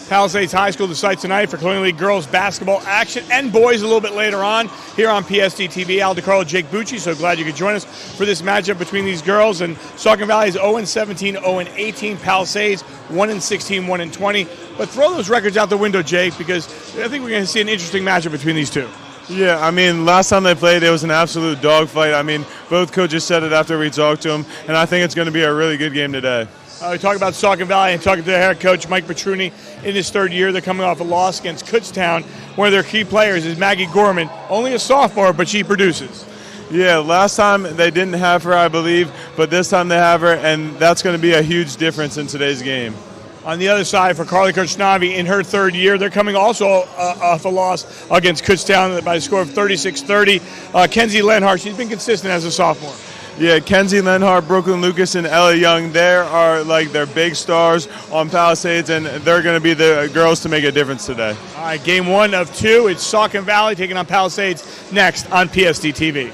Palisades High School, the site tonight for Colonial League girls basketball action and boys a little bit later on here on PSD TV. Al DiCarlo, Jake Bucci, so glad you could join us for this matchup between these girls. And Saucon Valley is 0-17, 0-18. Palisades 1-16, 1-20. But throw those records out the window, Jake, because I think we're going to see an interesting matchup between these two. Yeah, I mean, last time they played, it was an absolute dogfight. I mean, both coaches said it after we talked to them, and I think it's going to be a really good game today. We talk about Saucon Valley and talking to their head coach, Mike Petruni, in his third year. They're coming off a loss against Kutztown. One of their key players is Maggie Gorman, only a sophomore, but she produces. Yeah, last time they didn't have her, I believe, but this time they have her, and that's going to be a huge difference in today's game. On the other side, for Carly Kirchnavi, in her third year, they're coming also off a loss against Kutztown by a score of 36-30. Kenzie Lenhart, she's been consistent as a sophomore. Yeah, Kenzie Lenhart, Brooklyn Lucas, and Ella Young, they are like their big stars on Palisades, and they're going to be the girls to make a difference today. All right, game one of two. It's Saucon Valley taking on Palisades next on PSD TV.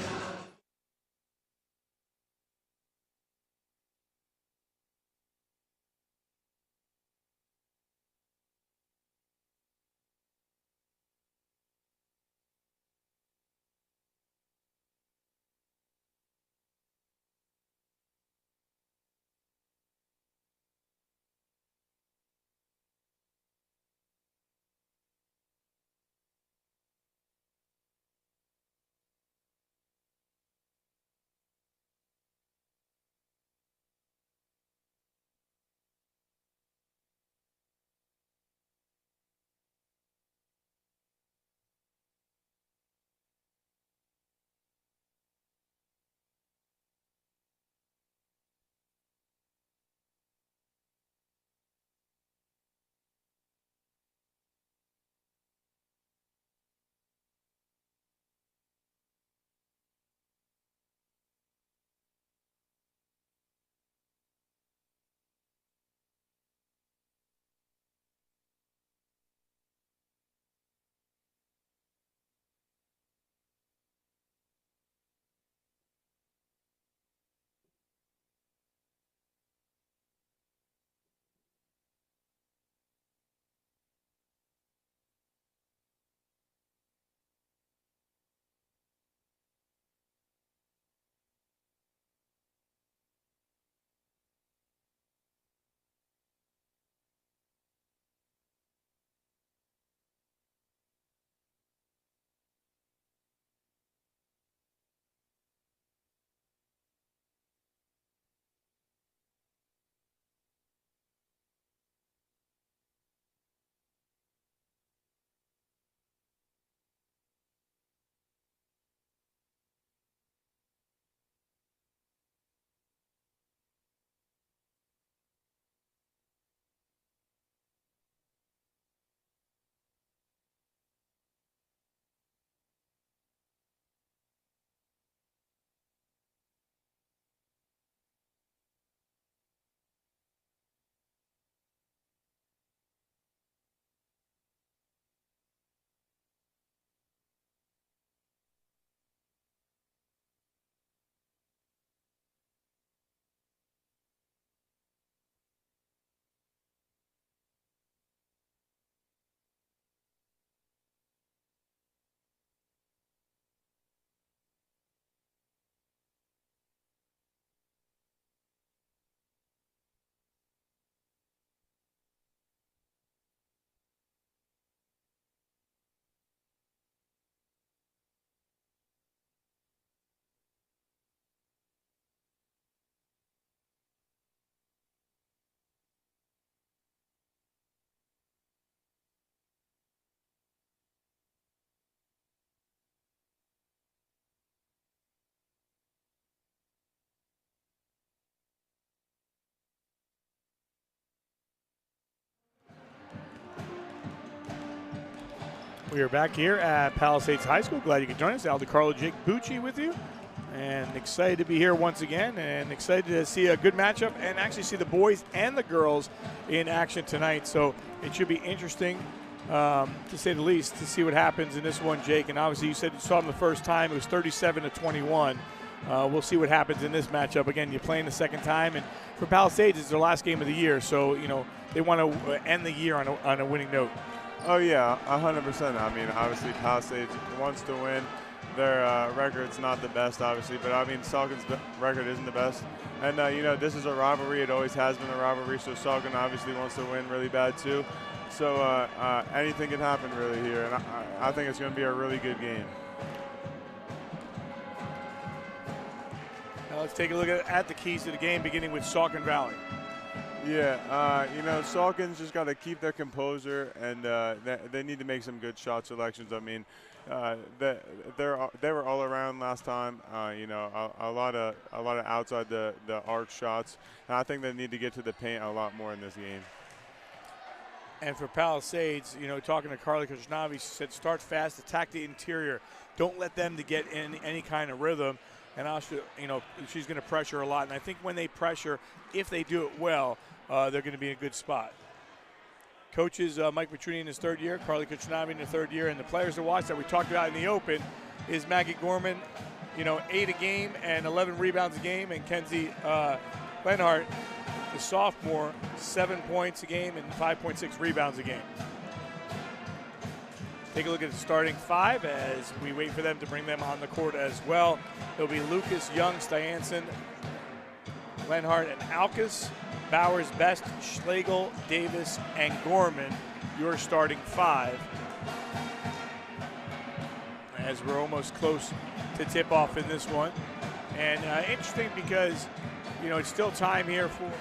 We are back here at Palisades High School. Glad you could join us. Al DiCarlo, Jake Bucci with you. And excited to be here once again and excited to see a good matchup and actually see the boys and the girls in action tonight. So it should be interesting, to say the least, to see what happens in this one, Jake. And obviously you said you saw them the first time. It was 37-21. we'll see what happens in this matchup. Again, you're playing the second time, and for Palisades, it's their last game of the year, so they want to end the year on a winning note. Oh yeah, 100%. I mean, obviously Palisades wants to win. Their record's not the best, obviously, but I mean Saucon's record isn't the best. And this is a rivalry. It always has been a rivalry. So Saucon obviously wants to win really bad too. So anything can happen really here, and I think it's going to be a really good game. Now let's take a look at the keys to the game, beginning with Saucon Valley. Yeah, Saucon's just got to keep their composure, and they need to make some good shot selections. I mean, they were all around last time. A lot of outside the arc shots, and I think they need to get to the paint a lot more in this game. And for Palisades, talking to Carly Krishnavi, she said start fast, attack the interior. Don't let them to get in any kind of rhythm. And also, she's going to pressure a lot. And I think when they pressure, if they do it well, they're going to be in a good spot. Coaches Mike Petruni in his third year, Carly Krishnavi in the third year, and the players to watch that we talked about in the open is Maggie Gorman, 8 a game and 11 rebounds a game, and Kenzie Lenhart, the sophomore, 7 points a game and 5.6 rebounds a game. Take a look at the starting five as we wait for them to bring them on the court as well. It'll be Lucas, Young, Styanson, Lenhart, and Alkus, Bowers, Best, Schlegel, Davis, and Gorman, your starting five. As we're almost close to tip off in this one. And interesting because, it's still time here for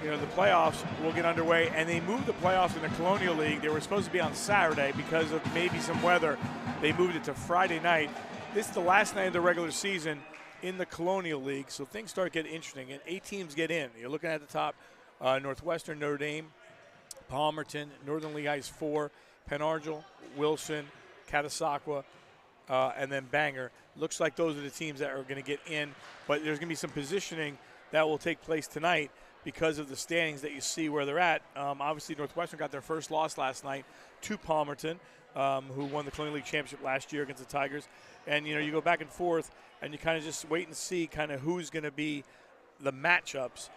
the playoffs will get underway, and they moved the playoffs in the Colonial League. They were supposed to be on Saturday because of maybe some weather. They moved it to Friday night. This is the last night of the regular season in the Colonial League, so things start getting interesting, and 8 teams get in. You're looking at the top, Northwestern, Notre Dame, Palmerton, Northern Lehigh's 4, Penargil, Wilson, Catasauqua, and then Bangor. Looks like those are the teams that are going to get in, but there's going to be some positioning that will take place tonight because of the standings that you see where they're at. Obviously, Northwestern got their first loss last night to Palmerton, who won the Colonial League Championship last year against the Tigers. And, you go back and forth, and you kind of just wait and see kind of who's going to be the matchups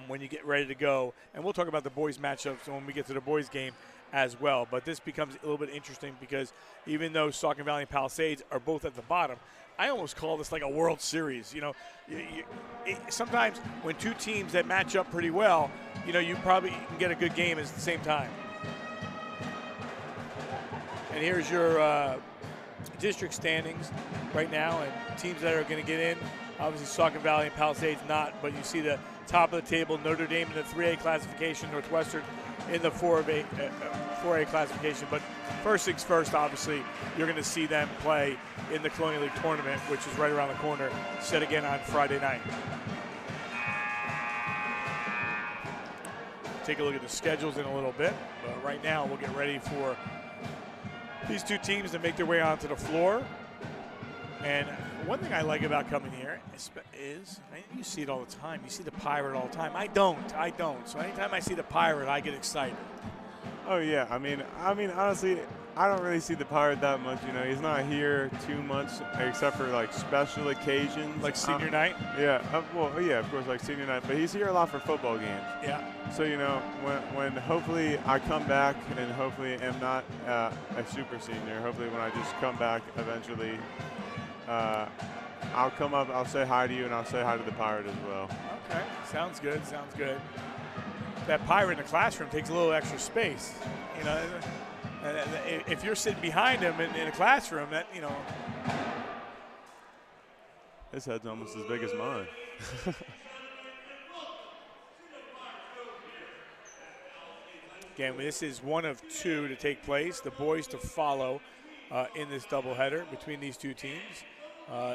when you get ready to go. And we'll talk about the boys' matchups when we get to the boys' game as well. But this becomes a little bit interesting because even though Saucon Valley and Palisades are both at the bottom, I almost call this like a World Series. Sometimes when two teams that match up pretty well, you probably can get a good game at the same time. And here's your district standings right now, and teams that are going to get in. Obviously, Saucon Valley and Palisades not, but you see the top of the table, Notre Dame in the 3A classification, Northwestern in the 4A classification. But first things first, obviously, you're going to see them play in the Colonial League tournament, which is right around the corner, set again on Friday night. Take a look at the schedules in a little bit, but right now we'll get ready for these two teams to make their way onto the floor. And one thing I like about coming here is you see it all the time. You see the Pirate all the time. I don't. So anytime I see the Pirate, I get excited. Oh yeah, I mean, honestly, I don't really see the Pirate that much. He's not here too much, except for like special occasions, like senior night. Yeah, yeah, of course, like senior night. But he's here a lot for football games. Yeah. So when hopefully I come back and hopefully am not a super senior. Hopefully when I just come back eventually, I'll come up, I'll say hi to you, and I'll say hi to the Pirate as well. Okay, sounds good. That Pirate in the classroom takes a little extra space. If you're sitting behind him in a classroom, that his head's almost as big as mine. Again, this is one of two to take place. The boys to follow in this doubleheader between these two teams.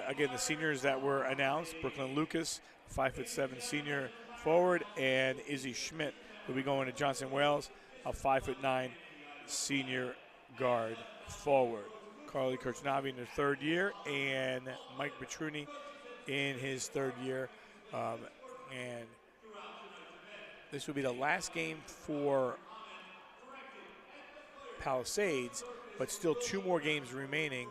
Again, the seniors that were announced: Brooklyn Lucas, 5'7" senior forward, and Izzy Schmidt, who'll be going to Johnson Wales, a 5'9" senior guard forward. Carly Kirchnavi in her third year, and Mike Petruni in his third year. And this will be the last game for Palisades, but still 2 more games remaining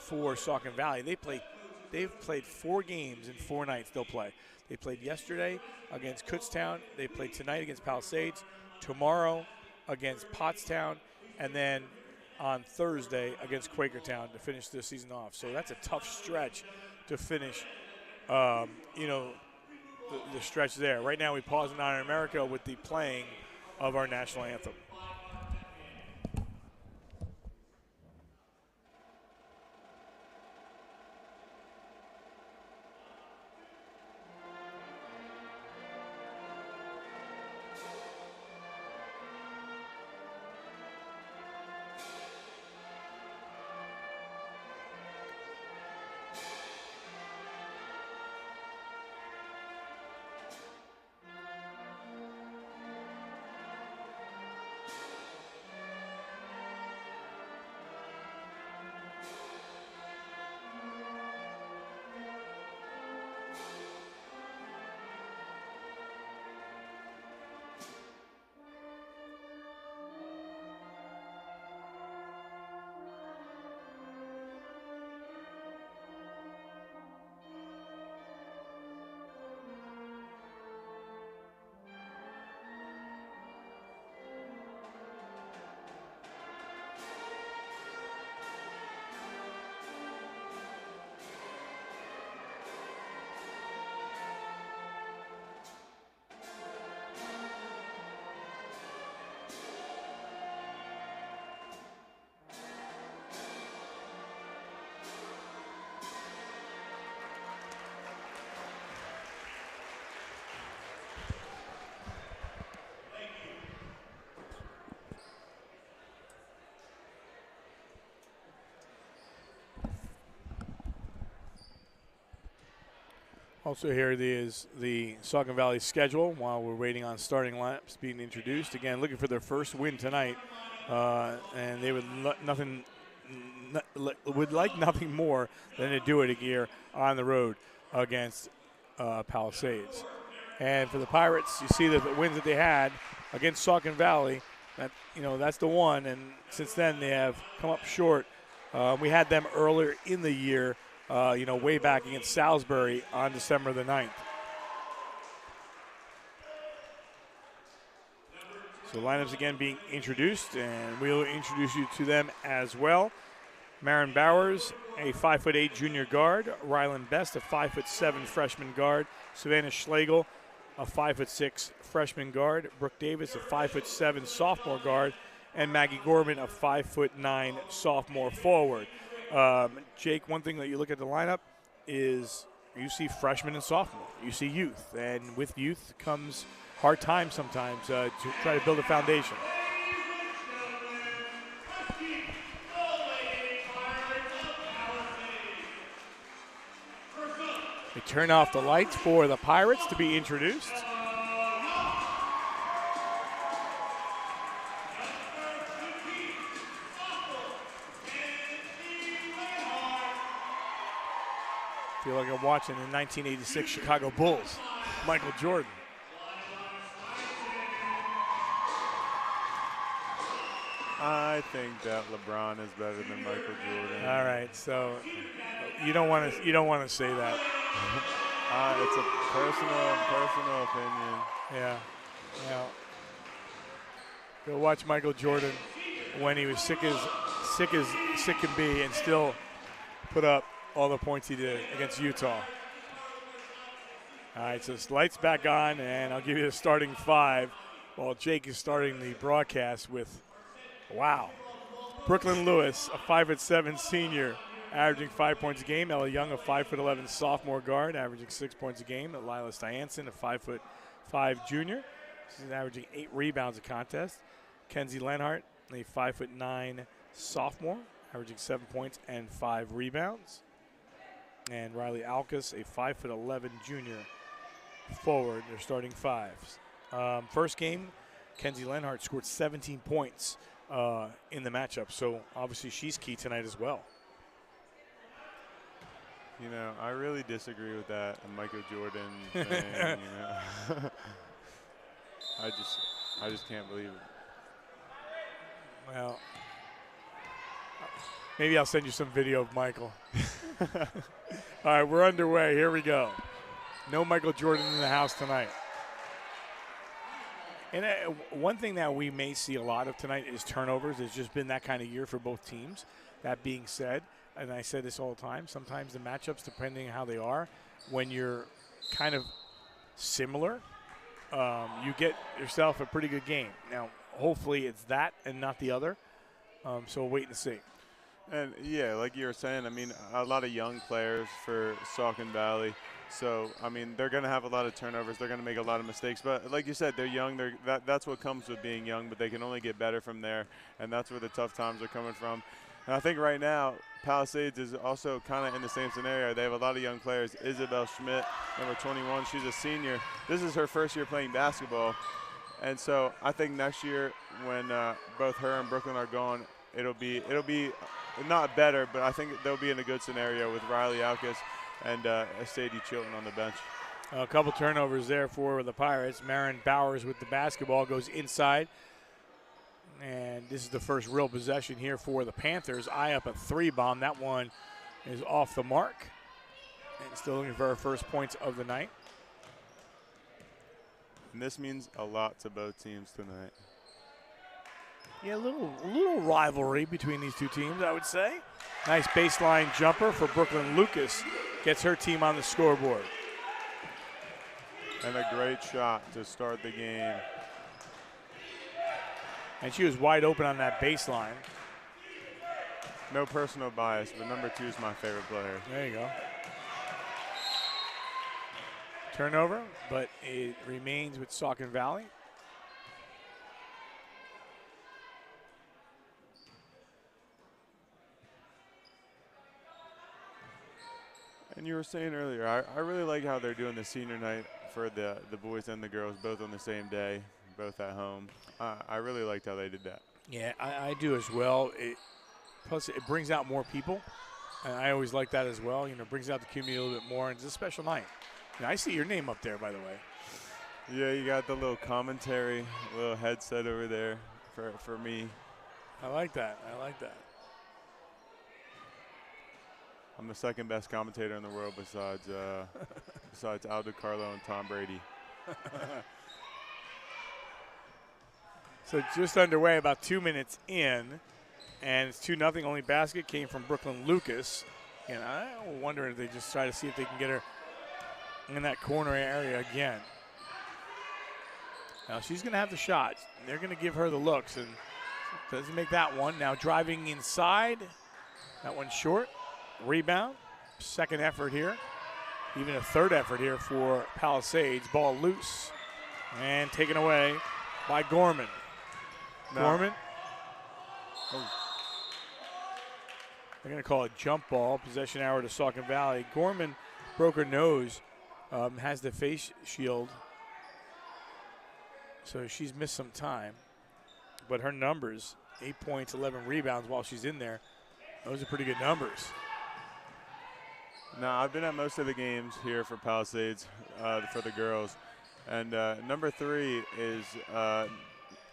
for Saucon Valley. They've played 4 games in 4 nights they'll play. They played yesterday against Kutztown. They played tonight against Palisades. Tomorrow against Pottstown. And then on Thursday against Quakertown to finish the season off. So that's a tough stretch to finish, the stretch there. Right now we pause in Honor America with the playing of our national anthem. Also here is the Saucon Valley schedule while we're waiting on starting lineups being introduced. Again, looking for their first win tonight, and they would would like nothing more than to do it here on the road against Palisades. And for the Pirates, you see the wins that they had against Saucon Valley. That's the one, and since then they have come up short. We had them earlier in the year. Way back against Salisbury on December the 9th. So lineups again being introduced, and we'll introduce you to them as well. Marin Bowers, a 5'8" junior guard. Rylan Best, a 5'7" freshman guard. Savannah Schlegel, a 5'6" freshman guard. Brooke Davis, a 5'7" sophomore guard. And Maggie Gorman, a 5'9" sophomore forward. Jake, one thing that you look at the lineup is you see freshmen and sophomore. You see youth, and with youth comes hard times sometimes to try to build a foundation. They turn off the lights for the Pirates to be introduced. I feel like I'm watching the 1986 Chicago Bulls, Michael Jordan. I think that LeBron is better than Michael Jordan. All right, so you don't want to say that. It's a personal opinion. Yeah. Go watch Michael Jordan when he was sick as can be, and still put up all the points he did against Utah. All right, so lights back on, and I'll give you the starting 5 while Jake is starting the broadcast with, wow, Brooklyn Lewis, a 5'7" senior, averaging 5 points a game. Ella Young, a 5'11" sophomore guard, averaging 6 points a game. Lila Styanson, a 5'5" junior. She's averaging 8 rebounds a contest. Kenzie Lenhart, a 5'9" sophomore, averaging 7 points and 5 rebounds. And Riley Alkus, a 5'11" junior forward. They're starting 5s. First game, Kenzie Lenhart scored 17 points in the matchup, so obviously she's key tonight as well. I really disagree with that Michael Jordan thing. I just can't believe it. Well, Maybe I'll send you some video of Michael. All right, we're underway. Here we go. No Michael Jordan in the house tonight. And one thing that we may see a lot of tonight is turnovers. It's just been that kind of year for both teams. That being said, and I say this all the time, sometimes the matchups, depending on how they are, when you're kind of similar, you get yourself a pretty good game. Now, hopefully it's that and not the other. So we'll wait and see. And, yeah, like you were saying, I mean, a lot of young players for Saucon Valley. So, I mean, they're going to have a lot of turnovers. They're going to make a lot of mistakes. But like you said, they're young. That's what comes with being young, but they can only get better from there. And that's where the tough times are coming from. And I think right now, Palisades is also kind of in the same scenario. They have a lot of young players. Isabel Schmidt, number 21, she's a senior. This is her first year playing basketball. And so I think next year when both her and Brooklyn are gone, it'll be not better, but I think they'll be in a good scenario with Riley Alkis and Sadie Chilton on the bench. A couple turnovers there for the Pirates. Marin Bowers with the basketball goes inside. And this is the first real possession here for the Panthers. Eye up a three bomb. That one is off the mark. And still looking for our first points of the night. And this means a lot to both teams tonight. Yeah, a little rivalry between these two teams, I would say. Nice baseline jumper for Brooklyn Lucas. Gets her team on the scoreboard. And a great shot to start the game. And she was wide open on that baseline. No personal bias, but number 2 is my favorite player. There you go. Turnover, but it remains with Saucon Valley. And you were saying earlier, I really like how they're doing the senior night for the boys and the girls, both on the same day, both at home. I really liked how they did that. Yeah, I do as well. Plus, it brings out more people, and I always like that as well. You know, brings out the community a little bit more, and it's a special night. And I see your name up there, by the way. Yeah, you got the little commentary, little headset over there for me. I like that. I like that. I'm the second best commentator in the world besides Al DiCarlo and Tom Brady. So just underway, about 2 minutes in, and it's 2-0. Only basket came from Brooklyn Lucas. And I'm wondering if they just try to see if they can get her in that corner area again. Now she's going to have the shot. They're going to give her the looks, and doesn't make that one. Now driving inside. That one short. Rebound. Second effort here. Even a third effort here for Palisades. Ball loose and taken away by Gorman. No. Gorman. Oh. They're going to call it jump ball. Possession arrow to Saucon Valley. Gorman broke her nose. Has the face shield. So she's missed some time. But her numbers, 8 points, 11 rebounds while she's in there. Those are pretty good numbers. Now, I've been at most of the games here for Palisades for the girls. And number 3 is, I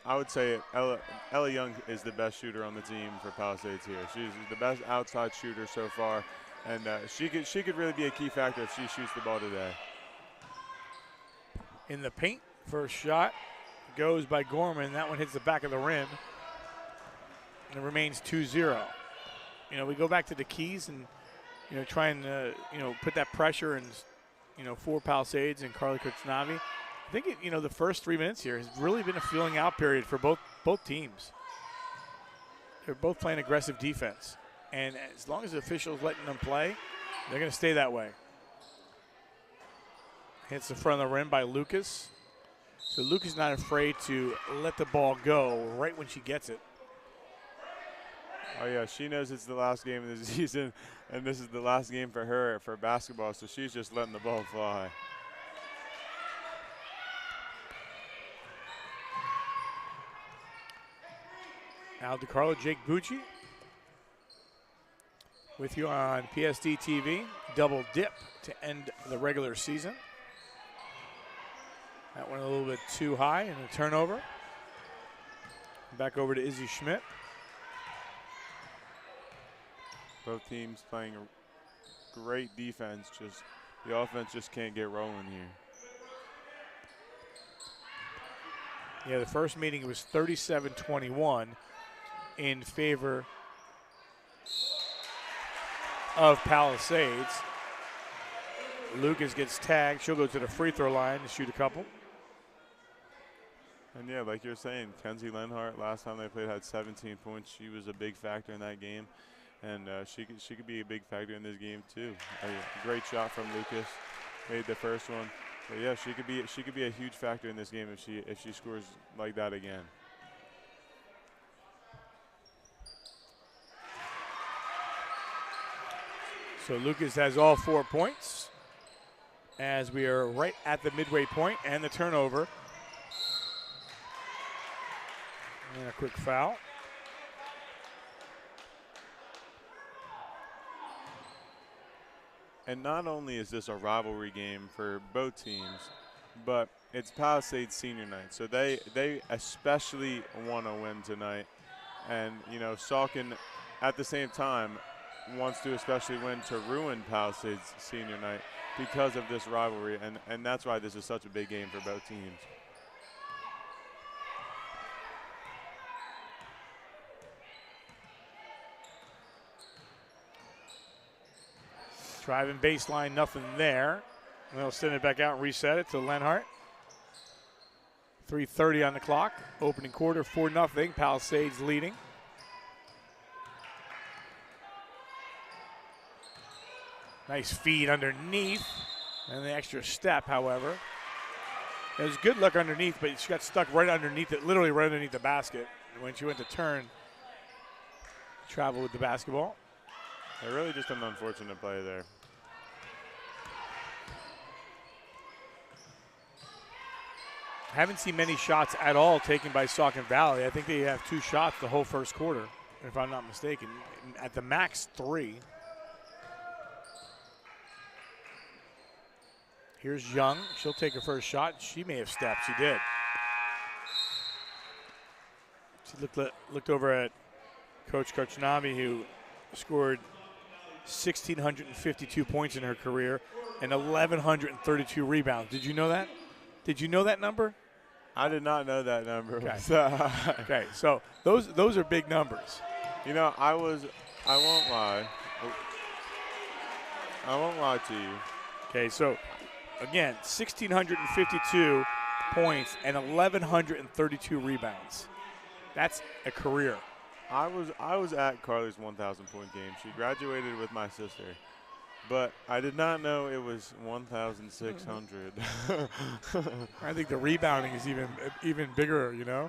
would say, Ella Young is the best shooter on the team for Palisades here. She's the best outside shooter so far. And she could really be a key factor if she shoots the ball today. In the paint, first shot goes by Gorman. That one hits the back of the rim. And it remains 2-0. You know, we go back to the keys and, you know, try and, put that pressure and, for Palisades and Carly Kurtznavi. I think, the first 3 minutes here has really been a feeling out period for both teams. They're both playing aggressive defense. And as long as the officials letting them play, they're going to stay that way. Hits the front of the rim by Lucas. So Lucas not afraid to let the ball go right when she gets it. Oh, yeah, she knows it's the last game of the season, and this is the last game for her for basketball, so she's just letting the ball fly. Al DiCarlo, Jake Bucci with you on PSD TV. Double dip to end the regular season. That went a little bit too high and a turnover. Back over to Izzy Schmidt. Both teams playing great defense. Just the offense just can't get rolling here. Yeah, the first meeting was 37-21 in favor of Palisades. Lucas gets tagged. She'll go to the free throw line to shoot a couple. And yeah, like you're saying, Kenzie Lenhart, last time they played, had 17 points. She was a big factor in that game, and she could be a big factor in this game too. A great shot from Lucas, made the first one. But yeah, she could be a huge factor in this game if she scores like that again. So Lucas has all 4 points as we are right at the midway point, and the turnover. And a quick foul. And not only is this a rivalry game for both teams, but it's Palisades senior night. So they especially want to win tonight. And, you know, Saucon at the same time wants to especially win to ruin Palisades senior night because of this rivalry. And that's why this is such a big game for both teams. Driving baseline, nothing there. And they'll send it back out and reset it to Lenhart. 3:30 on the clock. Opening quarter, 4-0. Palisades leading. Nice feed underneath. And the extra step, however. It was good luck underneath, but she got stuck right underneath it, literally right underneath the basket. And when she went to turn, travel with the basketball. Really just an unfortunate play there. Haven't seen many shots at all taken by Saucon Valley. I think they have 2 shots the whole first quarter, if I'm not mistaken. At the max, 3. Here's Young. She'll take her first shot. She may have stepped. She did. She looked over at Coach Karchnavi, who scored 1,652 points in her career and 1,132 rebounds. Did you know that? Did you know that number? I did not know that number. Okay. Okay, so those are big numbers. You know, I won't lie. I won't lie to you. Okay, so again, 1,652 points and 1,132 rebounds. That's a career. I was at Carly's 1,000-point game. She graduated with my sister, but I did not know it was 1,600. I think the rebounding is even bigger, you know?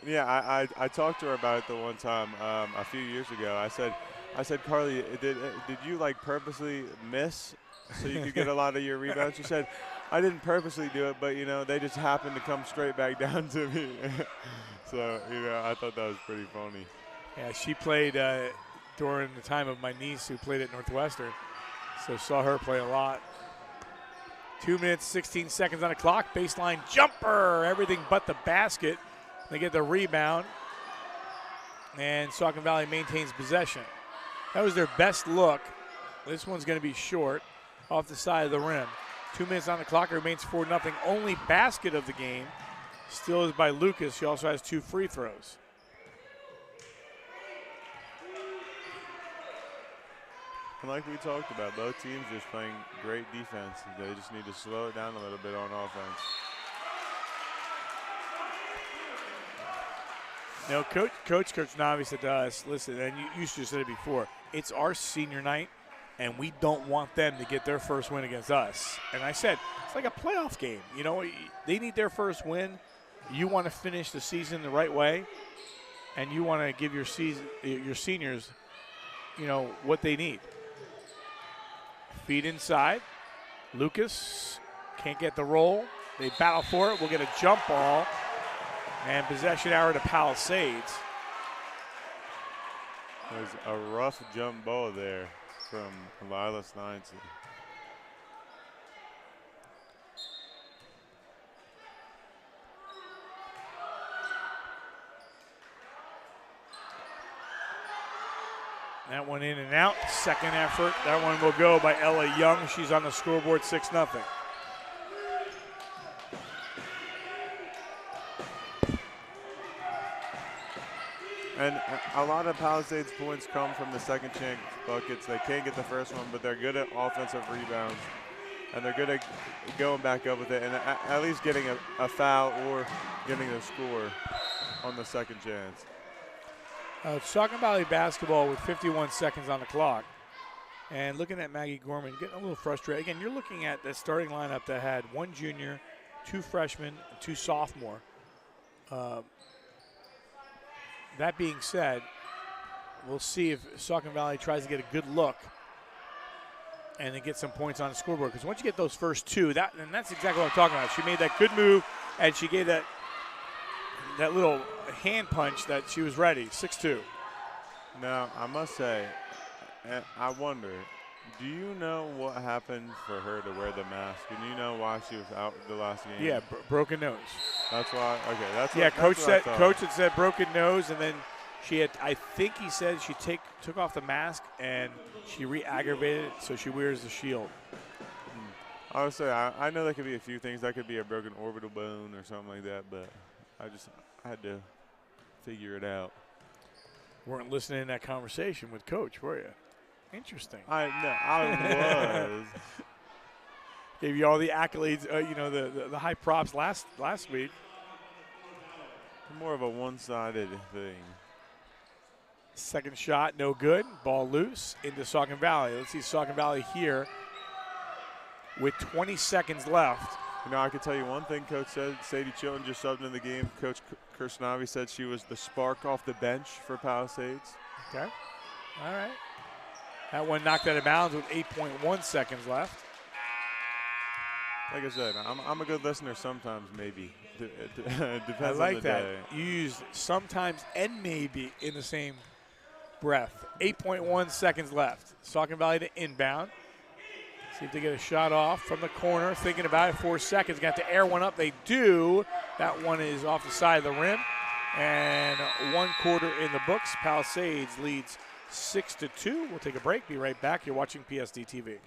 Yeah, I talked to her about it the one time a few years ago. I said, Carly, did you like purposely miss so you could get a lot of your rebounds? She said, I didn't purposely do it, but, you know, they just happened to come straight back down to me. So, you know, I thought that was pretty funny. Yeah, she played during the time of my niece who played at Northwestern, so saw her play a lot. 2 minutes, 16 seconds on the clock. Baseline jumper, everything but the basket. They get the rebound, and Saucon Valley maintains possession. That was their best look. This one's going to be short off the side of the rim. 2 minutes on the clock, it remains 4-0. Only basket of the game still is by Lucas. She also has 2 free throws. And like we talked about, both teams just playing great defense. They just need to slow it down a little bit on offense. No, Coach Navi said to us, listen, and you should have said it before, it's our senior night, and we don't want them to get their first win against us. And I said, it's like a playoff game. You know, they need their first win. You want to finish the season the right way, and you want to give your seniors, you know, what they need. Feed inside. Lucas can't get the roll. They battle for it. We'll get a jump ball. And possession arrow to Palisades. There's a rough jump ball there from Lila Snidesy. That one in and out. Second effort. That one will go by Ella Young. She's on the scoreboard 6-0. And a lot of Palisades points come from the second chance buckets. They can't get the first one, but they're good at offensive rebounds. And they're good at going back up with it and at least getting a foul or getting a score on the second chance. Saucon Valley basketball with 51 seconds on the clock. And looking at Maggie Gorman, getting a little frustrated. Again, you're looking at the starting lineup that had 1 junior, 2 freshmen, and 2 sophomore. That being said, we'll see if Saucon Valley tries to get a good look and then get some points on the scoreboard. Because once you get those first 2, and that's exactly what I'm talking about. She made that good move, and she gave that little hand punch that she was ready, 6-2. Now, I must say, I wonder, do you know what happened for her to wear the mask? And you know why she was out the last game? Yeah, broken nose. That's why. Okay, that's yeah. What, Coach had said broken nose, and then she had. I think he said she took off the mask and she re-aggravated it, so she wears the shield. I would say I know that could be a few things. That could be a broken orbital bone or something like that, but I had to figure it out. Weren't listening to that conversation with Coach, were you? Interesting. I was. Gave you all the accolades, the high props last week. More of a one-sided thing. Second shot, no good. Ball loose into Saucon Valley. Let's see Saucon Valley here with 20 seconds left. You know, I can tell you one thing Coach said. Sadie Chilton just subbed in the game. Coach Kirshnavi said she was the spark off the bench for Palisades. Okay. All right. That one knocked out of bounds with 8.1 seconds left. Like I said, I'm a good listener sometimes, maybe. Depends I like on the that. day. You used sometimes and maybe in the same breath. 8.1 seconds left. Saucon Valley to inbound. See if they get a shot off from the corner. Thinking about it, 4 seconds. Got to air one up. They do. That one is off the side of the rim. And 1 quarter in the books. Palisades leads 6-2. We'll take a break. Be right back. You're watching PSD TV.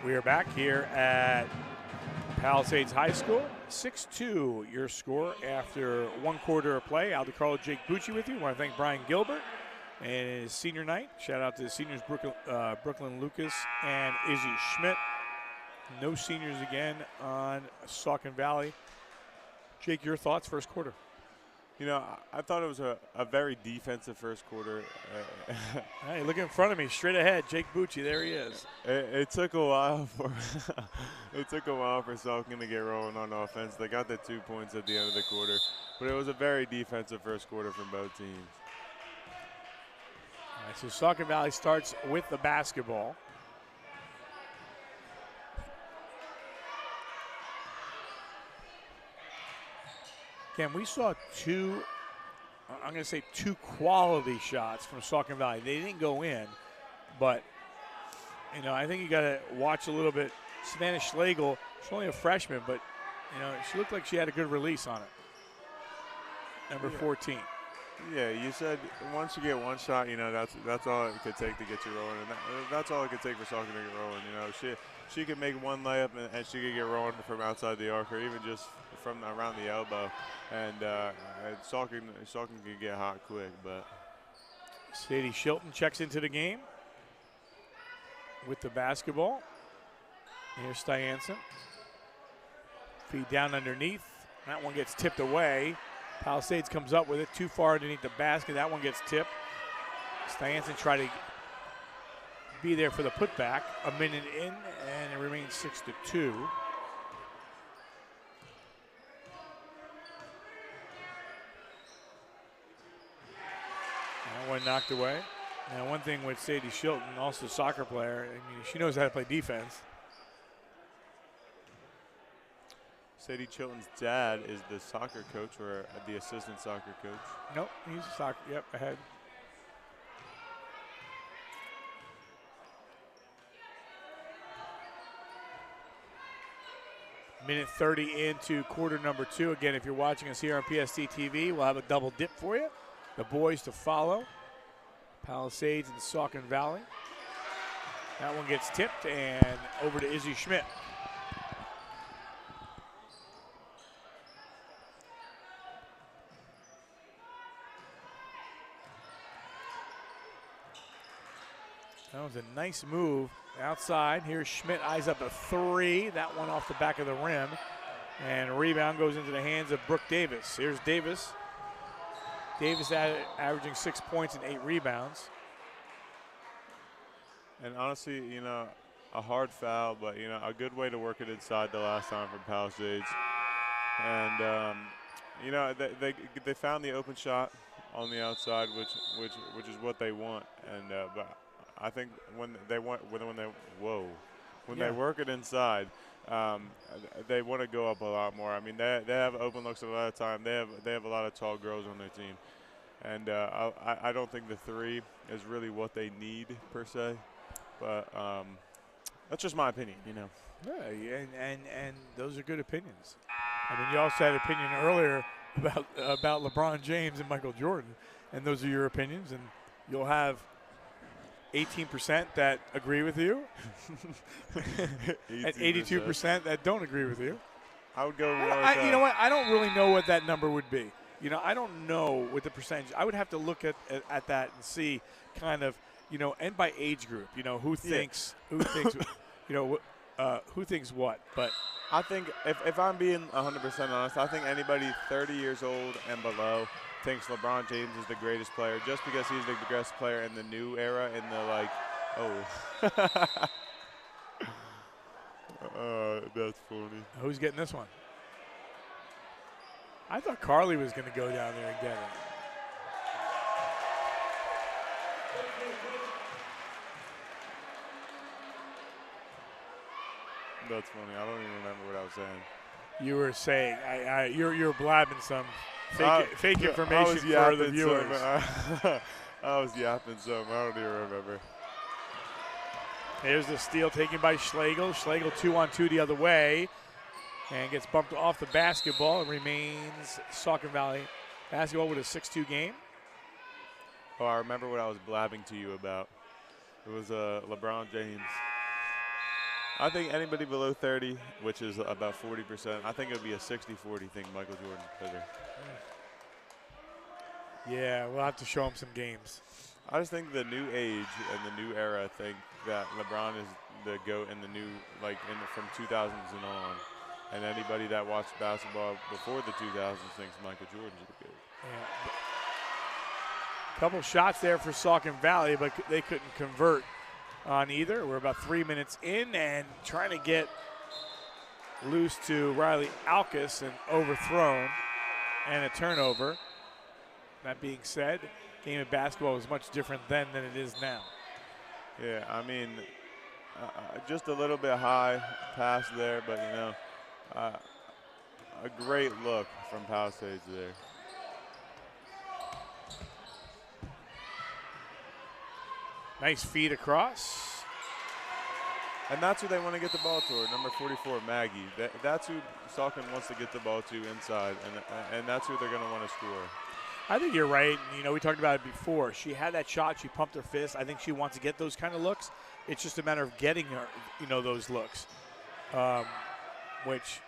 We are back here at Palisades High School. 6-2 your score after 1 quarter of play. Al DeCarlo, Jake Bucci with you. I want to thank Brian Gilbert and his senior night. Shout out to the seniors Brooklyn Lucas and Izzy Schmidt. No seniors again on Saucon Valley. Jake, your thoughts first quarter? You know, I thought it was a very defensive first quarter. Hey, look in front of me, straight ahead, Jake Bucci. There he is. It took a while for Saucon to get rolling on offense. They got the 2 points at the end of the quarter, but it was a very defensive first quarter from both teams. All right, so Saucon Valley starts with the basketball. Again, we saw two quality shots from Saucon Valley. They didn't go in, but, I think you got to watch a little bit. Savannah Schlegel, she's only a freshman, but, she looked like she had a good release on it. Number 14. Yeah, you said once you get one shot, that's all it could take to get you rolling, and that's all it could take for Saucon to get rolling. She could make one layup and she could get rolling from outside the arc or even just from around the elbow, and Saucon could get hot quick. But Sadie Shilton checks into the game with the basketball. Here's Styanson. Feed down underneath. That one gets tipped away. Palisades comes up with it too far underneath the basket. That one gets tipped. Styanson try to be there for the putback. A minute in, and it remains 6-2. That one knocked away. Now, one thing with Sadie Shilton, also a soccer player, I mean, she knows how to play defense. Sadie Chilton's dad is the soccer coach or the assistant soccer coach? Nope, he's a soccer. Yep, ahead. Minute 30 into quarter number 2. Again, if you're watching us here on PST TV, we'll have a double dip for you. The boys to follow. Palisades and Saucon Valley. That one gets tipped and over to Izzy Schmidt. That was a nice move outside. Here's Schmidt, eyes up a 3. That one off the back of the rim. And rebound goes into the hands of Brooke Davis. Here's Davis. Davis averaging 6 points and 8 rebounds. And honestly, you know, a hard foul, but, you know, a good way to work it inside the last time from Palisades. And, you know, they found the open shot on the outside, which is what they want. And but I think when they work it inside, they want to go up a lot more. I mean, they have open looks a lot of time. They have a lot of tall girls on their team, and I don't think the 3 is really what they need per se, but that's just my opinion, you know. Yeah, and those are good opinions. I mean, you also had an opinion earlier about LeBron James and Michael Jordan, and those are your opinions, and you'll have 18% that agree with you, and 82% that don't agree with you. I would go. You know what? I don't really know what that number would be. You know, I don't know what the percentage. I would have to look at that and see, kind of, you know, and by age group. You know, who thinks, you know, who thinks what. But I think if I'm being 100% honest, I think anybody 30 years old and below thinks LeBron James is the greatest player just because he's the greatest player in the new era, in the, like, that's funny. Who's getting this one? I thought Carly was going to go down there and get it. That's funny. I don't even remember what I was saying. You were saying you're blabbing some fake information for the viewers. I was yapping some. I don't even remember. Here's the steal taken by Schlegel. Schlegel 2-on-2 the other way, and gets bumped off the basketball. It remains Saucon Valley basketball with a 6-2 game. Oh, I remember what I was blabbing to you about. It was LeBron James. I think anybody below 30, which is about 40%, I think it would be a 60-40 thing, Michael Jordan better. Yeah, we'll have to show him some games. I just think the new age and the new era think that LeBron is the GOAT in the new, like, from 2000s and on. And anybody that watched basketball before the 2000s thinks Michael Jordan's the GOAT. Yeah. Couple shots there for Saucon Valley, but they couldn't convert on either. We're about 3 minutes in and trying to get loose to Riley Alkus and overthrown and a turnover. That being said, game of basketball was much different then than it is now. Yeah, I mean, just a little bit high pass there, but, you know, a great look from Palisades there. Nice feed across. And that's who they want to get the ball toward, number 44, Maggie. That's who Saucon wants to get the ball to inside, and that's who they're going to want to score. I think you're right. You know, we talked about it before. She had that shot. She pumped her fist. I think she wants to get those kind of looks. It's just a matter of getting her, you know, those looks, which,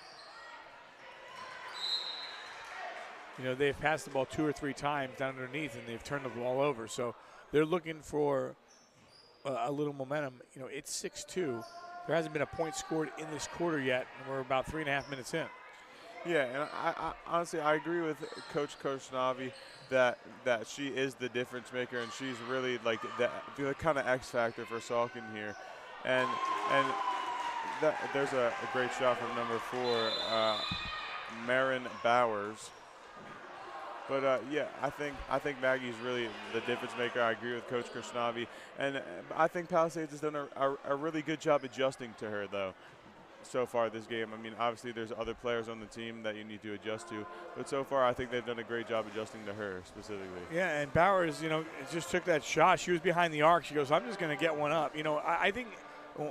you know, they've passed the ball 2 or 3 times down underneath, and they've turned the ball over. So they're looking for a little momentum. You know, it's 6-2. There hasn't been a point scored in this quarter yet, and we're about 3.5 minutes in. Yeah, and I honestly I agree with Coach Navi that she is the difference maker, and she's really like the kind of X factor for Saucon here, and there's a great shot from number 4, Marin Bowers. But yeah, I think Maggie's really the difference maker. I agree with Coach Krishnavi, and I think Palisades has done a really good job adjusting to her though. So far this game, I mean, obviously there's other players on the team that you need to adjust to, but so far I think they've done a great job adjusting to her specifically. Yeah, and Bowers, just took that shot. She was behind the arc. She goes, I'm just going to get one up. I think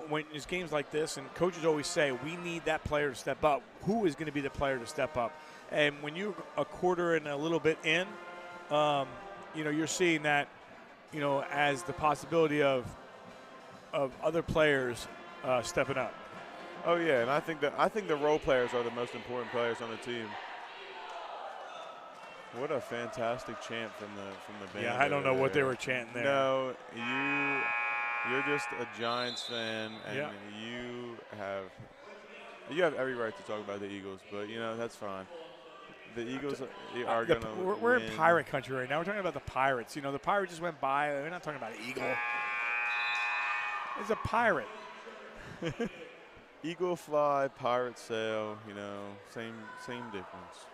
when there's games like this, and coaches always say, we need that player to step up. Who is going to be the player to step up? And when you're a quarter and a little bit in, you're seeing that, as the possibility of other players stepping up. Oh yeah, and I think the role players are the most important players on the team. What a fantastic chant from the band. Yeah, I don't know what they were chanting there. No, you're just a Giants fan, and you have every right to talk about the Eagles, but that's fine. The Eagles are going to We're in pirate country right now. We're talking about the Pirates. The Pirates just went by. We're not talking about an eagle. It's a pirate. Eagle fly, pirate sail, same difference.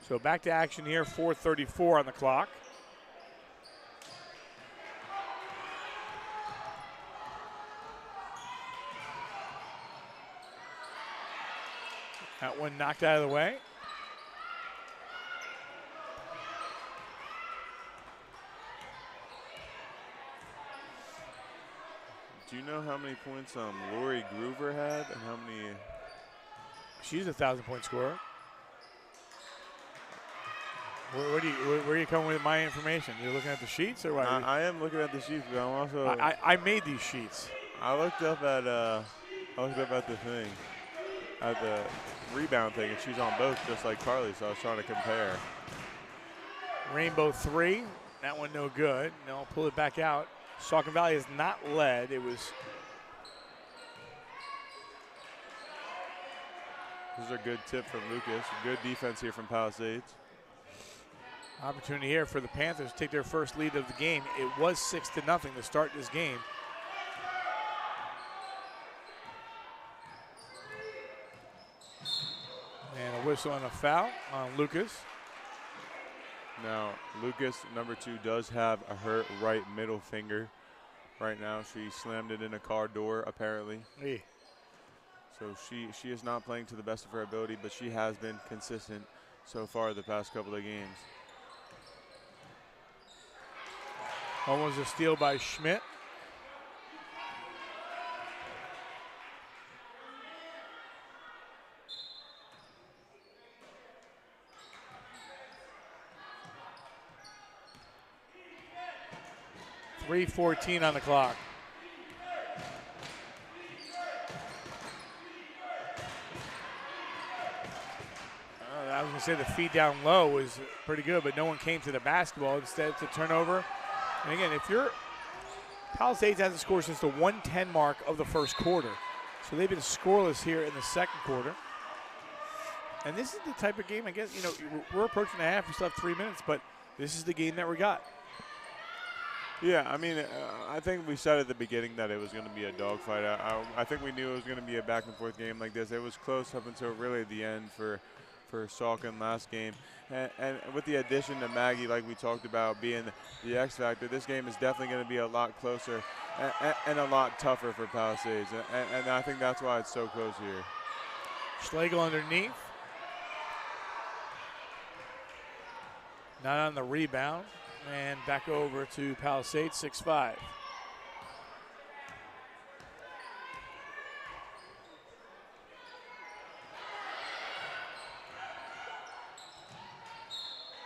So back to action here, 4:34 on the clock. That one knocked out of the way. Do you know how many points Lori Groover had and how many? She's a 1,000-point scorer. Where are you coming with my information? You're looking at the sheets or what? I am looking at the sheets, but I'm also. I made these sheets. I looked up at the thing, at the rebound thing, and she's on both just like Carly, so I was trying to compare. Rainbow 3, that one no good. No, I'll pull it back out. Saucon Valley is not led. It was. This is a good tip from Lucas. Good defense here from Palisades. Opportunity here for the Panthers to take their first lead of the game. It was 6-0 to start this game. And a whistle and a foul on Lucas. Now, Lucas, number 2, does have a hurt right middle finger right now. She slammed it in a car door, apparently. Hey. So she is not playing to the best of her ability, but she has been consistent so far the past couple of games. Almost a steal by Schmidt. .3:14 on the clock. I was going to say the feed down low was pretty good, but no one came to the basketball. Instead, it's a turnover. And again, Palisades hasn't scored since the 1:10 mark of the first quarter. So they've been scoreless here in the second quarter. And this is the type of game, I guess, we're approaching the half. We still have 3 minutes, but this is the game that we got. Yeah, I mean, I think we said at the beginning that it was going to be a dogfight. I think we knew it was going to be a back-and-forth game like this. It was close up until really the end for Saucon last game. And with the addition to Maggie, like we talked about, being the X factor, this game is definitely going to be a lot closer and a lot tougher for Palisades. And I think that's why it's so close here. Schlegel underneath. Not on the rebound. And back over to Palisades, 6-5.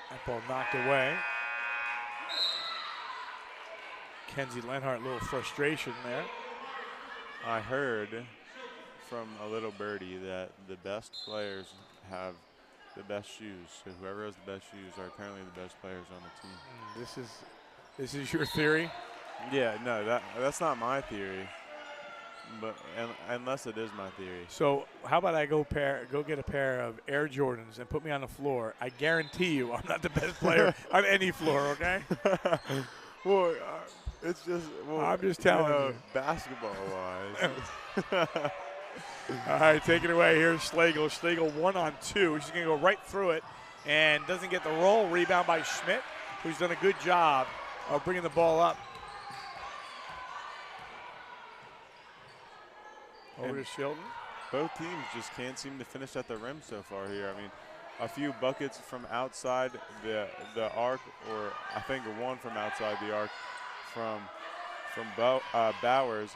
That ball knocked away. Kenzie Lenhart, a little frustration there. I heard from a little birdie that the best players have the best shoes. So whoever has the best shoes are apparently the best players on the team. This is your theory? Yeah, no, that's not my theory, but unless it is my theory. So how about I go get a pair of Air Jordans and put me on the floor? I guarantee you I'm not the best player on any floor, okay? Well, it's just, well, I'm just telling you. Basketball-wise. All right, take it away. Here's Schlegel. Schlegel 1-on-2. She's going to go right through it and doesn't get the roll. Rebound by Schmidt, who's done a good job of bringing the ball up. Over to Shilton. Both teams just can't seem to finish at the rim so far here. I mean, a few buckets from outside the arc, or I think one from outside the arc from Bowers.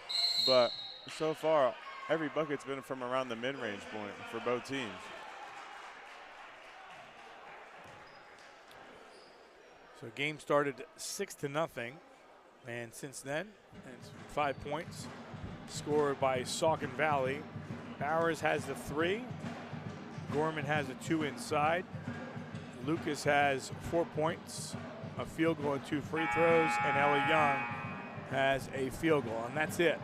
But so far, every bucket's been from around the mid-range point for both teams. So game started 6-0, and since then, it's 5 points scored by Saucon Valley. Bowers has the 3. Gorman has a 2 inside. Lucas has 4 points, a field goal and 2 free throws, and Ella Young has a field goal, and that's it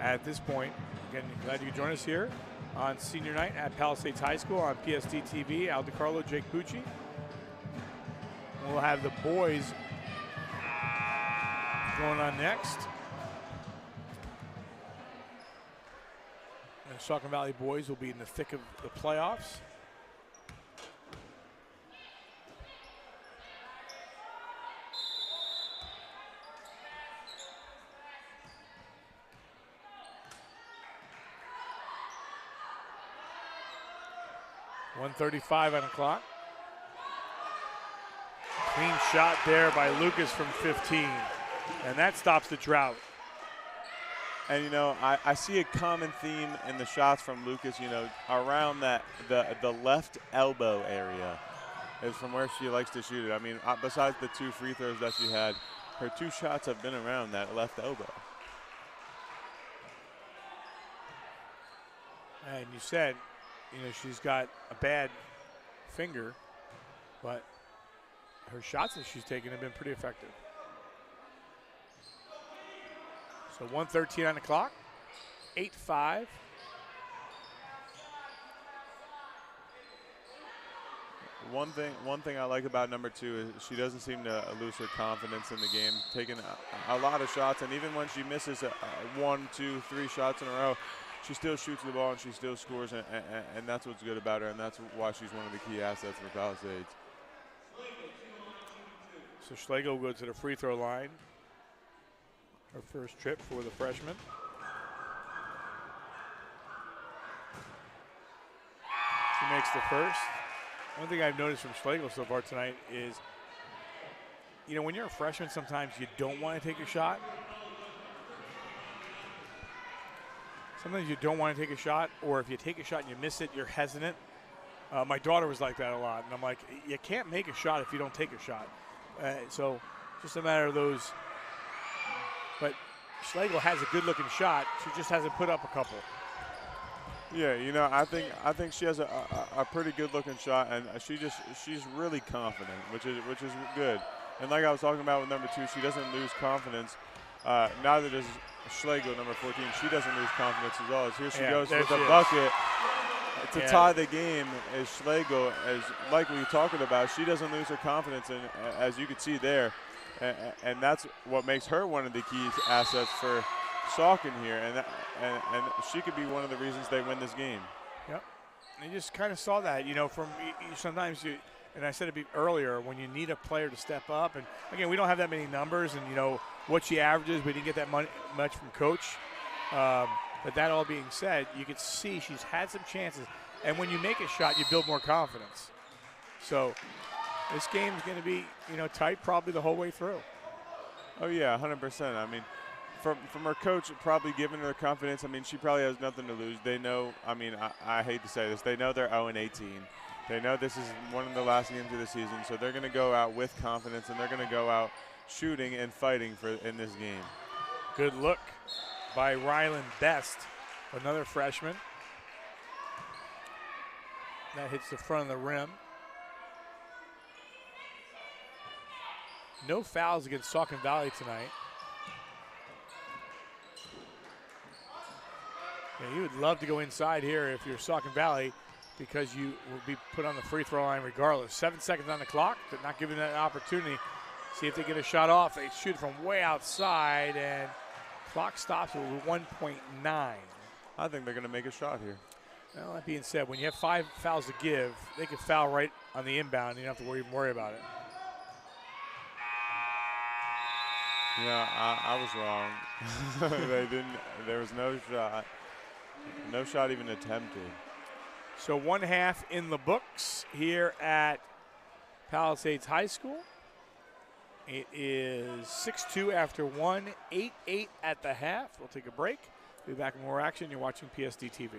at this point. Again, glad you could join us here on senior night at Palisades High School on PSD TV. Al DiCarlo, Jake Bucci. We'll have the boys going on next. And the Saucon Valley boys will be in the thick of the playoffs. .135 on the clock. Clean shot there by Lucas from 15, and that stops the drought. And, you know, I see a common theme in the shots from Lucas, you know, around that the left elbow area is from where she likes to shoot it. I mean, besides the 2 free throws that she had, her 2 shots have been around that left elbow. And you said, you know, she's got a bad finger, but her shots that she's taken have been pretty effective. So 1:13 on the clock, 8-5. One thing I like about number 2 is she doesn't seem to lose her confidence in the game, taking a lot of shots, and even when she misses 1, 2, 3 shots in a row, she still shoots the ball and she still scores, and that's what's good about her, and that's why she's one of the key assets for Palisades. So Schlegel will go to the free throw line. Her first trip for the freshman. She makes the first. One thing I've noticed from Schlegel so far tonight is, you know, when you're a freshman, sometimes you don't want to take a shot. Sometimes you don't want to take a shot, or if you take a shot and you miss it, you're hesitant. My daughter was like that a lot, and I'm like, you can't make a shot if you don't take a shot. So just a matter of those. But Schlegel has a good-looking shot. She just hasn't put up a couple. Yeah, you know, I think she has a pretty good-looking shot, and she's really confident, which is good. And like I was talking about with number 2, she doesn't lose confidence. Neither does Schlegel, number 14. She doesn't lose confidence as well. As here she goes with a bucket to tie the game. As Schlegel, as like we were talking about, she doesn't lose her confidence, and as you can see there. And that's what makes her one of the key assets for Saucon here, and she could be one of the reasons they win this game. Yep, and you just kind of saw that, you know, from sometimes you, and I said it earlier, when you need a player to step up, and again, we don't have that many numbers, and you know what she averages, we didn't get that much from Coach. But that all being said, you can see she's had some chances, and when you make a shot, you build more confidence. So this game is going to be, you know, tight probably the whole way through. Oh yeah, 100%. I mean, from her coach probably giving her confidence. I mean, she probably has nothing to lose. They know. I mean, I hate to say this. They know they're 0-18. They know this is one of the last games of the season, so they're going to go out with confidence, and they're going to go out shooting and fighting in this game. Good look by Rylan Best, another freshman. That hits the front of the rim. No fouls against Saucon Valley tonight. Yeah, you would love to go inside here if you're Saucon Valley because you will be put on the free throw line regardless. 7 seconds on the clock, but not giving that an opportunity. See if they get a shot off. They shoot from way outside, and clock stops at 1.9. I think they're going to make a shot here. Well, that being said, when you have 5 fouls to give, they can foul right on the inbound. You don't have to even worry about it. Yeah, I was wrong. They didn't. There was no shot. No shot even attempted. So 1 half in the books here at Palisades High School. It is 6-2 after 1, 8-8 at the half. We'll take a break. Be back with more action. You're watching PSD TV.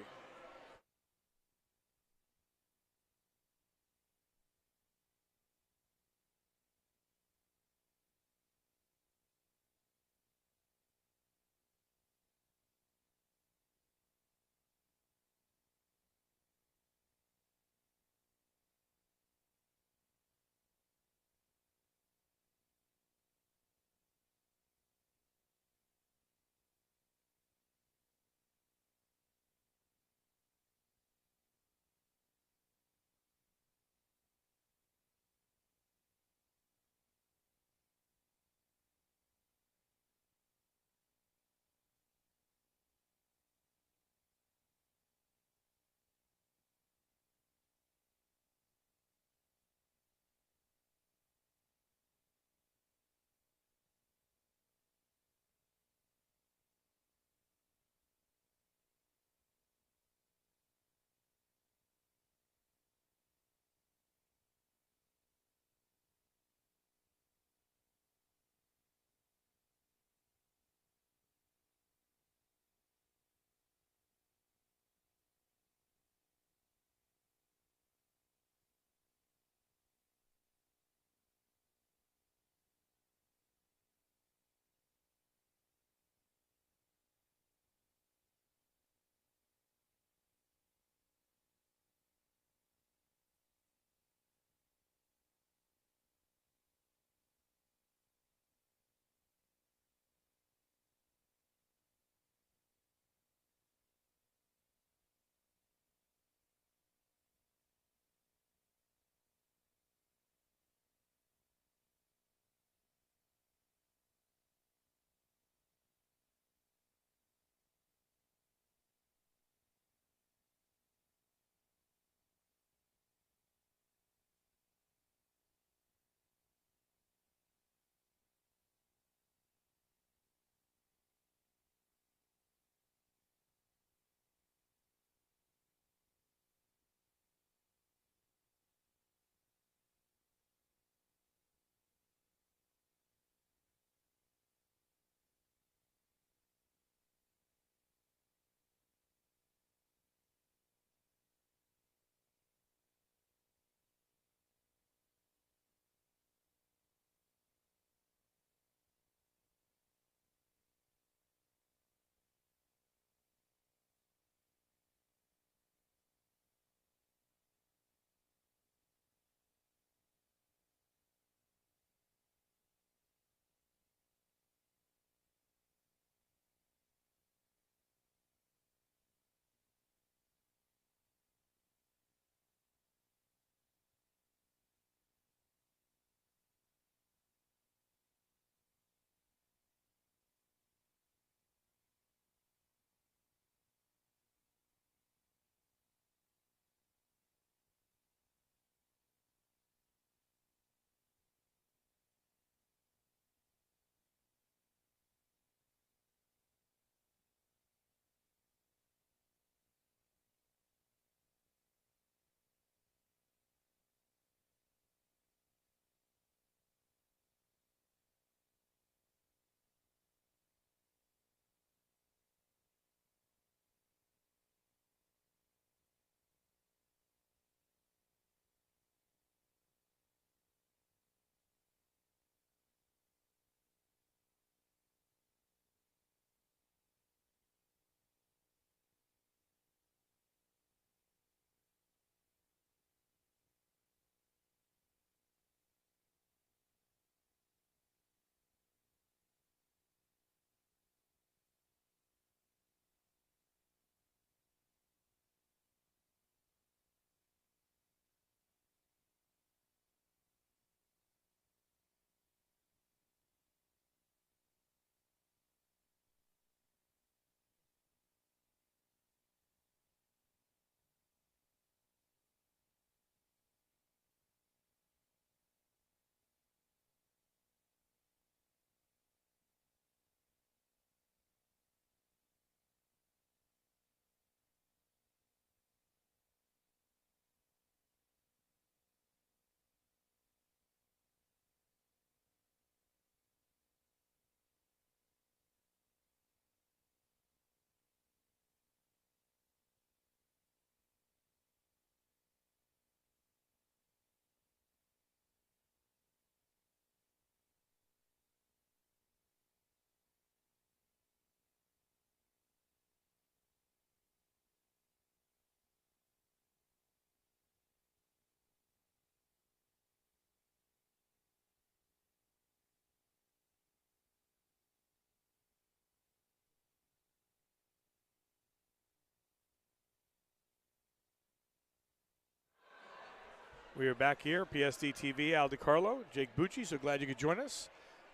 We are back here, PSD TV, Al DiCarlo, Jake Bucci, so glad you could join us.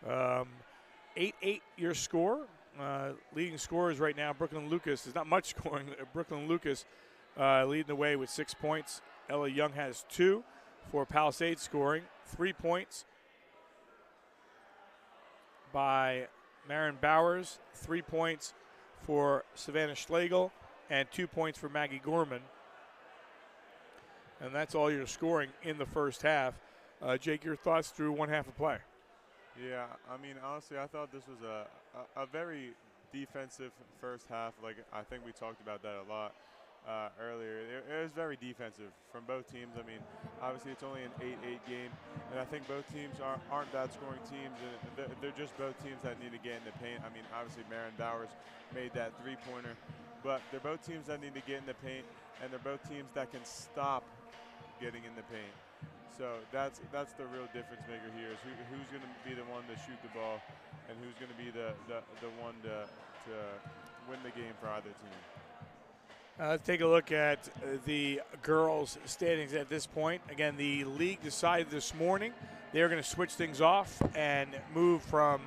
8-8 your score. Leading scorers right now, Brooklyn Lucas. There's not much scoring. Brooklyn Lucas leading the way with 6 points. Ella Young has 2 for Palisades scoring. 3 points by Marin Bowers. 3 points for Savannah Schlegel. And 2 points for Maggie Gorman. And that's all your scoring in the first half. Jake, your thoughts through one half of play? Yeah, I mean, honestly, I thought this was a very defensive first half. Like, I think we talked about that a lot earlier. It was very defensive from both teams. I mean, obviously, it's only an 8-8 game, and I think both teams aren't bad scoring teams. And they're just both teams that need to get in the paint. I mean, obviously, Marin Bowers made that three-pointer, but they're both teams that need to get in the paint, and they're both teams that can stop getting in the paint. So that's the real difference maker here is who's going to be the one to shoot the ball and who's going to be the one to win the game for either team. Let's take a look at the girls' standings at this point. Again, the league decided this morning they're going to switch things off and move from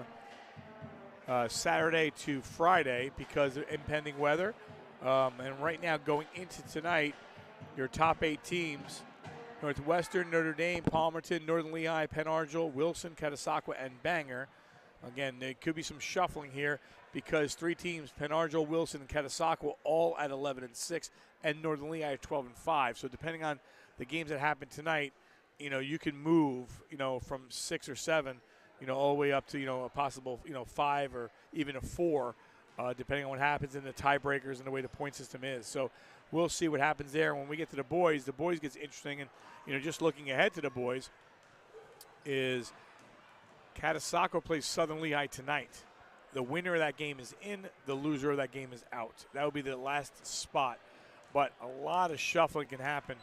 Saturday to Friday because of impending weather. And right now, going into tonight, your top 8 teams: Northwestern, Notre Dame, Palmerton, Northern Lehigh, Penn Argyl, Wilson, Catasauqua, and Bangor. Again, there could be some shuffling here because 3 teams, Penn Argyl, Wilson, and Catasauqua, all at 11-6, and Northern Lehigh at 12-5. So depending on the games that happen tonight, you can move, from 6 or 7, all the way up to, a possible, 5 or even a 4, depending on what happens in the tiebreakers and the way the point system is. So we'll see what happens there. When we get to the boys gets interesting. And, just looking ahead to the boys is Catasauqua plays Southern Lehigh tonight. The winner of that game is in. The loser of that game is out. That would be the last spot. But a lot of shuffling can happen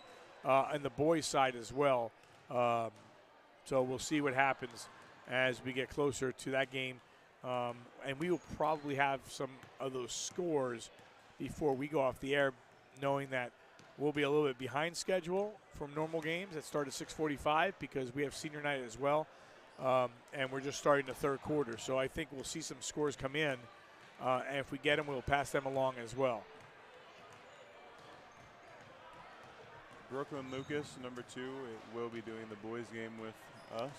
on the boys' side as well. So we'll see what happens as we get closer to that game. And we will probably have some of those scores before we go off the air, knowing that we'll be a little bit behind schedule from normal games that start at 6:45 because we have senior night as well. And we're just starting the third quarter. So I think we'll see some scores come in. And if we get them, we'll pass them along as well. Brooklyn Lucas, number 2, will be doing the boys game with us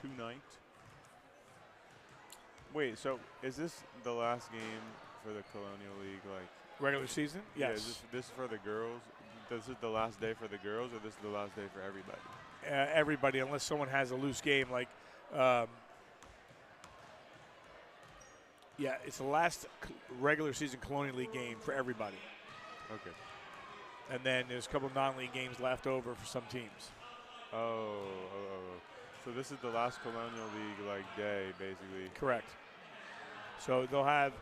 tonight. Wait, so is this the last game for the Colonial League, Regular season? Yes. Yeah, is this for the girls? This is the last day for the girls, or this is the last day for everybody? Everybody, unless someone has a loose game. It's the last regular season Colonial League game for everybody. Okay. And then there's a couple of non-league games left over for some teams. Oh. So this is the last Colonial League day, basically. Correct. So they'll have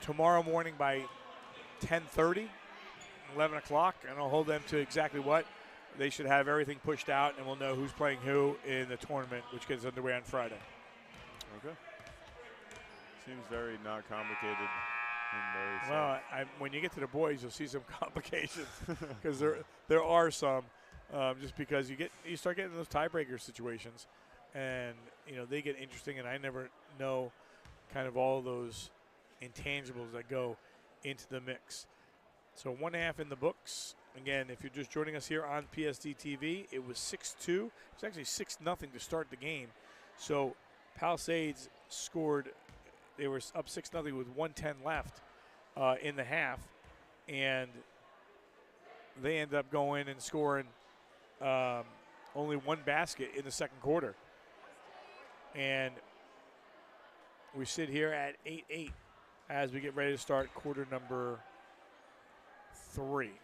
tomorrow morning by 10:30, 11 o'clock, and I'll hold them to exactly what. They should have everything pushed out, and we'll know who's playing who in the tournament, which gets underway on Friday. Okay. Seems very not complicated. Well, when you get to the boys, you'll see some complications because there are some. Just because you start getting those tiebreaker situations, and they get interesting, and I never know kind of all those intangibles that go into the mix. So 1/2 in the books. Again, if you're just joining us here on PSD TV, it was 6-2. It was actually 6-0 to start the game. So Palisades scored. They were up 6-0 with 1:10 left in the half, and they ended up going and scoring only 1 basket in the second quarter. And we sit here at 8-8 as we get ready to start quarter number 3.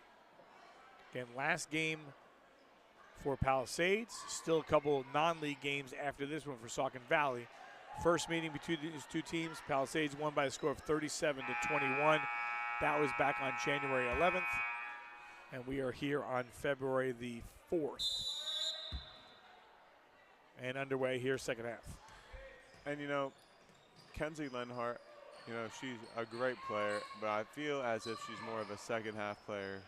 Again, last game for Palisades. Still a couple of non-league games after this one for Saucon Valley. First meeting between these two teams, Palisades won by a score of 37-21. That was back on January 11th. And we are here on February the 4th. And underway here, second half. And, Kenzie Lenhart, she's a great player, but I feel as if she's more of a second half player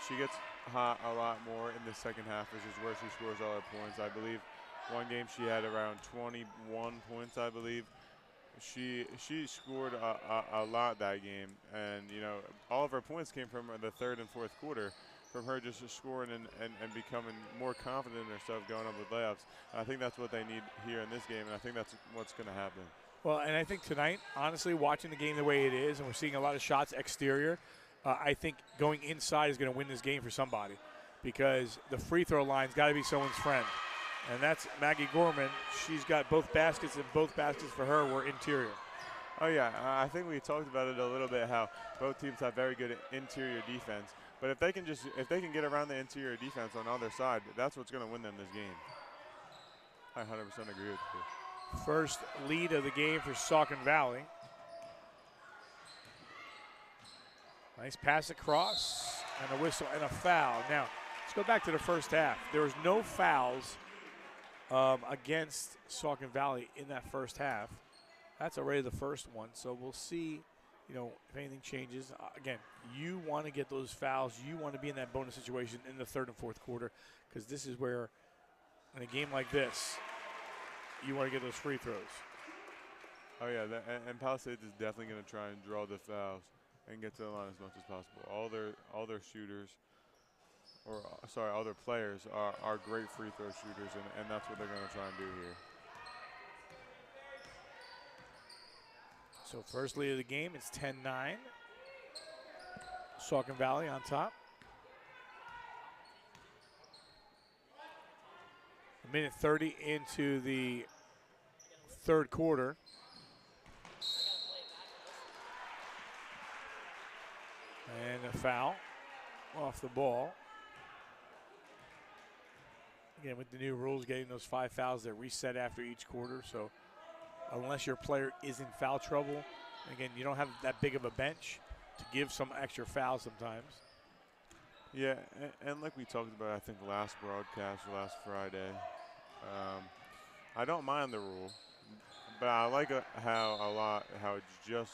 she gets hot a lot more in the second half, which is where she scores all her points. I believe one game she had around 21 points, I believe. She scored a lot that game, and you know, all of her points came from the third and fourth quarter, from her just scoring and becoming more confident in herself going up with layups. And I think that's what they need here in this game, and I think that's what's going to happen. Well, and I think tonight, honestly, watching the game the way it is, and we're seeing a lot of shots exterior, I think going inside is going to win this game for somebody, because the free throw line's got to be someone's friend. And that's Maggie Gorman. She's got both baskets, and both baskets for her were interior. Oh yeah, I think we talked about it a little bit, how both teams have very good interior defense. But if they can get around the interior defense on the other side, that's what's going to win them this game. I 100% agree with you. First lead of the game for Saucon Valley. Nice pass across, and a whistle and a foul. Now, let's go back to the first half. There was no fouls against Saucon Valley in that first half. That's already the first one, so we'll see, you know, if anything changes. Again, you want to get those fouls. You want to be in that bonus situation in the third and fourth quarter, because this is where, in a game like this, you want to get those free throws. Oh yeah, and Palisades is definitely going to try and draw the fouls and get to the line as much as possible. All their shooters, or sorry, all their players are great free throw shooters, and that's what they're going to try and do here. So first lead of the game, it's 10-9. Saucon Valley on top. A minute 30 into the third quarter. And a foul off the ball. Again, with the new rules, getting those 5 fouls that reset after each quarter. So unless your player is in foul trouble, again, you don't have that big of a bench to give some extra fouls sometimes. Yeah, and like we talked about, I think last broadcast, last Friday, I don't mind the rule, but I like how it's just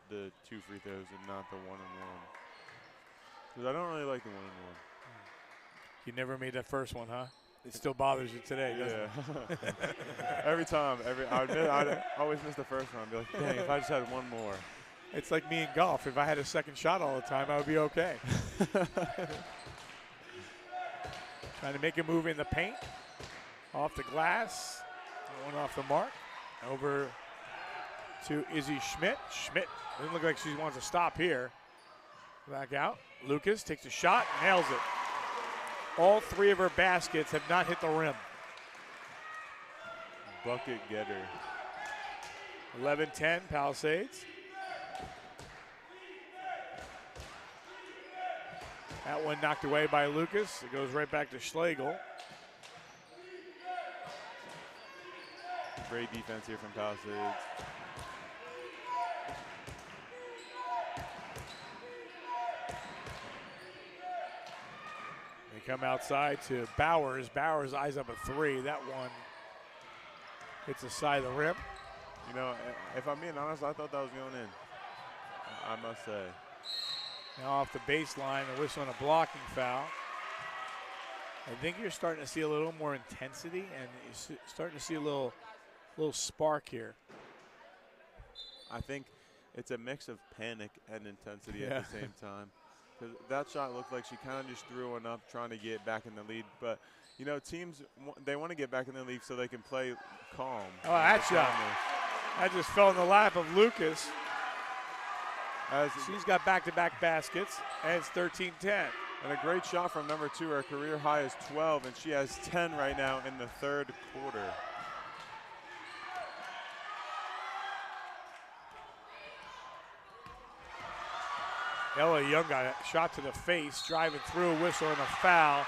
the 2 free throws and not the 1-and-1. Because I don't really like the 1-and-1. You never made that first one, huh? It still bothers you today, doesn't it? Every time. I'd always miss the first one. I'd be like, dang, if I just had one more. It's like me in golf. If I had a second shot all the time, I would be okay. Trying to make a move in the paint. Off the glass. One off the mark. Over to Izzy Schmidt. Schmidt doesn't look like she wants to stop here. Back out. Lucas takes a shot, nails it. All 3 of her baskets have not hit the rim. Bucket getter. 11-10 Palisades. That one knocked away by Lucas. It goes right back to Schlegel. Great defense here from Palisades. They come outside to Bowers. Bowers eyes up a 3. That one hits the side of the rim. You know, if I'm being honest, I thought that was going in. I must say. Now off the baseline, a whistle and a blocking foul. I think you're starting to see a little more intensity, and you're starting to see a little spark here. I think it's a mix of panic and intensity at the same time. Because that shot looked like she kind of just threw one up trying to get back in the lead. But, you know, teams, they want to get back in the lead so they can play calm. Oh, that shot. That just fell in the lap of Lucas. She's got back-to-back baskets, and it's 13-10. And a great shot from number 2. Her career high is 12, and she has 10 right now in the third quarter. Ella Young got a shot to the face, driving through, a whistle and a foul.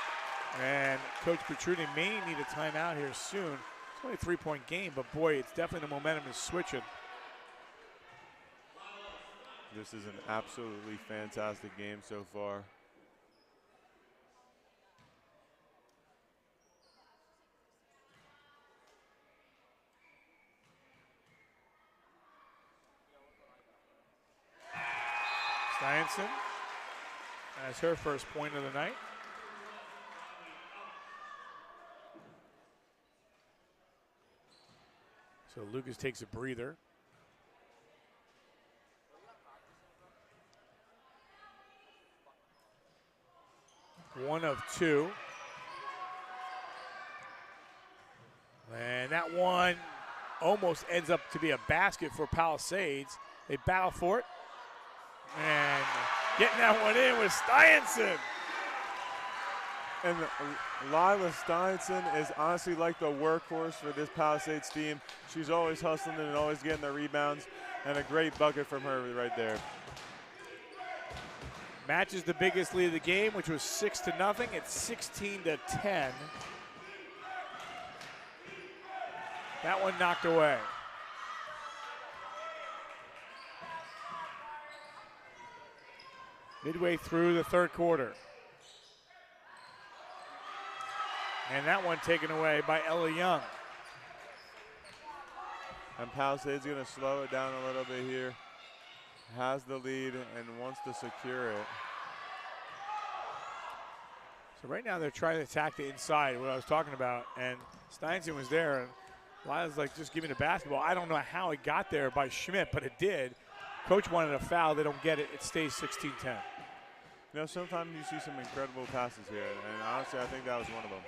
And Coach Petruni may need a timeout here soon. It's only a 3-point game, but boy, it's definitely the momentum is switching. This is an absolutely fantastic game so far. Steinson That's her first point of the night. So Lucas takes a breather. One of two. And that one almost ends up to be a basket for Palisades. They battle for it. And getting that one in was Steinson. And Lila Steinson is honestly like the workhorse for this Palisades team. She's always hustling and always getting the rebounds, and a great bucket from her right there. Matches the biggest lead of the game, which was 6-0. It's 16-10. That one knocked away. Midway through the third quarter. And that one taken away by Ella Young. And Palisades going to slow it down a little bit here. Has the lead and wants to secure it. So right now they're trying to attack the inside, what I was talking about, and Steinson was there. And Lila's like, just give me the basketball. I don't know how it got there by Schmidt, but it did. Coach wanted a foul. They don't get it. It stays 16-10. You know, sometimes you see some incredible passes here, and honestly, I think that was one of them.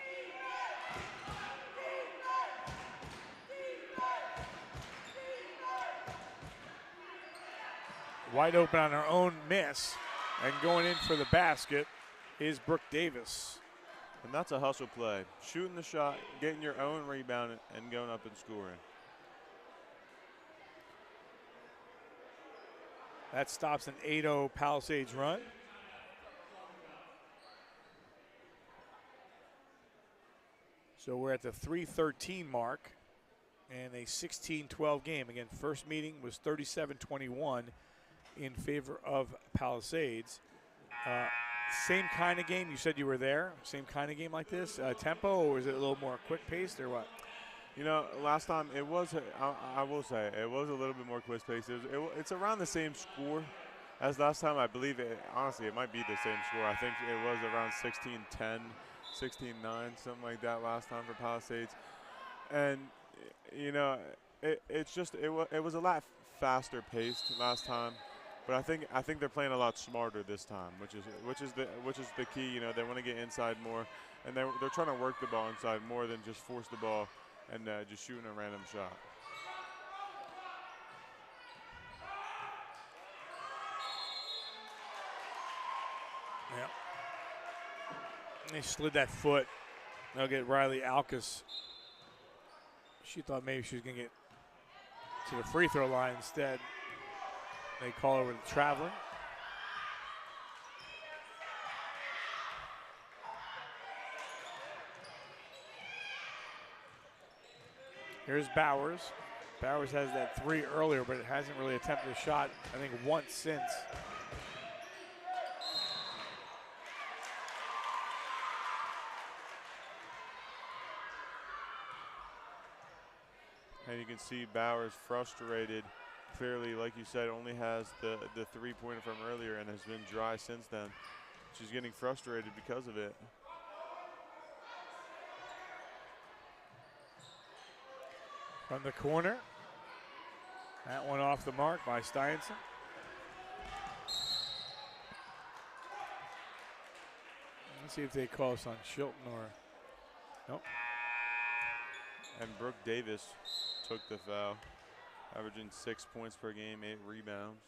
Wide open on her own miss, and going in for the basket is Brooke Davis. And that's a hustle play. Shooting the shot, getting your own rebound, and going up and scoring. That stops an 8-0 Palisades run. So we're at the 3:13 mark and a 16-12 game. Again, first meeting was 37-21 in favor of Palisades. Same kind of game. You said you were there. Same kind of game like this. Tempo, or was it a little more quick paced, or what? You know, last time it was. I will say it was a little bit more quick paced. It's around the same score as last time. I believe it. Honestly, it might be the same score. I think it was around 16-10, 16-9, something like that last time for Palisades. And you know, it was a lot faster paced last time. But I think they're playing a lot smarter this time, which is the key. You know, they want to get inside more, and they're trying to work the ball inside more than just force the ball and just shooting a random shot. Yeah. And they slid that foot. They'll get Riley Alkus. She thought maybe she was going to get to the free throw line instead. They call her with traveling. Here's Bowers. Bowers has that three earlier, but it hasn't really attempted a shot, I think, once since. And you can see Bowers frustrated. Clearly, like you said, only has the three-pointer from earlier and has been dry since then. She's getting frustrated because of it. From the corner. That one off the mark by Steinson. Let's see if they call us on Shilton or nope. And Brooke Davis took the foul, averaging 6 points per game, 8 rebounds.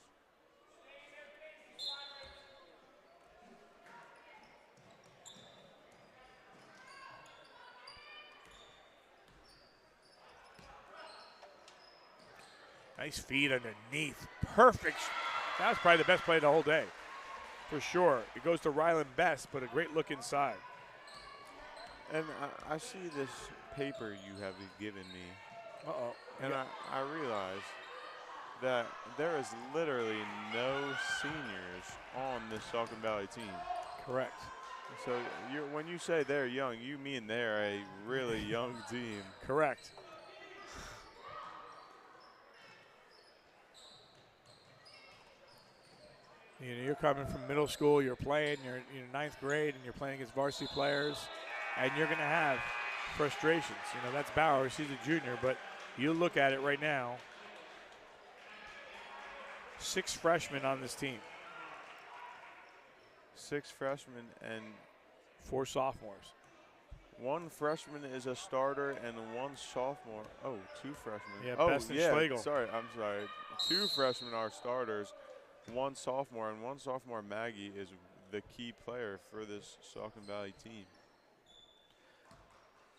Nice feed underneath. Perfect. That was probably the best play of the whole day, for sure. It goes to Ryland Best, but a great look inside. And I see this paper you have given me. Uh-oh. And I realize that there is literally no seniors on this Saucon Valley team. Correct. So when you say they're young, you mean they're a really young team. Correct. You know, you're coming from middle school, you're playing, you're ninth grade, and you're playing against varsity players, and you're going to have frustrations. You know, that's Bauer. She's a junior, but you look at it right now, 6 freshmen on this team. 6 freshmen and 4 sophomores. 1 freshman is a starter and 1 sophomore. Oh, 2 freshmen. Yeah, oh, Best and yeah. Schlegel. Sorry, I'm sorry. 2 freshmen are starters, 1 sophomore, and 1 sophomore, Maggie, is the key player for this Saucon Valley team.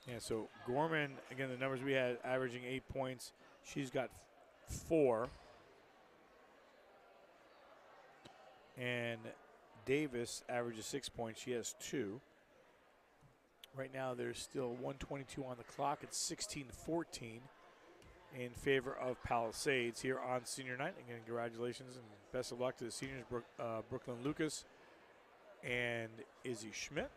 Yeah, so Gorman, again, the numbers we had, averaging 8 points. She's got 4. And Davis averages 6 points. She has 2. Right now, there's still 1:22 on the clock. It's 16-14 in favor of Palisades here on senior night. Again, congratulations and best of luck to the seniors, Brooklyn Lucas and Izzy Schmidt.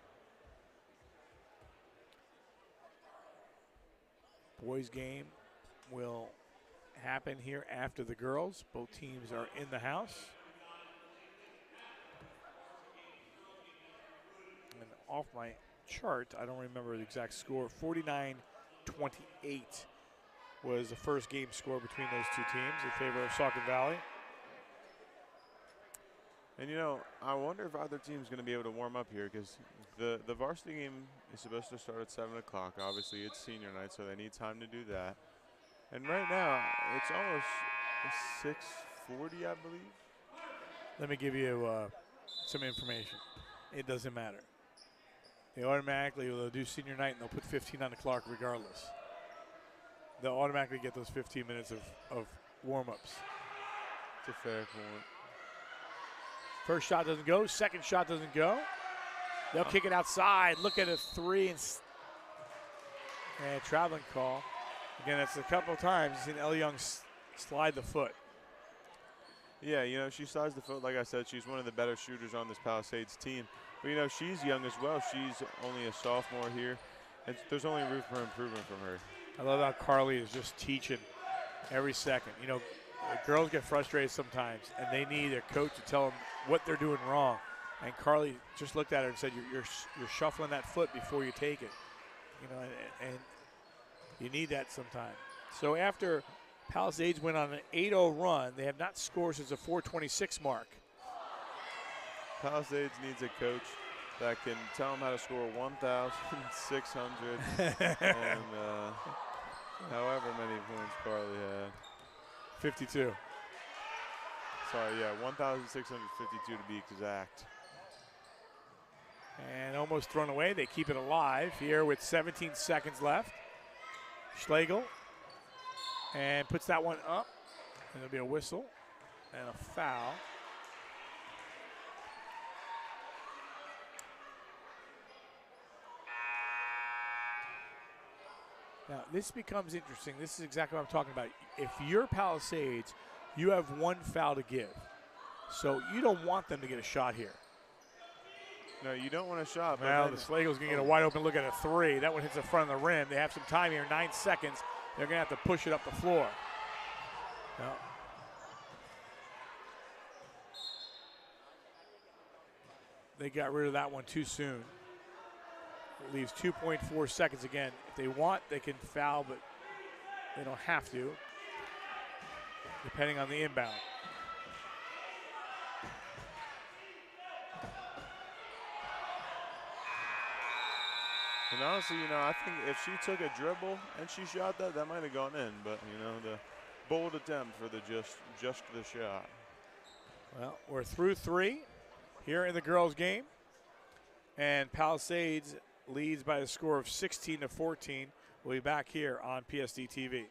Boys game will happen here after the girls. Both teams are in the house. And off my chart, I don't remember the exact score. 49-28 was the first game score between those 2 teams in favor of Saucon Valley. And, you know, I wonder if either team's going to be able to warm up here, because the varsity game is supposed to start at 7 o'clock. Obviously, it's senior night, so they need time to do that. And right now, it's almost 6:40, I believe. Let me give you some information. It doesn't matter. They automatically will do senior night, and they'll put 15 on the clock regardless. They'll automatically get those 15 minutes of warm-ups. It's a fair point. First shot doesn't go. Second shot doesn't go. They'll kick it outside. Look at a 3 and traveling call. Again, that's a couple of times you've seen Elle Young slide the foot. Yeah, you know, she slides the foot. Like I said, she's one of the better shooters on this Palisades team. But, you know, she's young as well. She's only a sophomore here. And there's only room for improvement from her. I love how Carly is just teaching every second. You know, girls get frustrated sometimes, and they need their coach to tell them what they're doing wrong. And Carly just looked at her and said, you're shuffling that foot before you take it. You know, and you need that sometimes. So after Palisades went on an 8-0 run, they have not scored since the 4:26 mark. Palisades needs a coach that can tell them how to score 1,600 and however many points Carly had. 52. Sorry, yeah, 1,652 to be exact. And almost thrown away. They keep it alive here with 17 seconds left. Schlegel and puts that one up. And there'll be a whistle and a foul. Now, this becomes interesting. This is exactly what I'm talking about. If you're Palisades, you have 1 foul to give. So you don't want them to get a shot here. No, you don't want a shot. Well, the Schlegel's going to get a wide open look at a 3. That one hits the front of the rim. They have some time here, 9 seconds. They're going to have to push it up the floor. No. They got rid of that one too soon. It leaves 2.4 seconds again. If they want, they can foul, but they don't have to, depending on the inbound. And honestly, you know, I think if she took a dribble and she shot that, that might have gone in. But, you know, the bold attempt for the just the shot. Well, we're through 3 here in the girls' game. And Palisades leads by a score of 16-14. We'll be back here on PSD TV.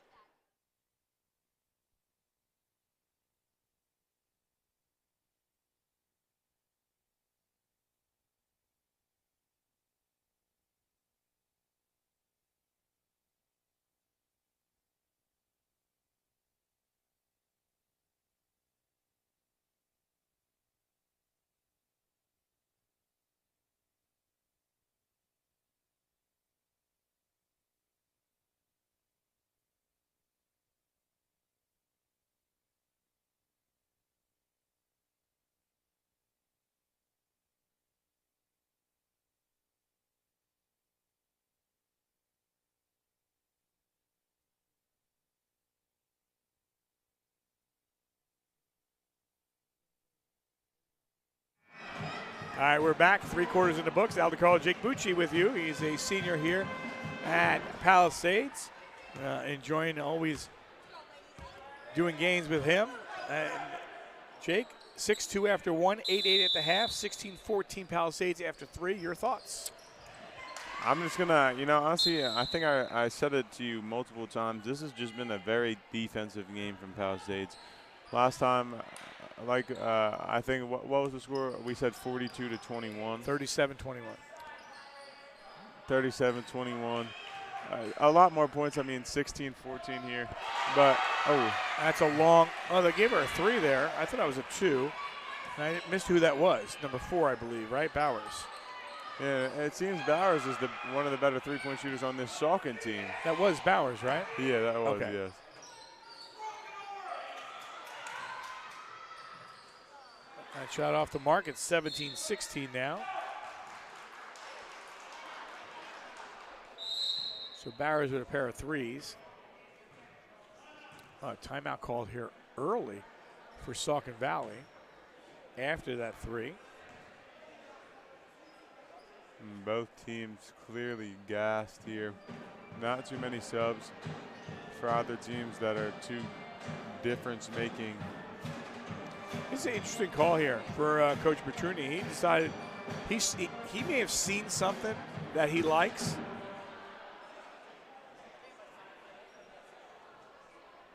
All right, we're back. 3 quarters in the books. Al DeCarlo, Jake Bucci with you. He's a senior here at Palisades. Enjoying always doing games with him. And Jake, 6-2 after 1, 8-8 at the half, 16-14 Palisades after 3. Your thoughts? I'm just going to, honestly, I think I said it to you multiple times. This has just been a very defensive game from Palisades. Last time, I think, what was the score? We said 42-21. 37-21. 37-21. A lot more points. I mean, 16-14 here. But, that's a long – they gave her a 3 there. I thought that was a 2. And I missed who that was. Number 4, I believe, right? Bowers. Yeah, it seems Bowers is one of the better three-point shooters on this Saucon team. That was Bowers, right? Yeah, that was, okay. Yes. That shot off the mark. It's 17-16 now. So Bowers with a pair of 3s. Timeout called here early for Saucon Valley after that 3. Both teams clearly gassed here. Not too many subs for other teams that are too difference-making. It's an interesting call here for Coach Petruni. He decided he may have seen something that he likes.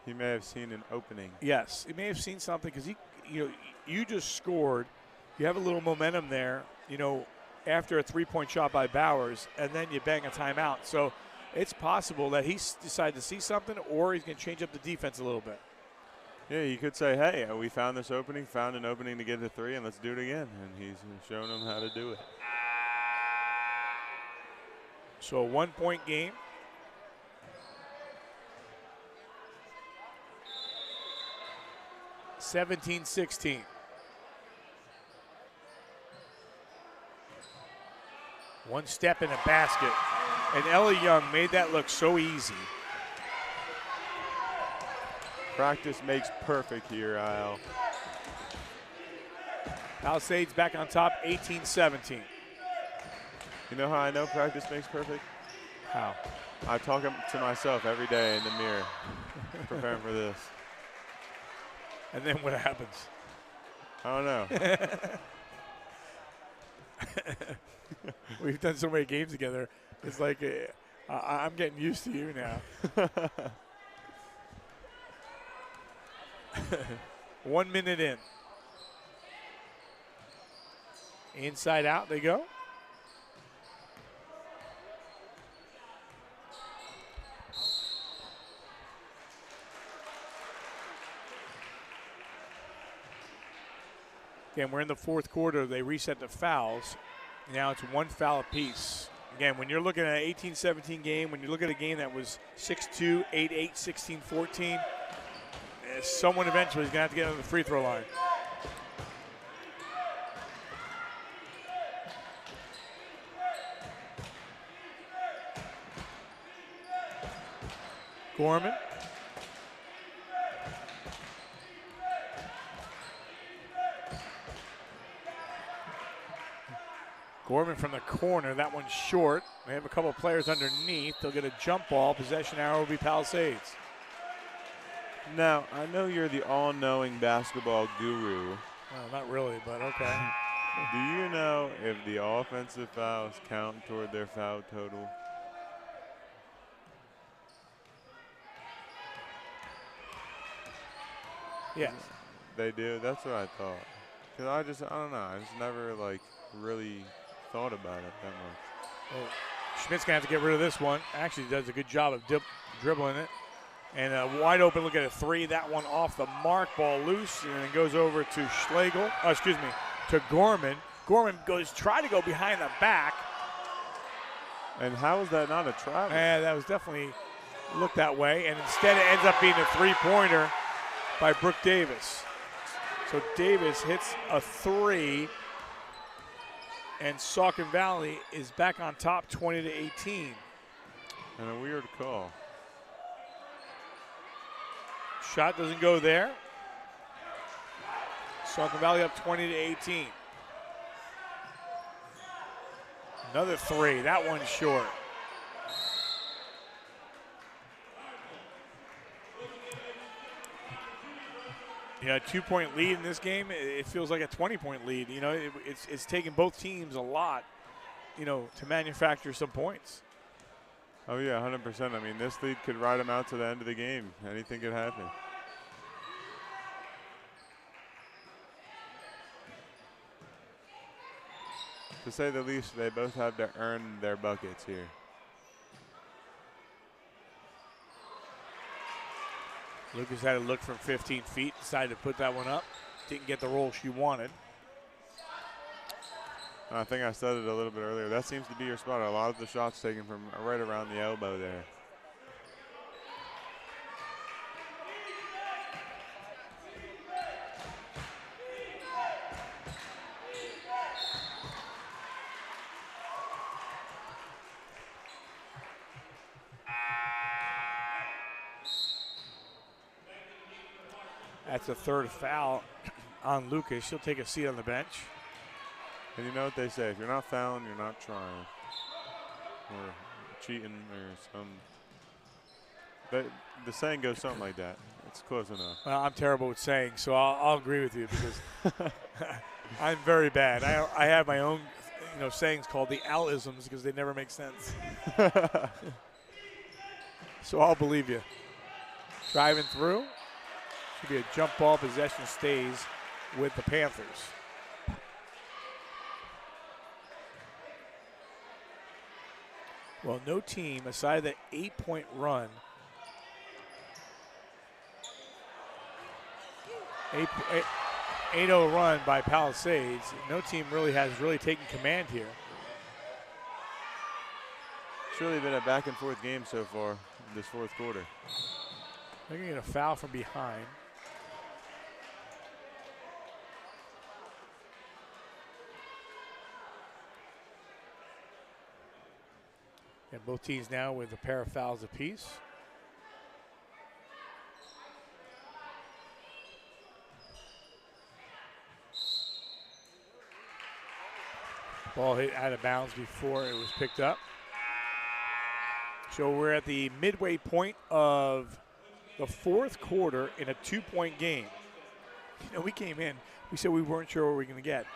He may have seen an opening. Yes, he may have seen something because you just scored. You have a little momentum there, after a 3-point shot by Bowers, and then you bang a timeout. So it's possible that he decided to see something, or he's going to change up the defense a little bit. Yeah, you could say, hey, we found this opening, found an opening to get a 3, and let's do it again. And he's shown them how to do it. So a 1-point game. (17-16). One step in a basket. And Ellie Young made that look so easy. Practice makes perfect here, Al. Palisades back on top, 18-17. You know how I know practice makes perfect? How? I talk to myself every day in the mirror, preparing for this. And then what happens? I don't know. We've done so many games together. It's like I'm getting used to you now. 1 minute in. Inside out they go. Again, we're in the 4th quarter. They reset the fouls. Now it's 1 foul apiece. Again, when you're looking at an 18-17 game, when you look at a game that was 6-2, 8-8, 16-14, someone eventually is going to have to get on the free throw line. Gorman. Gorman from the corner. That one's short. They have a couple of players underneath. They'll get a jump ball. Possession arrow will be Palisades. Now, I know you're the all-knowing basketball guru. Well, not really, but okay. Do you know if the offensive fouls count toward their foul total? Yes. They do? That's what I thought. Because I don't know. I just never, really thought about it that much. Well, Schmidt's going to have to get rid of this one. Actually, does a good job of dribbling it. And a wide open look at a 3. That one off the mark, ball loose, and it goes over to to Gorman. Gorman try to go behind the back. And how is that not a travel? That was definitely looked that way. And instead it ends up being a 3-pointer by Brooke Davis. So Davis hits a 3. And Saucon Valley is back on top 20-18. And a weird call. Shot doesn't go there. Saucon Valley up 20-18. Another three. That one's short. Yeah, a 2-point lead in this game, it feels like a 20-point lead. You know, it's taken both teams a lot, you know, to manufacture some points. Oh, yeah, 100%. I mean, this lead could ride them out to the end of the game. Anything could happen. To say the least, they both have to earn their buckets here. Lucas had a look from 15 feet, decided to put that one up. Didn't get the roll she wanted. I think I said it a little bit earlier. That seems to be your spot. A lot of the shots taken from right around the elbow there. That's a third foul on Lucas. She'll take a seat on the bench. And you know what they say, if you're not fouling, you're not trying. Or cheating or some. But the saying goes something like that. It's close enough. Well, I'm terrible with saying, so I'll agree with you because I'm very bad. I have my own, you know, sayings called the Al-isms because they never make sense. So I'll believe you. Driving through. Should be a jump ball. Possession stays with the Panthers. Well, no team, aside that 8-point run, 8-0 run by Palisades, no team really has taken command here. It's really been a back-and-forth game so far in this fourth quarter. They're going to get a foul from behind. And both teams now with a pair of fouls apiece. Ball hit out of bounds before it was picked up. So we're at the midway point of the fourth quarter in a 2-point game. You know, we came in, we said we weren't sure what we were going to get.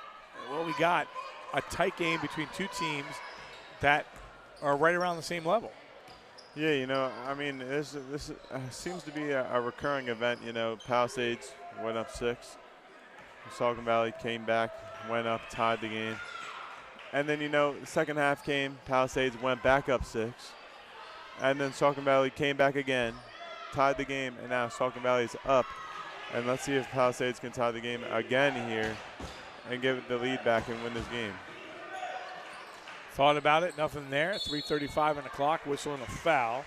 Well, we got a tight game between two teams that are right around the same level. Yeah, you know, I mean, this seems to be a recurring event. You know, Palisades went up 6. Saucon Valley came back, went up, tied the game. And then, you know, the second half came, Palisades went back up 6. And then Saucon Valley came back again, tied the game, and now Saucon Valley's up. And let's see if Palisades can tie the game again here and give it the lead back and win this game. Thought about it, nothing there. 3:35 on the clock, whistle and a foul.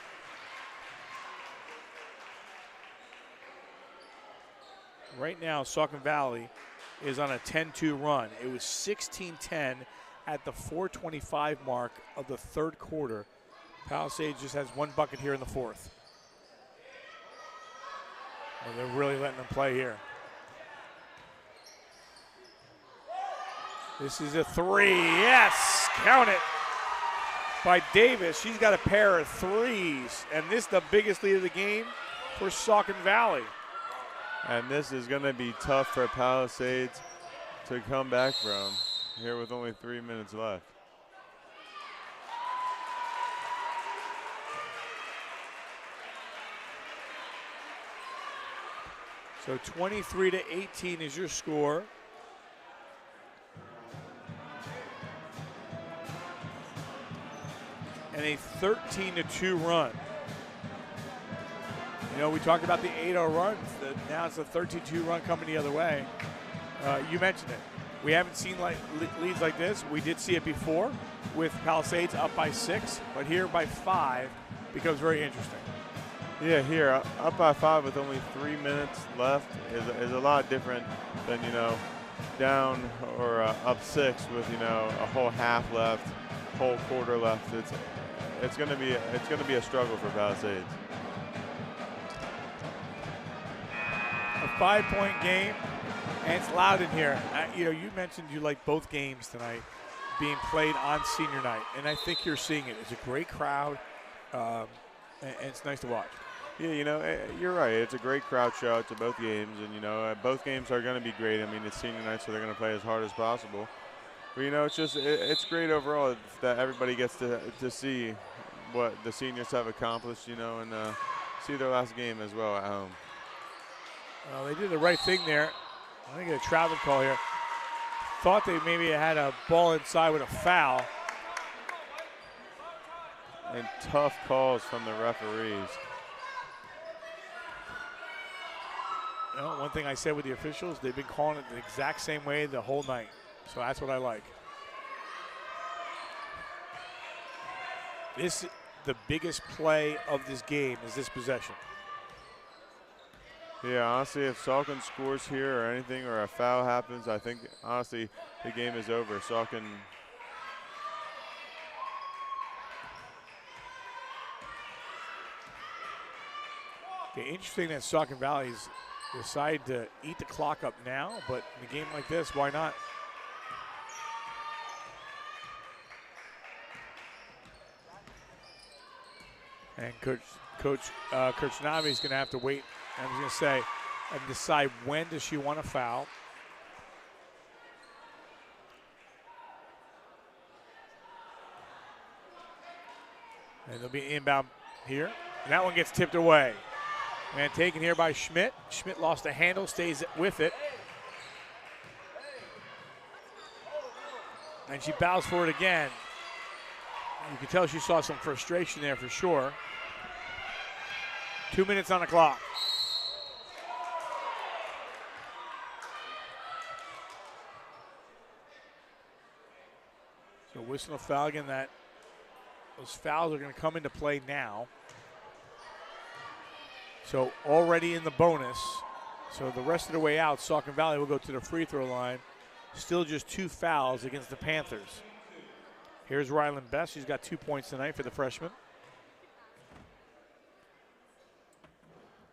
Right now, Saucon Valley is on a 10-2 run. It was 16-10 at the 4:25 mark of the third quarter. Palisades just has one bucket here in the fourth. And they're really letting them play here. This is a three. Yes, count it. By Davis. She's got a pair of threes. And this is the biggest lead of the game for Saucon Valley. And this is going to be tough for Palisades to come back from here with only 3 minutes left. So 23-18 is your score. And a 13-2 run. You know, we talked about the 8-0 runs. Now it's a 13-2 run coming the other way. You mentioned it. We haven't seen leads like this. We did see it before with Palisades up by 6, but here by 5 becomes very interesting. Yeah, here up by 5 with only 3 minutes left is a lot different than, you know, down or up 6 with, you know, a whole half left, whole quarter left. It's going to be a struggle for Palisades. A 5-point game, and it's loud in here. You know, you mentioned you like both games tonight. being played on senior night, and I think you're seeing it. It's a great crowd, and it's nice to watch. Yeah, you're right. It's a great crowd show to both games, and both games are going to be great. I mean, it's senior night, so they're going to play as hard as possible. But it's great overall that everybody gets to see what the seniors have accomplished, and see their last game as well at home. Well, they did the right thing there. I think a travel call here. Thought they maybe had a ball inside with a foul. And tough calls from the referees. One thing I said with the officials, they've been calling it the exact same way the whole night. So that's what I like. The biggest play of this game is this possession. Yeah, honestly, if Saucon scores here or anything or a foul happens, I think, honestly, the game is over. Saucon. Okay, interesting that Saucon Valley's decide to eat the clock up now, but in a game like this, why not? And Coach Kirchnavi is going to have to wait. I was going to say, and decide when does she want to foul. And there'll be inbound here. And that one gets tipped away. And taken here by Schmidt. Schmidt lost the handle, stays with it. And she bows for it again. You can tell she saw some frustration there for sure. 2 minutes on the clock. So whistle a foul again. Those fouls are going to come into play now. So already in the bonus. So the rest of the way out, Saucon Valley will go to the free throw line. Still just 2 fouls against the Panthers. Here's Rylan Best. She's got 2 points tonight for the freshman.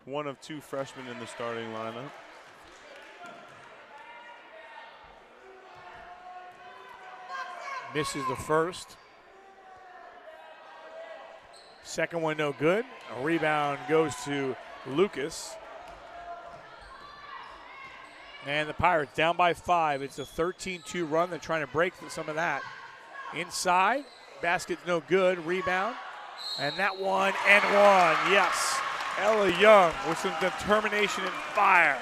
One of 2 freshmen in the starting lineup. Misses the first. Second one no good. A rebound goes to Lucas. And the Pirates down by 5. It's a 13-2 run. They're trying to break some of that. Inside, basket's no good. Rebound. And that one and one. Yes. Ella Young with some determination and fire.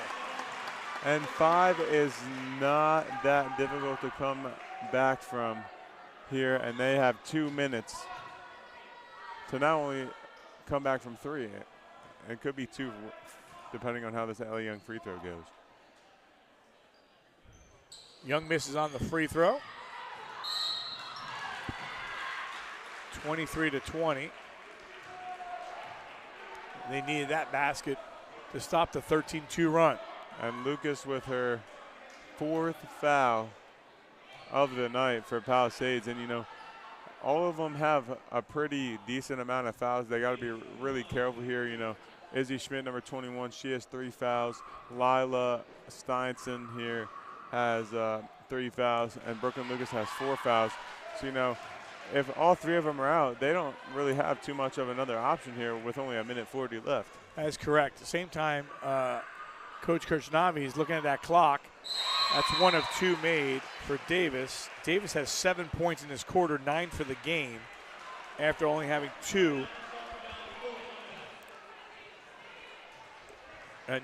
And 5 is not that difficult to come back from here. And they have 2 minutes to not only come back from 3, it could be 2 depending on how this Ella Young free throw goes. Young misses on the free throw. 23-20. They needed that basket to stop the 13-2 run. And Lucas with her 4th foul of the night for Palisades. And, all of them have a pretty decent amount of fouls. They got to be really careful here. Izzy Schmidt, number 21, she has 3 fouls. Lila Steinson here has 3 fouls. And Brooklyn Lucas has 4 fouls. So, if all 3 of them are out, they don't really have too much of another option here with only 1:40 left. That is correct. At the same time, Coach Kirchnavi is looking at that clock. That's 1 of 2 made for Davis. Davis has 7 points in this quarter, 9 for the game, after only having 2.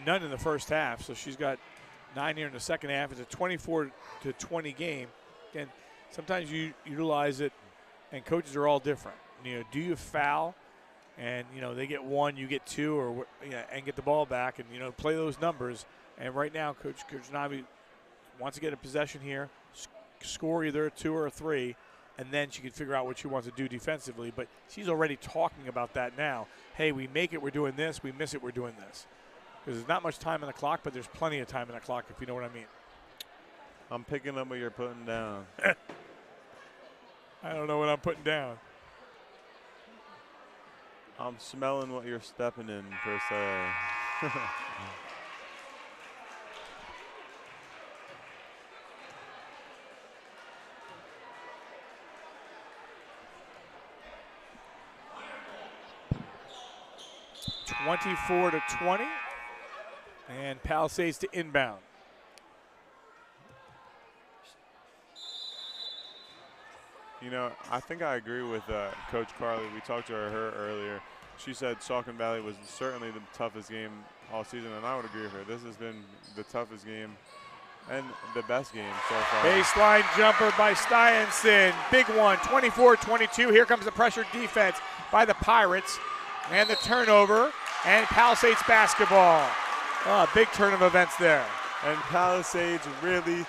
None in the first half, so she's got 9 here in the second half. It's a 24-20 game. And sometimes you utilize it, and coaches are all different. Do you foul? And, they get 1, you get 2, and get the ball back and, play those numbers. And right now, Coach Kirchnavi wants to get a possession here, score either a 2 or a 3, and then she can figure out what she wants to do defensively. But she's already talking about that now. Hey, we make it, we're doing this. We miss it, we're doing this. Because there's not much time on the clock, but there's plenty of time on the clock, if you know what I mean. I'm picking up what you're putting down. I don't know what I'm putting down. I'm smelling what you're stepping in, per se. 24-20. And Palisades to inbound. You know, I think I agree with Coach Carly. We talked to her earlier. She said Saucon Valley was certainly the toughest game all season, and I would agree with her. This has been the toughest game and the best game so far. Baseline jumper by Steinson. Big one, 24-22. Here comes the pressure defense by the Pirates. And the turnover, and Palisades basketball. Big turn of events there. And Palisades really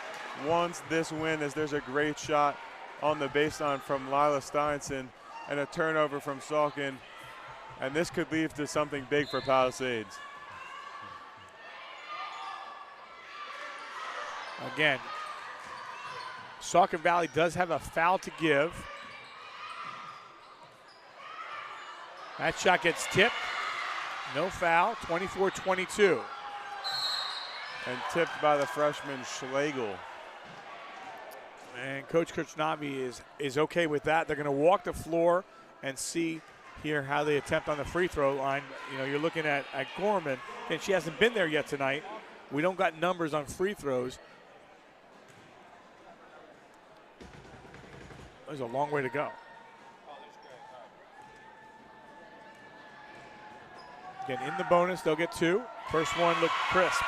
wants this win, as there's a great shot on the baseline from Lila Steinson and a turnover from Saucon. And this could lead to something big for Palisades. Again, Saucon Valley does have a foul to give. That shot gets tipped. No foul, 24-22. And tipped by the freshman Schlegel. And Coach Kirchnavi is okay with that. They're going to walk the floor and see here how they attempt on the free throw line. You know, you're looking at Gorman, and she hasn't been there yet tonight. We don't got numbers on free throws. There's a long way to go. Again, in the bonus, they'll get 2. First one looked crisp.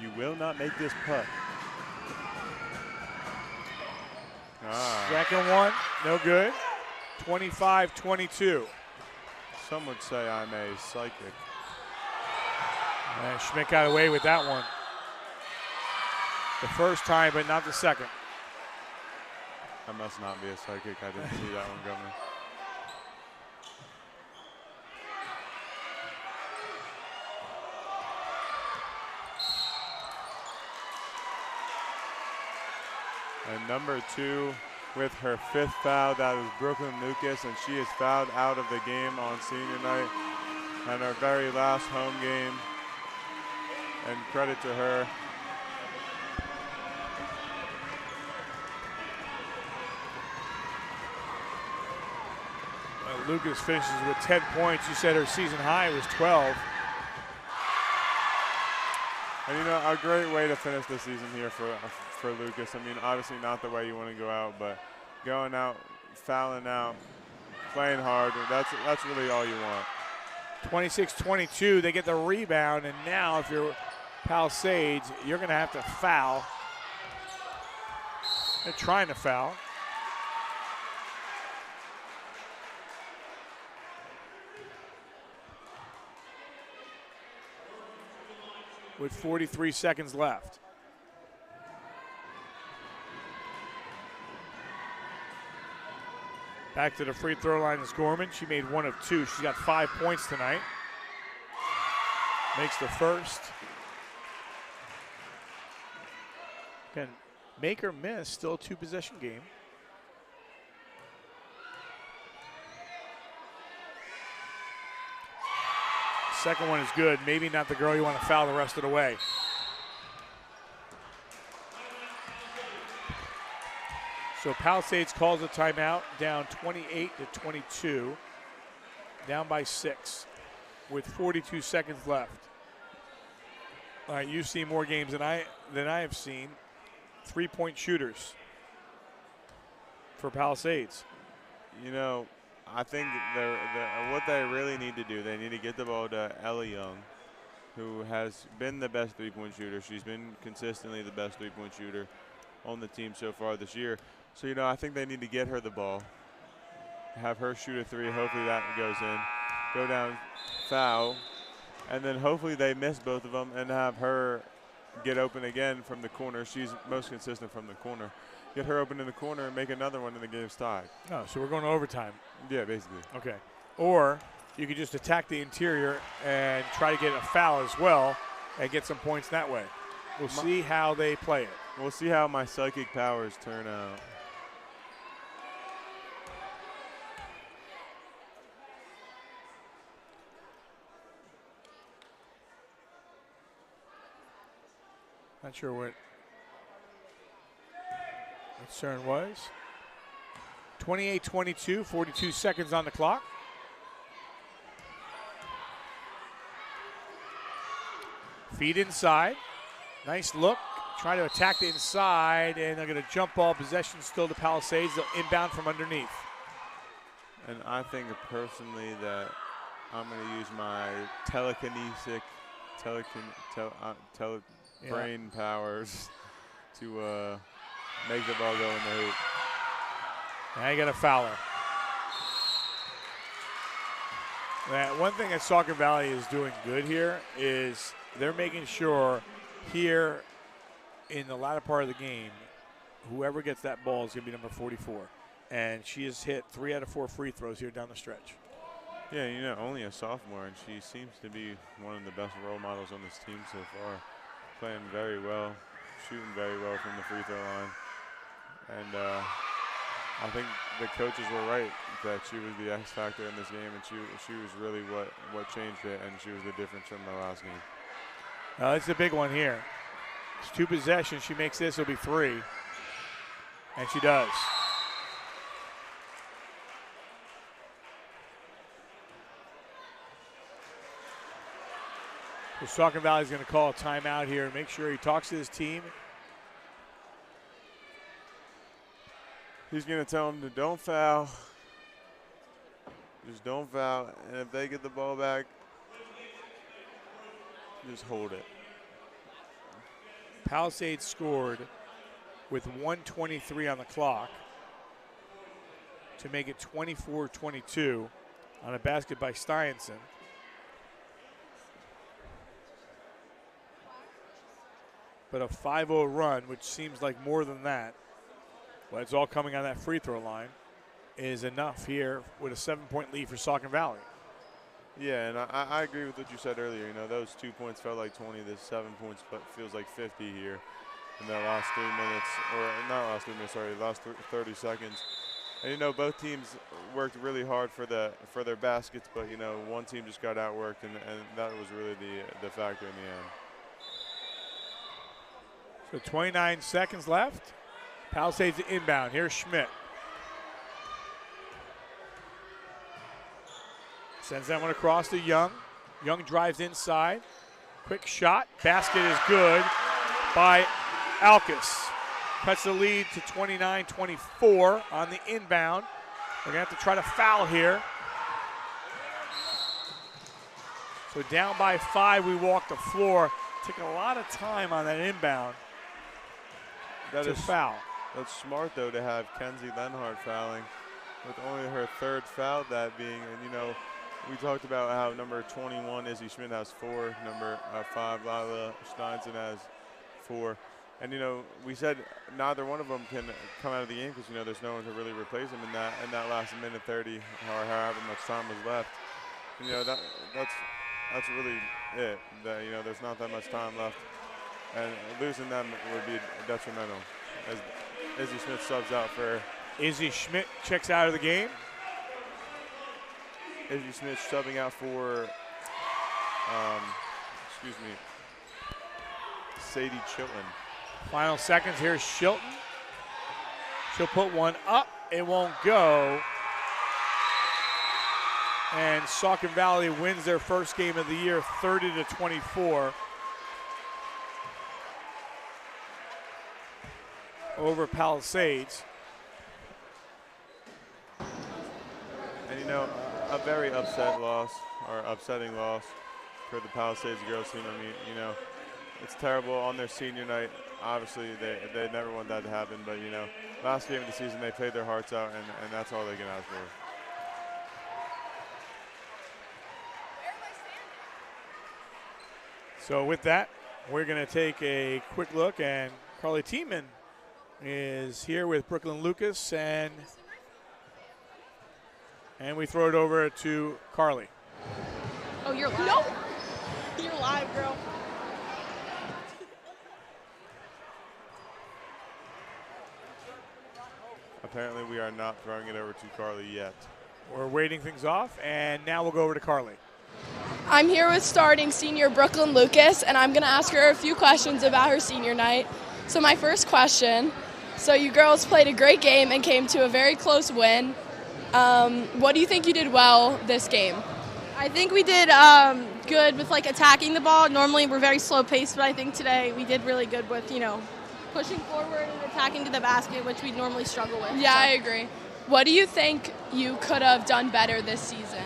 You will not make this putt. Second one, no good. 25-22. Some would say I'm a psychic. And Schmidt got away with that one. The first time, but not the second. I must not be a psychic. I didn't see that one coming. And number 2 with her 5th foul, that is Brooklyn Lucas, and she is fouled out of the game on senior night and her very last home game. And credit to her. Lucas finishes with 10 points. You said her season high was 12. And you know, a great way to finish the season here for Lucas. I mean, obviously not the way you want to go out, but going out, fouling out, playing hard, that's really all you want. 26-22, they get the rebound, and now if you're Palisades, you're going to have to foul. They're trying to foul. With 43 seconds left. Back to the free throw line is Gorman. She made 1 of 2. She's got 5 points tonight. Makes the first. Can make or miss, still a 2-possession game. Second one is good. Maybe not the girl you want to foul the rest of the way. So Palisades calls a timeout, down 28-22, down by 6, with 42 seconds left. All right, you've seen more games than I have seen. 3-point shooters for Palisades. You know, I think what they really need to do, they need to get the ball to Ellie Young, who has been the best 3-point shooter. She's been consistently the best 3-point shooter on the team so far this year. So, you know, I think they need to get her the ball, have her shoot a 3. Hopefully that goes in. Go down, foul, and then hopefully they miss both of them and have her get open again from the corner. She's most consistent from the corner. Get her open in the corner and make another one, and the game's tied. Oh, so we're going to overtime. Yeah, basically. Okay. Or you could just attack the interior and try to get a foul as well and get some points that way. We'll see how they play it. We'll see how my psychic powers turn out. Not sure what. Concern was 28-22, 42 seconds on the clock. Feed inside. Nice look. Trying to attack the inside, and they're going to jump ball. Possession still to Palisades. They'll inbound from underneath. And I think personally that I'm going to use my telekinetic, brain powers to make the ball go in the hoop. Now you got a fouler. One thing that Saucon Valley is doing good here is they're making sure here in the latter part of the game, whoever gets that ball is going to be number 44. And she has hit 3 out of 4 free throws here down the stretch. Yeah, you know, only a sophomore, and she seems to be one of the best role models on this team so far. Playing very well, shooting very well from the free throw line. And I think the coaches were right that she was the X factor in this game, and she was really what changed it, and she was the difference from the last game. It's a big one here. It's 2 possessions. She makes this, it'll be 3. And she does. So Saucon Valley is going to call a timeout here and make sure he talks to his team. He's going to tell them to don't foul. Just don't foul. And if they get the ball back, just hold it. Palisades scored with 1:23 on the clock to make it 24-22 on a basket by Steinson. But a 5-0 run, which seems like more than that, but it's all coming on that free throw line, is enough here with a 7-point lead for Saucon Valley. Yeah, and I agree with what you said earlier. You know, those 2 points felt like 20. This 7 points feels like 50 here in the last 3 minutes, or not last 3 minutes, sorry, last 30 seconds. And you know, both teams worked really hard for their baskets, but you know, one team just got outworked, and that was really the factor in the end. So 29 seconds left. Palisades inbound. Here's Schmidt. Sends that one across to Young. Young drives inside. Quick shot. Basket is good by Alkus. Cuts the lead to 29-24 on the inbound. We're going to have to try to foul here. So down by 5, we walk the floor. Took a lot of time on that inbound to foul. That's smart, though, to have Kenzie Lenhart fouling with only her 3rd foul, that being, and you know, we talked about how number 21, Izzy Schmidt, has 4. Number 5, Lila Steinson, has 4. And, you know, we said neither one of them can come out of the game because, you know, there's no one to really replace them in that last minute 30 or however much time was left. And, you know, that's really it. That, you know, there's not that much time left. And losing them would be detrimental as Izzy Schmidt subs out for. Izzy Schmidt checks out of the game. Izzy Smith subbing out for, Sadie Chilton. Final seconds. Here's Shilton. She'll put one up. It won't go. And Saucon Valley wins their first game of the year, 30-24. Over Palisades. And you know, a very upsetting loss for the Palisades girls team. I mean, you know, it's terrible on their senior night. Obviously, they never want that to happen. But, you know, last game of the season, they played their hearts out, and that's all they can ask for. So with that, we're going to take a quick look, and Carly Tiemann is here with Brooklyn Lucas, and we throw it over to Carly. Oh, you're live? No! You're live, girl. Apparently, we are not throwing it over to Carly yet. We're waiting things off, and now we'll go over to Carly. I'm here with starting senior Brooklyn Lucas, and I'm going to ask her a few questions about her senior night. So my first question, So you girls played a great game and came to a very close win. What do you think you did well this game? I think we did good with like attacking the ball. Normally we're very slow paced, but I think today we did really good with, pushing forward and attacking to the basket, which we normally struggle with. Yeah, I agree. What do you think you could have done better this season?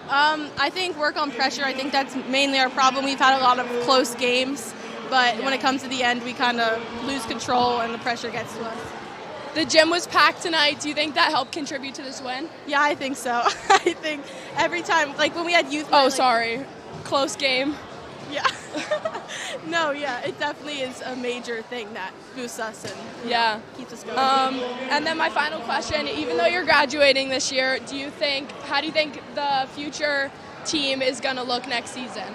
I think work on pressure. I think that's mainly our problem. We've had a lot of close games, but when it comes to the end, we kind of lose control and the pressure gets to us. The gym was packed tonight. Do you think that helped contribute to this win? Yeah, I think so. I think every time, like when we had youth. Oh, sorry. Close game. Yeah. No, yeah, it definitely is a major thing that boosts us and keeps us going. And then my final question, even though you're graduating this year, how do you think the future team is going to look next season?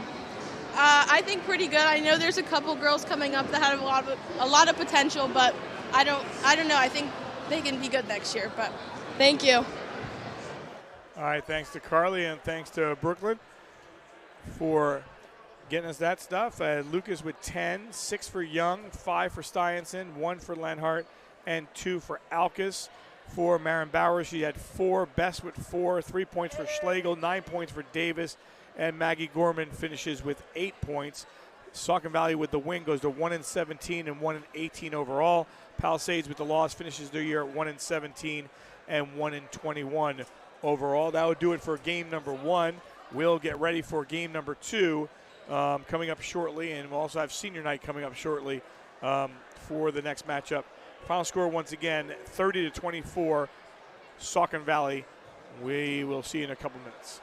I think pretty good. I know there's a couple girls coming up that have a lot of potential, but I don't know. I think they can be good next year. But thank you. All right, thanks to Carly and thanks to Brooklyn for getting us that stuff. Lucas with 10, 6 for Young, 5 for Styenson, 1 for Lenhart, and 2 for Alkus. For Marin Bauer, she had 4, Best with 4, 3 points for Schlegel, 9 points for Davis, and Maggie Gorman finishes with 8 points. Saucon Valley with the win goes to 1-17 and 1-18 overall. Palisades with the loss finishes their year at 1-17 and 1-21 overall. That would do it for game number 1. We'll get ready for game number 2 coming up shortly, and we'll also have senior night coming up shortly for the next matchup. Final score once again, 30-24, Saucon Valley. We will see you in a couple minutes.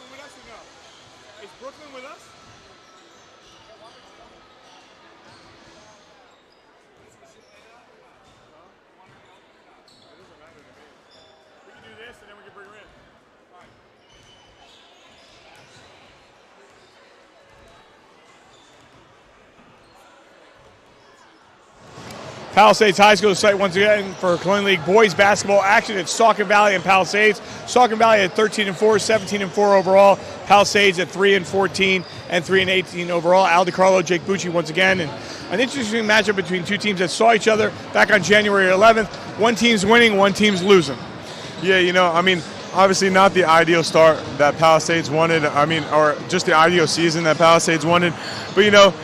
Brooklyn with us or no? Is Brooklyn with us? We can do this and then we can bring her in. Palisades High School site once again for Colonial League boys basketball action. It's Saucon Valley and Palisades. Saucon Valley at 13-4, 17-4 overall. Palisades at 3-14 and 3-18 overall. Al DiCarlo, Jake Bucci once again, and an interesting matchup between two teams that saw each other back on January 11th. One team's winning, one team's losing. Yeah, obviously not the ideal start that Palisades wanted. Or just the ideal season that Palisades wanted. But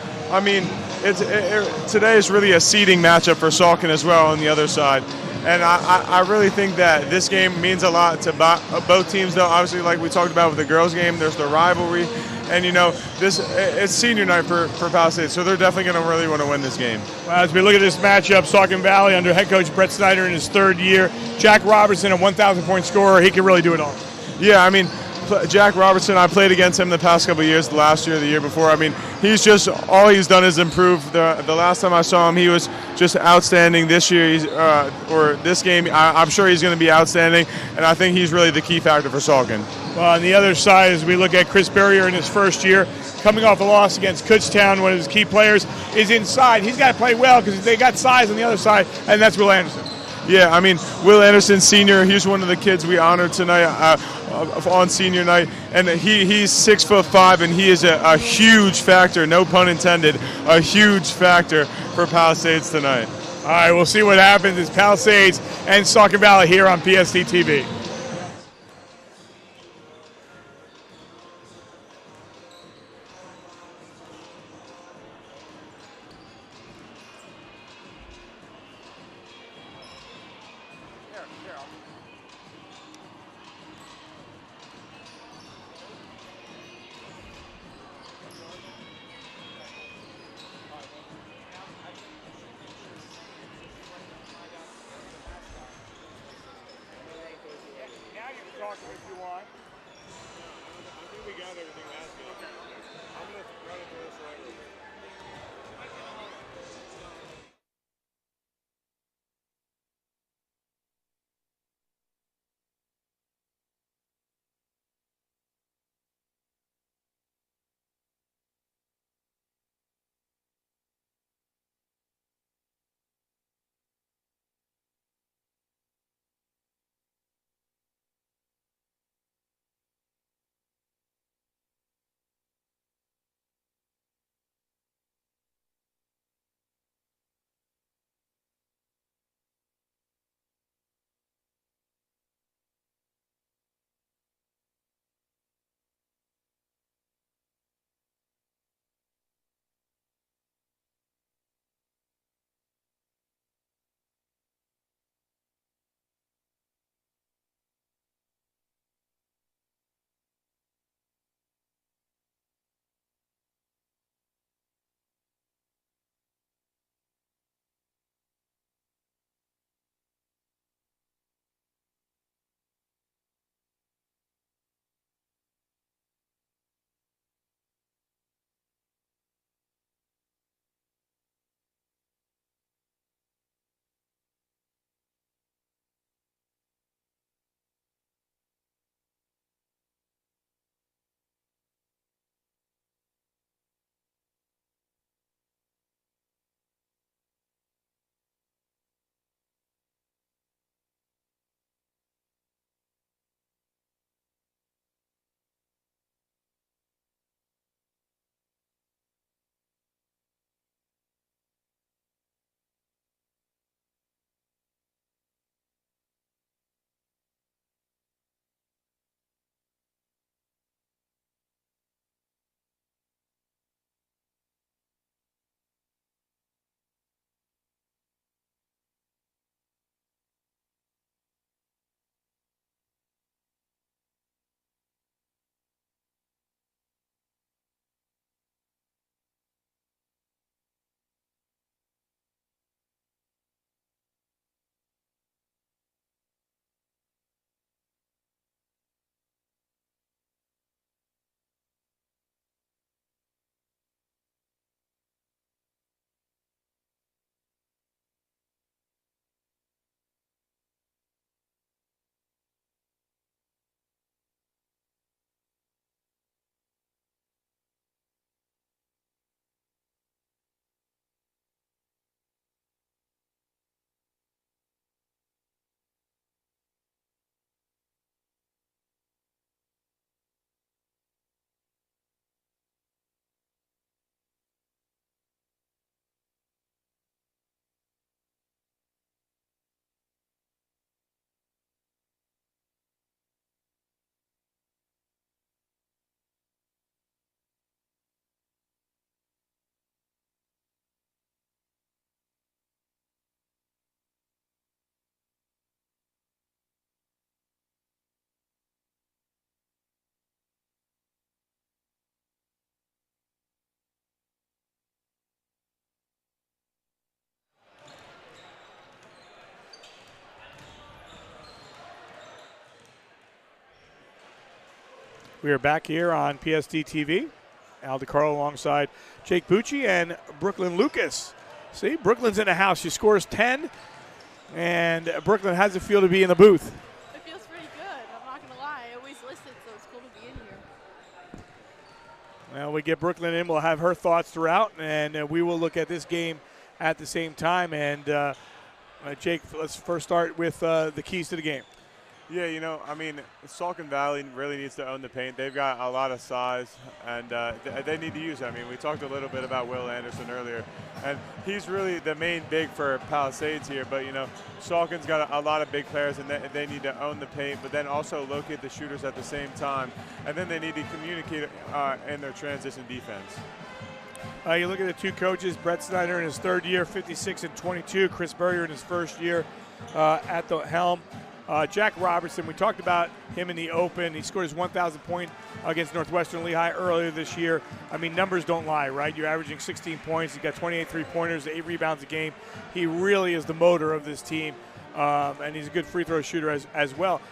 today is really a seeding matchup for Saucon as well on the other side. And I really think that this game means a lot to both teams, though. Obviously, like we talked about with the girls' game, there's the rivalry. And, it's senior night for Palisades, so they're definitely going to really want to win this game. Well, as we look at this matchup, Saucon Valley under head coach Brett Snyder in his third year. Jack Robertson, a 1,000-point scorer. He can really do it all. Yeah, Jack Robertson, I played against him the past couple of years, the last year, the year before. He's just, all he's done is improve. The last time I saw him, he was just outstanding. This year, or this game, I'm sure he's going to be outstanding, and I think he's really the key factor for Saucon. Well, on the other side, as we look at Chris Berrier in his first year, coming off a loss against Kutztown, one of his key players is inside. He's got to play well because they got size on the other side, and that's Will Anderson. Yeah, Will Anderson, senior, he's one of the kids we honored tonight on senior night, and he's 6'5", and he is a huge factor, no pun intended, a huge factor for Palisades tonight. All right, we'll see what happens. It's Palisades and Saucon Valley here on PSD TV. We are back here on PSD TV. Al DeCarlo alongside Jake Bucci and Brooklyn Lucas. See, Brooklyn's in the house. She scores 10, and Brooklyn has the feel to be in the booth. It feels pretty good. I'm not going to lie. I always listen, so it's cool to be in here. Well, we get Brooklyn in. We'll have her thoughts throughout, and we will look at this game at the same time. And, Jake, let's first start with the keys to the game. Yeah, you know, I mean, Saucon Valley really needs to own the paint. They've got a lot of size, and they need to use it. I mean, we talked a little bit about Will Anderson earlier, and he's really the main big for Palisades here. But, you know, Saucon's got a lot of big players, and they need to own the paint, but then also locate the shooters at the same time. And then they need to communicate in their transition defense. You look at the two coaches, Brett Snyder in his third year, 56 and 22. Chris Berrier in his first year at the helm. Jack Robertson, we talked about him in the Open. He scored his 1,000 point against Northwestern Lehigh earlier this year. I mean, numbers don't lie, right? You're averaging 16 points. He's got 28 three-pointers, 8 rebounds a game. He really is the motor of this team, and he's a good free throw shooter as well.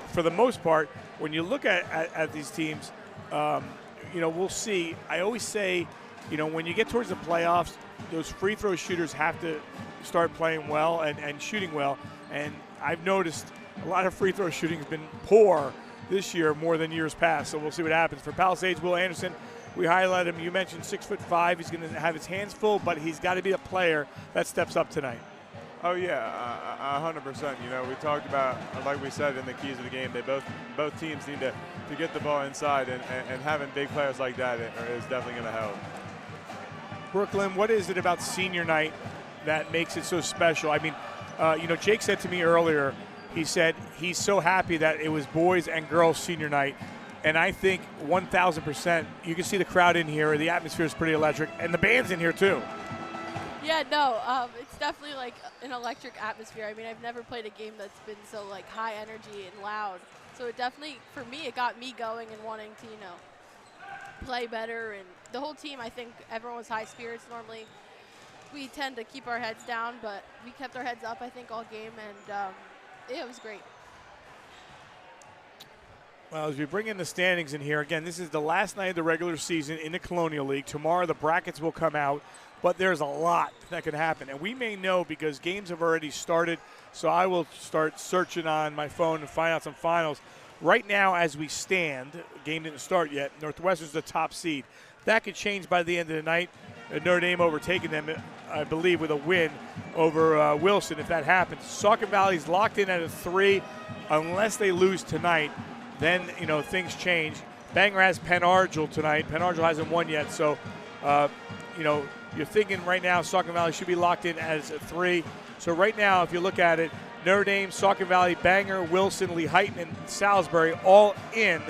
For the most part, when you look at these teams, you know, we'll see. I always say, you know, when you get towards the playoffs, those free throw shooters have to start playing well and shooting well. And I've noticed a lot of free throw shooting has been poor this year more than years past, so we'll see what happens. For Palisades, Will Anderson, we highlight him. You mentioned 6'5". He's going to have his hands full, but he's got to be a player that steps up tonight. Oh, yeah, 100%. You know, we talked about, like we said in the keys of the game, they both teams need to get the ball inside, and having big players like that is definitely going to help. Brooklyn, what is it about senior night that makes it so special? I mean, you know, Jake said to me earlier, he said he's so happy that it was boys and girls senior night. And I think 1,000%, you can see the crowd in here. The atmosphere is pretty electric. And the band's in here, too. Yeah, no, it's definitely like an electric atmosphere. I mean, I've never played a game that's been so like high energy and loud. So it definitely, for me, it got me going and wanting to, you know, play better. And the whole team, I think everyone was high spirits. Normally we tend to keep our heads down, but we kept our heads up, I think, all game. And yeah, it was great. Well, as we bring in the standings in here, again, this is the last night of the regular season in the Colonial League. Tomorrow the brackets will come out, but there's a lot that can happen. And we may know because games have already started, so I will start searching on my phone and find out some finals. Right now, as we stand, the game didn't start yet, Northwestern's the top seed. That could change by the end of the night. Notre Dame overtaking them, I believe, with a win over Wilson if that happens. Saucon Valley's locked in at a 3 unless they lose tonight. Then, you know, things change. Bangor has Penn Argyl tonight. Penn Argyl hasn't won yet, so, you know, you're thinking right now Saucon Valley should be locked in as a 3. So right now, if you look at it, Notre Dame, Saucon Valley, Bangor, Wilson, Lehighton, and Salisbury all in,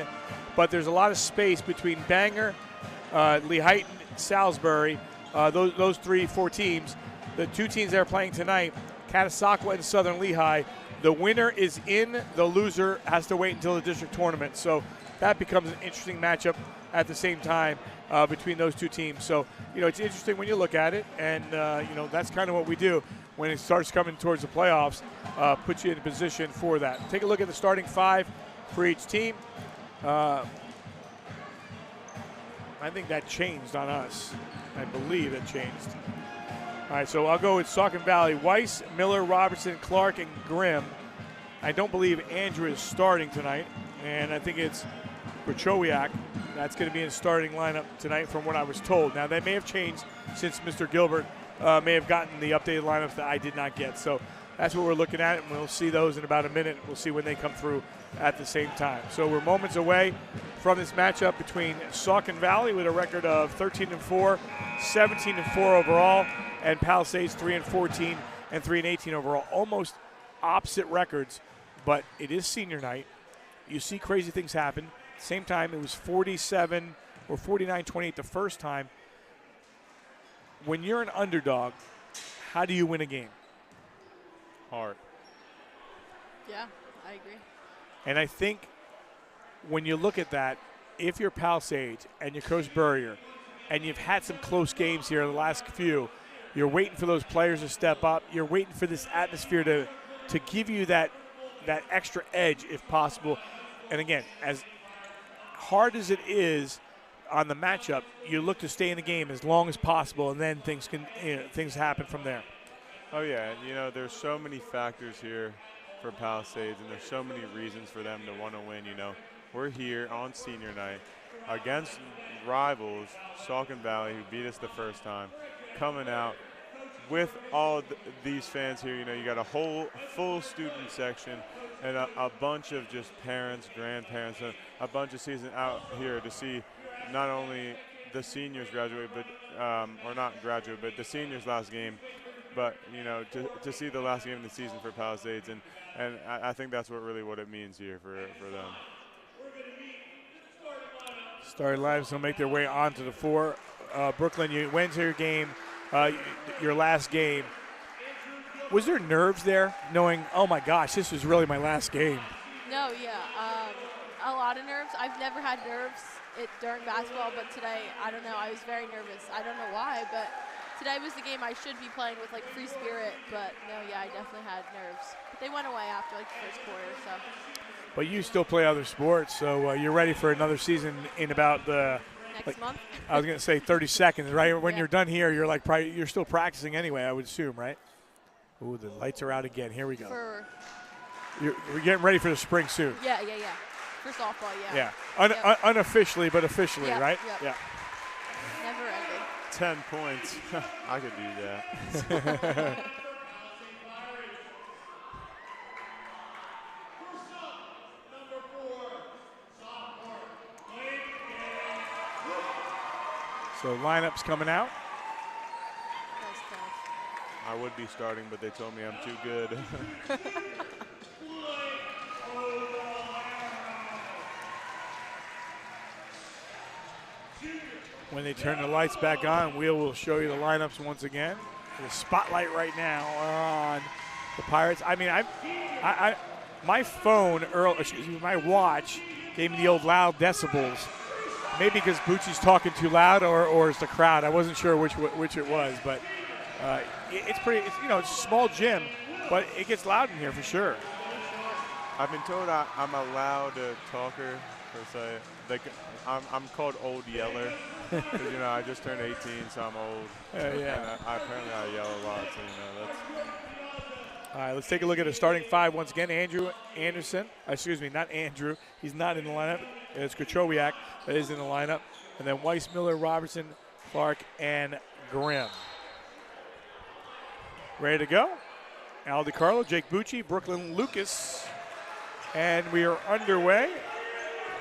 but there's a lot of space between Bangor, Lehighton, Salisbury, those 3-4 teams. The two teams that are playing tonight, Catasauqua and Southern Lehigh, the winner is in, the loser has to wait until the district tournament. So that becomes an interesting matchup at the same time between those two teams. So, you know, it's interesting when you look at it, and, you know, that's kind of what we do when it starts coming towards the playoffs, put you in a position for that. Take a look at the starting 5 for each team. I think that changed on us. I believe it changed. All right, so I'll go with Saucon Valley. Weiss, Miller, Robertson, Clark, and Grimm. I don't believe Andrew is starting tonight, and I think it's Brachowiak. That's going to be in the starting lineup tonight from what I was told. Now, that may have changed since Mr. Gilbert may have gotten the updated lineups that I did not get. So that's what we're looking at, and we'll see those in about a minute. We'll see when they come through at the same time. So we're moments away from this matchup between Saucon Valley with a record of 13-4, 17-4 overall, and Palisades 3-14 and 3-18 overall. Almost opposite records, but it is senior night. You see crazy things happen. Same time, it was 47 or 49-28 the first time. When you're an underdog, how do you win a game? Hard. Yeah, I agree. And I think when you look at that, if you're Palisades and you're Coach Burrier, and you've had some close games here in the last few, you're waiting for those players to step up. You're waiting for this atmosphere to give you that extra edge if possible. And again, as hard as it is on the matchup, you look to stay in the game as long as possible, and then things happen from there. Oh yeah, and there's so many factors here for Palisades, and there's so many reasons for them to want to win. We're here on senior night against rivals, Saucon Valley, who beat us the first time, coming out with all these fans here. You got a whole full student section and a bunch of just parents, grandparents, a bunch of seasons out here to see not only the seniors graduate, but or not graduate, but the seniors' last game. But to see the last game of the season for Palisades, and I think that's what it means here for them. Starting lives will make their way onto the floor. Brooklyn, you went to your game, your last game. Was there nerves there, knowing, oh my gosh, this was really my last game? No, yeah, a lot of nerves. I've never had nerves during basketball, but today, I don't know, I was very nervous. I don't know why, but today was the game I should be playing with free spirit. But no, yeah, I definitely had nerves. But they went away after the first quarter, so. But you still play other sports, so you're ready for another season in about the next month. I was going to say 30 seconds, right? When yeah. you're done here, you're you're still practicing anyway, I would assume, right? Ooh, the lights are out again. Here we go. We're getting ready for the spring soon. Yeah. For softball, yeah. Yeah. Unofficially, but officially, right? Yep. Yeah. Never ending. 10 points. I could do that. So lineup's coming out. That's tough. I would be starting, but they told me I'm too good. When they turn the lights back on, we will show you the lineups once again. The spotlight right now on the Pirates. I mean, my phone, my watch gave me the old loud decibels. Maybe because Bucci's talking too loud, or it's the crowd. I wasn't sure which it was, but it's pretty. It's a small gym, but it gets loud in here for sure. I've been told I'm a loud talker per se. I'm called Old Yeller because I just turned 18, so I'm old. Yeah. And apparently I yell a lot, so that's. All right, let's take a look at the starting five once again. Andrew Anderson, excuse me, not Andrew. He's not in the lineup. It's Kuchowiak that is in the lineup. And then Weiss, Miller, Robertson, Clark, and Grimm. Ready to go? Al DiCarlo, Jake Bucci, Brooklyn Lucas. And we are underway.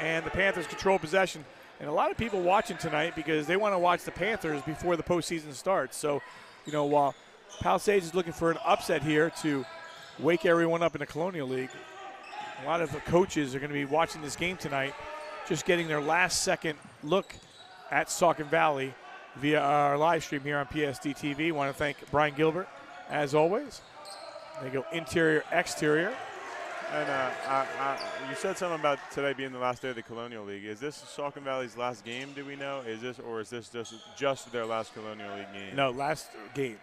And the Panthers control possession. And a lot of people watching tonight because they want to watch the Panthers before the postseason starts. So, while Palisades is looking for an upset here to wake everyone up in the Colonial League, a lot of the coaches are going to be watching this game tonight, just getting their last second look at Saucon Valley via our live stream here on PSD TV. Want to thank Brian Gilbert, as always. They go interior, exterior. And you said something about today being the last day of the Colonial League. Is this Saucon Valley's last game, do we know? Is this just their last Colonial League game? No, last game.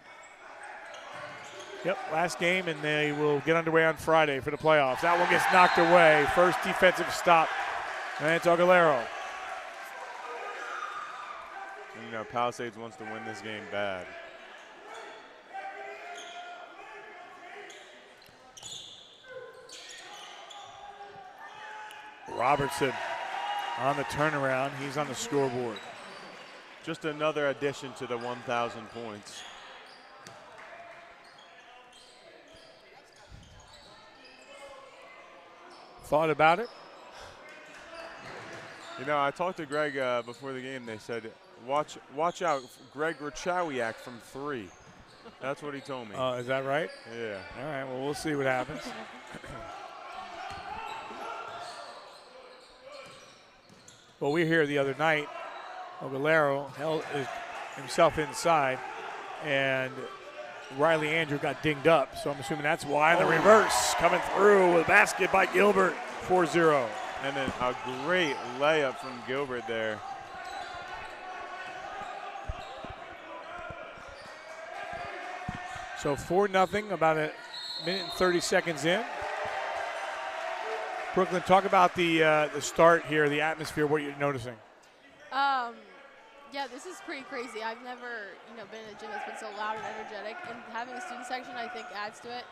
Yep, last game, and they will get underway on Friday for the playoffs. That one gets knocked away. First defensive stop. And it's Aguilera. And, Palisades wants to win this game bad. Robertson on the turnaround. He's on the scoreboard. Just another addition to the 1,000 points. Thought about it? I talked to Greg before the game. They said, watch out, Greg Rachowiak from 3. That's what he told me. Is that right? Yeah. All right, well, we'll see what happens. Well, we were here the other night. Aguilera held himself inside, and Riley Andrew got dinged up, so I'm assuming that's why. The reverse coming through with a basket by Gilbert, 4-0. And then a great layup from Gilbert there. So 4-0, about a minute and 30 seconds in. Brooklyn, talk about the start here, the atmosphere, what you're noticing. Yeah, this is pretty crazy. I've never, been in a gym that's been so loud and energetic, and having a student section, I think, adds to it.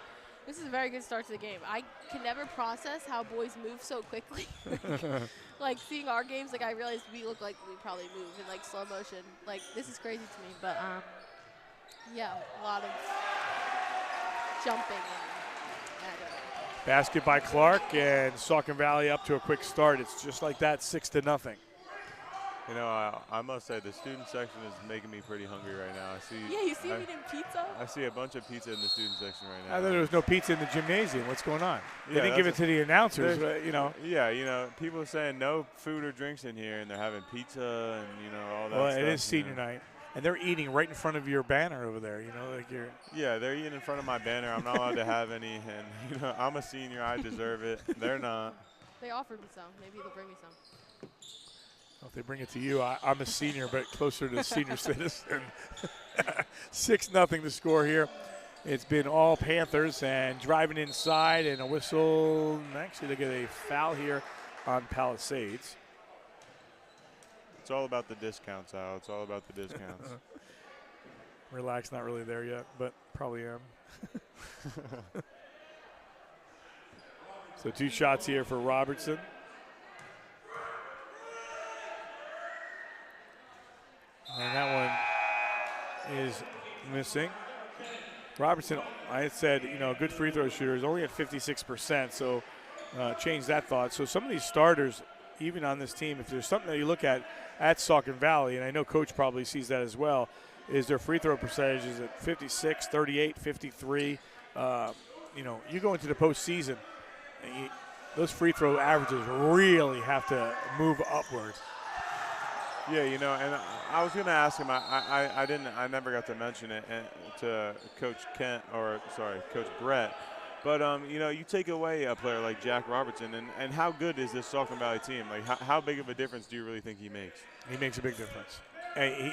This is a very good start to the game. I can never process how boys move so quickly. Like seeing our games, like I realized we look like we probably move in like slow motion. Like this is crazy to me, but yeah, a lot of jumping and I don't know. Basket by Clark, and Saucon Valley up to a quick start. It's just like that, 6-0. You know, I must say the student section is making me pretty hungry right now. Yeah, you see me eating pizza? I see a bunch of pizza in the student section right now. I thought there was no pizza in the gymnasium. What's going on? They Yeah, didn't give it to the announcers, Yeah, people are saying no food or drinks in here, and they're having pizza and, all that Well, stuff. it is senior night, and they're eating right in front of your banner over there, like you're. Yeah, they're eating in front of my banner. I'm not allowed to have any, and, I'm a senior. I deserve it. They're not. They offered me some. Maybe they'll bring me some. Well, if they bring it to you, I'm a senior, but closer to senior citizen. 6-0 to score here. It's been all Panthers, and driving inside, and a whistle. Actually, they get a foul here on Palisades. It's all about the discounts, Al. It's all about the discounts. Relax, not really there yet, but probably am. So 2 shots here for Robertson. And that one is missing. Robertson, I had said, good free throw shooter, is only at 56%, so change that thought. So some of these starters, even on this team, if there's something that you look at Saucon Valley, and I know Coach probably sees that as well, is their free throw percentages at 56, 38, 53. You go into the postseason, and those free throw averages really have to move upward. Yeah, and I was going to ask him. I never got to mention it to Coach Brett. But you take away a player like Jack Robertson, and how good is this Saucon Valley team? Like, how big of a difference do you really think he makes? He makes a big difference.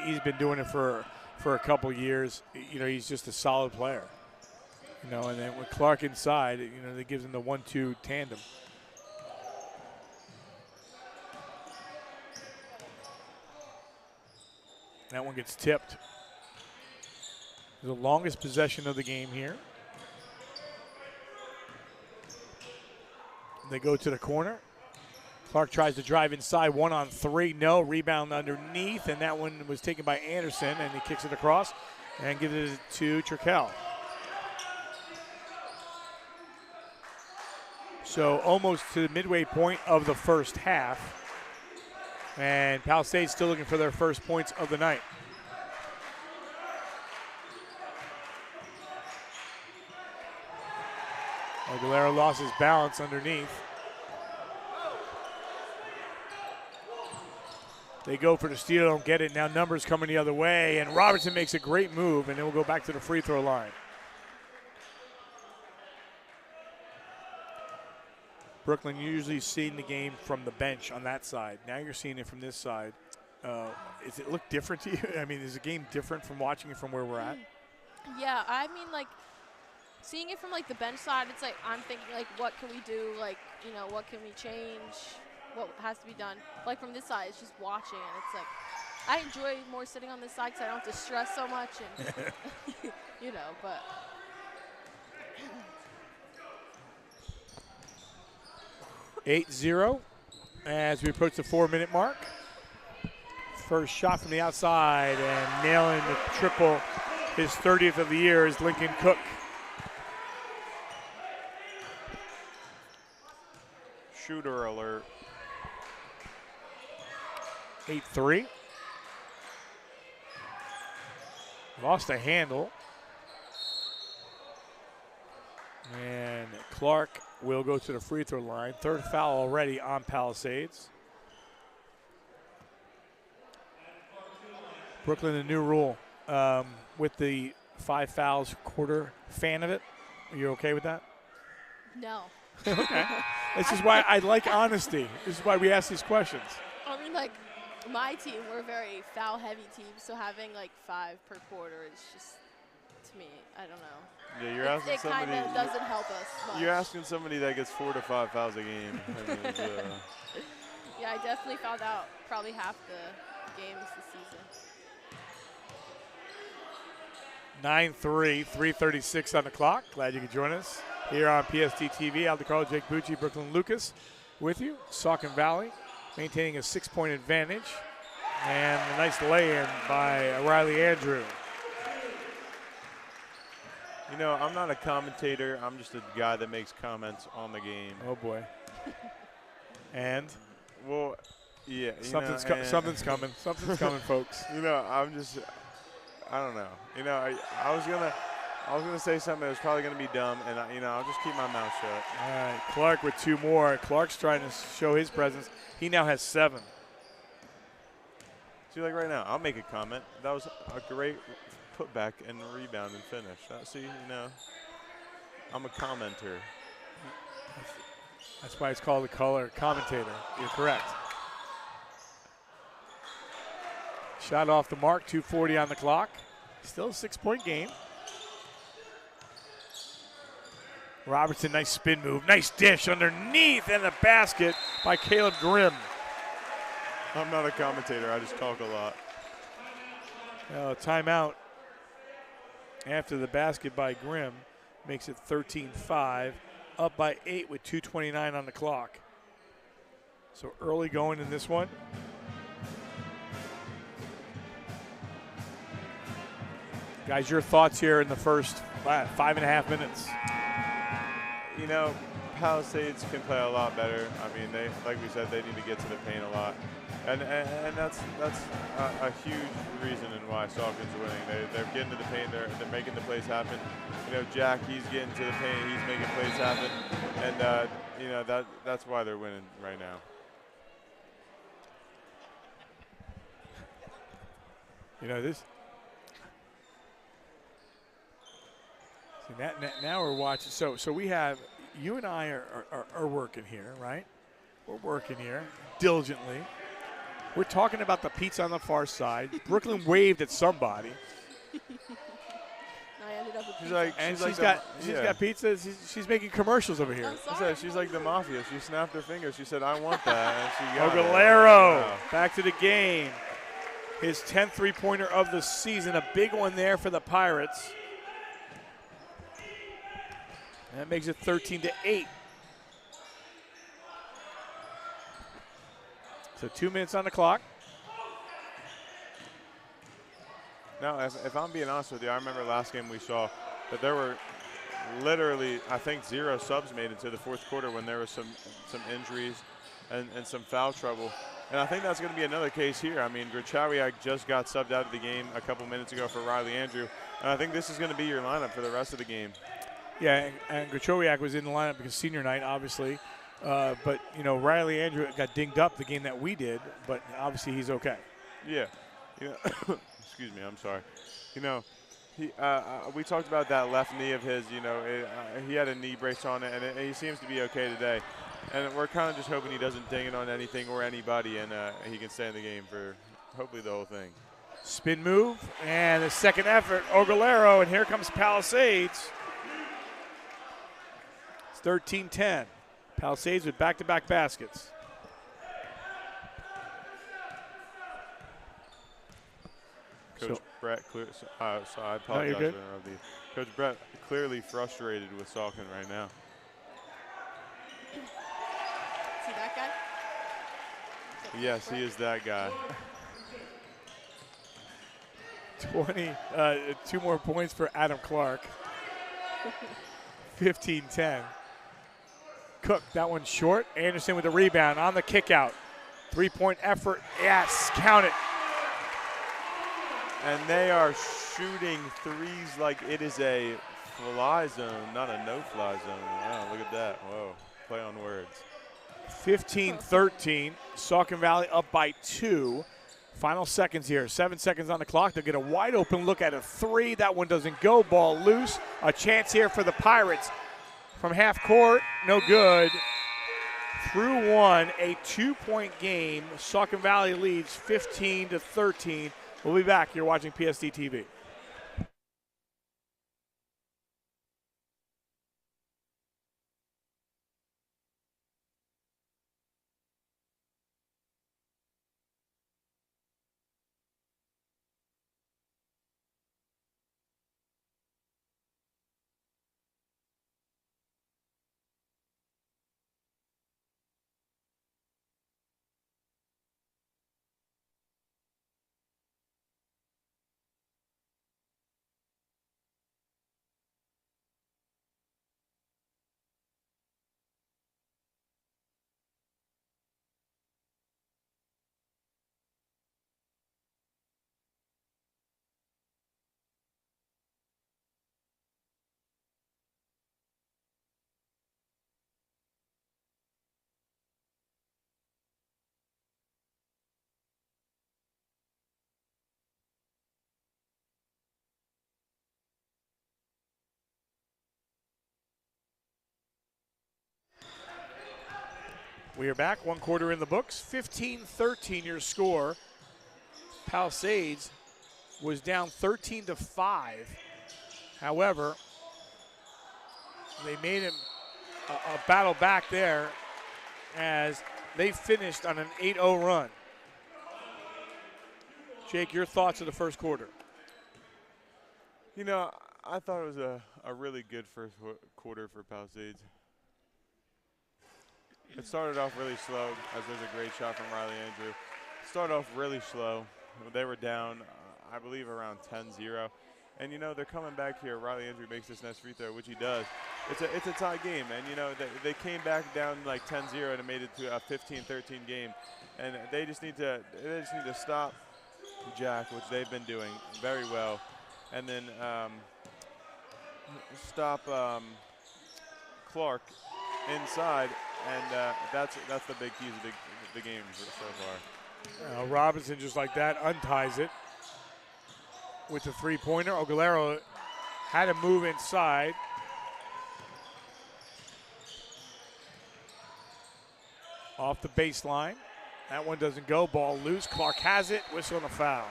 He's been doing it for a couple years. He's just a solid player. And then with Clark inside, that gives him the 1-2 tandem. That one gets tipped. The longest possession of the game here. They go to the corner. Clark tries to drive inside, 1-on-3, no. Rebound underneath, and that one was taken by Anderson, and he kicks it across and gives it to Trikel. So almost to the midway point of the first half. And Palisades still looking for their first points of the night. Aguilera lost his balance underneath. They go for the steal, don't get it. Now numbers coming the other way, and Robertson makes a great move, and then we'll go back to the free throw line. Brooklyn, you usually seen the game from the bench on that side. Now you're seeing it from this side. Does it look different to you? I mean, is the game different from watching it from where we're at? Yeah, I mean, seeing it from, the bench side, it's I'm thinking, what can we do? What can we change? What has to be done? From this side, it's just watching, and it's I enjoy more sitting on this side because I don't have to stress so much, and, but. 8-0 as we approach the 4-minute mark. First shot from the outside and nailing the triple, his 30th of the year, is Lincoln Cook. Shooter alert. 8-3. Lost a handle. And Clark will go to the free throw line. Third foul already on Palisades. Brooklyn, a new rule with the 5 fouls quarter. Fan of it? Are you okay with that? No. Okay. This is why I like honesty. This is why we ask these questions. I mean, my team, we're a very foul-heavy team, so having, 5 per quarter is just, to me, I don't know. Yeah, you're asking It kind somebody. of doesn't help us much. You're asking somebody that gets 4 to 5 fouls a game. I mean, Yeah, I definitely found out probably half the games this season. 9-3, 3:36 on the clock. Glad you could join us here on PSD TV. Al DeCarlo, Jake Bucci, Brooklyn Lucas with you. Saucon Valley maintaining a 6-point advantage. And a nice lay-in by Riley Andrew. you know, I'm not a commentator. I'm just a guy that makes comments on the game. Oh, boy. And? Well, yeah. Something's coming. Something's coming, folks. You know, I don't know. You know, I was gonna say something that was probably gonna be dumb, and I'll just keep my mouth shut. All right, Clark with 2 more. Clark's trying to show his presence. He now has 7. See, like right now, I'll make a comment. That was a great putback and rebound and finish. See, I'm a commenter. That's why it's called a color commentator. You're correct. Shot off the mark, 2:40 on the clock. Still a 6-point game. Robertson, nice spin move. Nice dish underneath and the basket by Caleb Grimm. I'm not a commentator. I just talk a lot. Timeout after the basket by Grimm makes it 13-5. Up by 8 with 2:29 on the clock. So early going in this one. Guys, your thoughts here in the first 5.5 minutes? You know, Palisades can play a lot better. I mean, like we said, they need to get to the paint a lot. And that's a huge reason in why Saucon's winning. They're getting to the paint. They're making the plays happen. You know, Jack, he's getting to the paint. He's making plays happen. And that's why they're winning right now. You know this. See, now we're watching. So we have you and I are working here, right? We're working here diligently. We're talking about the pizza on the far side. Brooklyn waved at somebody. I ended up with She's pizza. got pizza. She's making commercials over here. I'm sorry. She's like the mafia. She snapped her fingers. She said, "I want that." And she got Ogalero Wow. back to the game. His 10th three-pointer of the season. A big one there for the Pirates. That makes it 13-8. So 2 minutes on the clock. Now, if I'm being honest with you, I remember last game we saw that there were literally, I think, 0 subs made into the fourth quarter when there was some injuries and some foul trouble. And I think that's going to be another case here. I mean, Grachowiak just got subbed out of the game a couple minutes ago for Riley Andrew. And I think this is going to be your lineup for the rest of the game. Yeah, and Grachowiak was in the lineup because senior night, obviously. But, Riley Andrew got dinged up the game that we did, but obviously he's okay. Yeah. Excuse me, I'm sorry. We talked about that left knee of his. He had a knee brace on it, and he seems to be okay today. And we're kind of just hoping he doesn't ding it on anything or anybody, and he can stay in the game for hopefully the whole thing. Spin move, and the second effort, Ogalero, and here comes Palisades. It's 13-10. Palisades with back-to-back baskets. Coach Brett, so I apologize for interrupting you. Coach Brett clearly frustrated with Saucon right now. See that guy? Yes, he is that guy. 2 more points for Adam Clark. 15-10. Cook, that one short. Anderson with the rebound on the kick out. 3-point effort. Yes, count it. And they are shooting threes like it is a fly zone, not a no-fly zone. Wow, look at that. Whoa, play on words. 15-13. Saucon Valley up by 2. Final seconds here. 7 seconds on the clock. They'll get a wide open look at a 3. That one doesn't go. Ball loose. A chance here for the Pirates. From half court, no good. Through 1, a 2-point game. Saucon Valley leads 15-13. We'll be back. You're watching PSD TV. We are back, 1 quarter in the books. 15-13 your score. Palisades was down 13-5. However, they made him a battle back there as they finished on an 8-0 run. Jake, your thoughts of the first quarter? You know, I thought it was a really good first quarter for Palisades. It started off really slow, as there's a great shot from Riley Andrew. Started off really slow. They were down, I believe, around 10-0. And, you know, they're coming back here. Riley Andrew makes this next free throw, which he does. It's a tie game. And, you know, they came back down like 10-0 and made it to a 15-13 game. And they just need to stop Jack, which they've been doing very well. And then stop Clark inside. And that's the big key to the game so far. Robinson, just like that, unties it with the three-pointer. Ogalero had to move inside. Off the baseline. That one doesn't go. Ball loose. Clark has it. Whistle and a foul.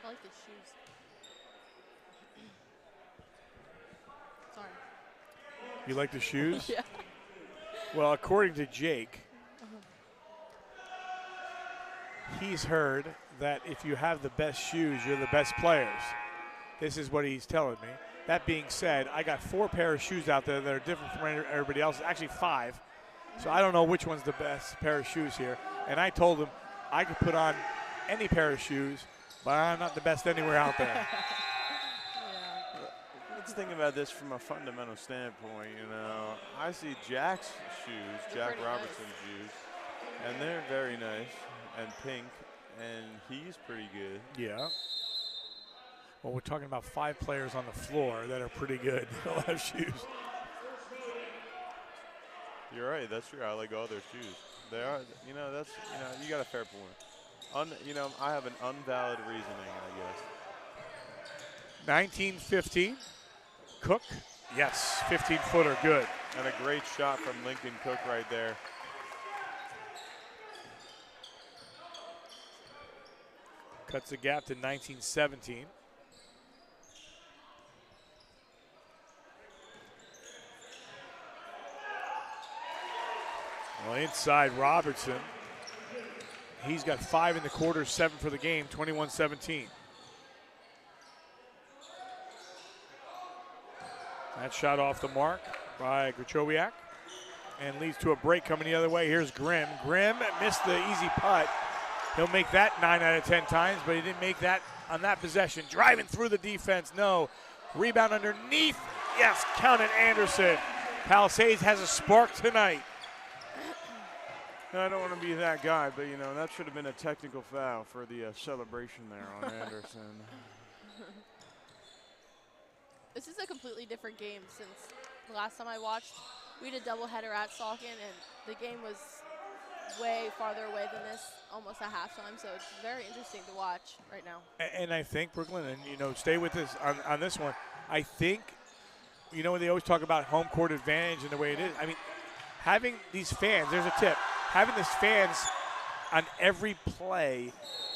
I like the shoes. Sorry. You like the shoes? Yeah. Well, according to Jake, he's heard that if you have the best shoes, you're the best players. This is what he's telling me. That being said, I got 4 pair of shoes out there that are different from everybody else. Actually 5. So I don't know which one's the best pair of shoes here. And I told him I could put on any pair of shoes, but I'm not the best anywhere out there. Let's think about this from a fundamental standpoint. You know, I see Jack's shoes, Jack Robertson's shoes, and they're very nice and pink, and he's pretty good. Yeah. Well, we're talking about 5 players on the floor that are pretty good. They'll have shoes. You're right. That's true. I like all their shoes. They are. You know, that's. You know, you got a fair point. You know, I have an unvalid reasoning, I guess. 19-15. Cook. Yes. 15-footer. Good. And a great shot from Lincoln Cook right there. Cuts the gap to 19-17. Well, inside Robertson. He's got 5 in the quarter, 7 for the game, 21-17. That shot off the mark by Grachowiak and leads to a break coming the other way. Here's Grimm. Grimm missed the easy putt. He'll make that 9 out of 10 times, but he didn't make that on that possession. Driving through the defense, no. Rebound underneath. Yes, count it, Anderson. Palisades has a spark tonight. I don't want to be that guy, but, you know, that should have been a technical foul for the celebration there on Anderson. This is a completely different game since the last time I watched. We had a doubleheader at Saucon, and the game was way farther away than this, almost at halftime. So it's very interesting to watch right now. And I think, Brooklyn, and, you know, stay with this on this one. I think, you know, they always talk about home court advantage and the way it is. I mean, having these fans, there's a tip. Having these fans on every play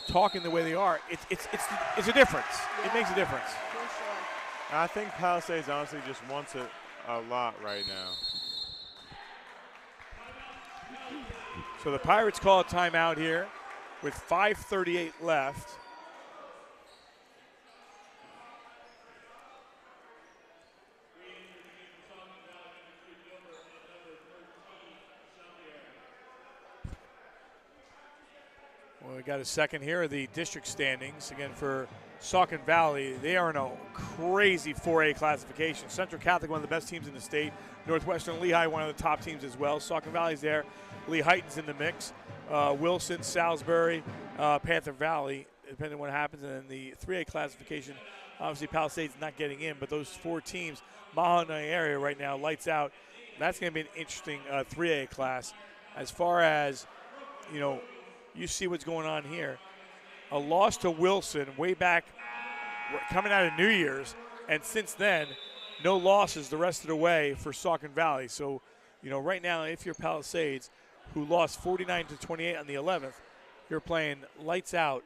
talking the way they are, it's a difference. Yeah. It makes a difference. For sure. I think Palisades honestly just wants it a lot right now. So the Pirates call a timeout here with 5:38 left. Well, we got a second here of the district standings. Again, for Saucon Valley, they are in a crazy 4A classification. Central Catholic, one of the best teams in the state. Northwestern Lehigh, one of the top teams as well. Saucon Valley's there. Lee Heighton's in the mix. Wilson, Salisbury, Panther Valley, depending on what happens. And then the 3A classification, obviously Palisades not getting in, but those 4 teams, Mahonai area right now, lights out. That's going to be an interesting 3A class. As far as, you know, you see what's going on here. A loss to Wilson way back coming out of New Year's, and since then, no losses the rest of the way for Saucon Valley. So You know, right now, if you're Palisades, who lost 49-28 on the 11th, you're playing lights out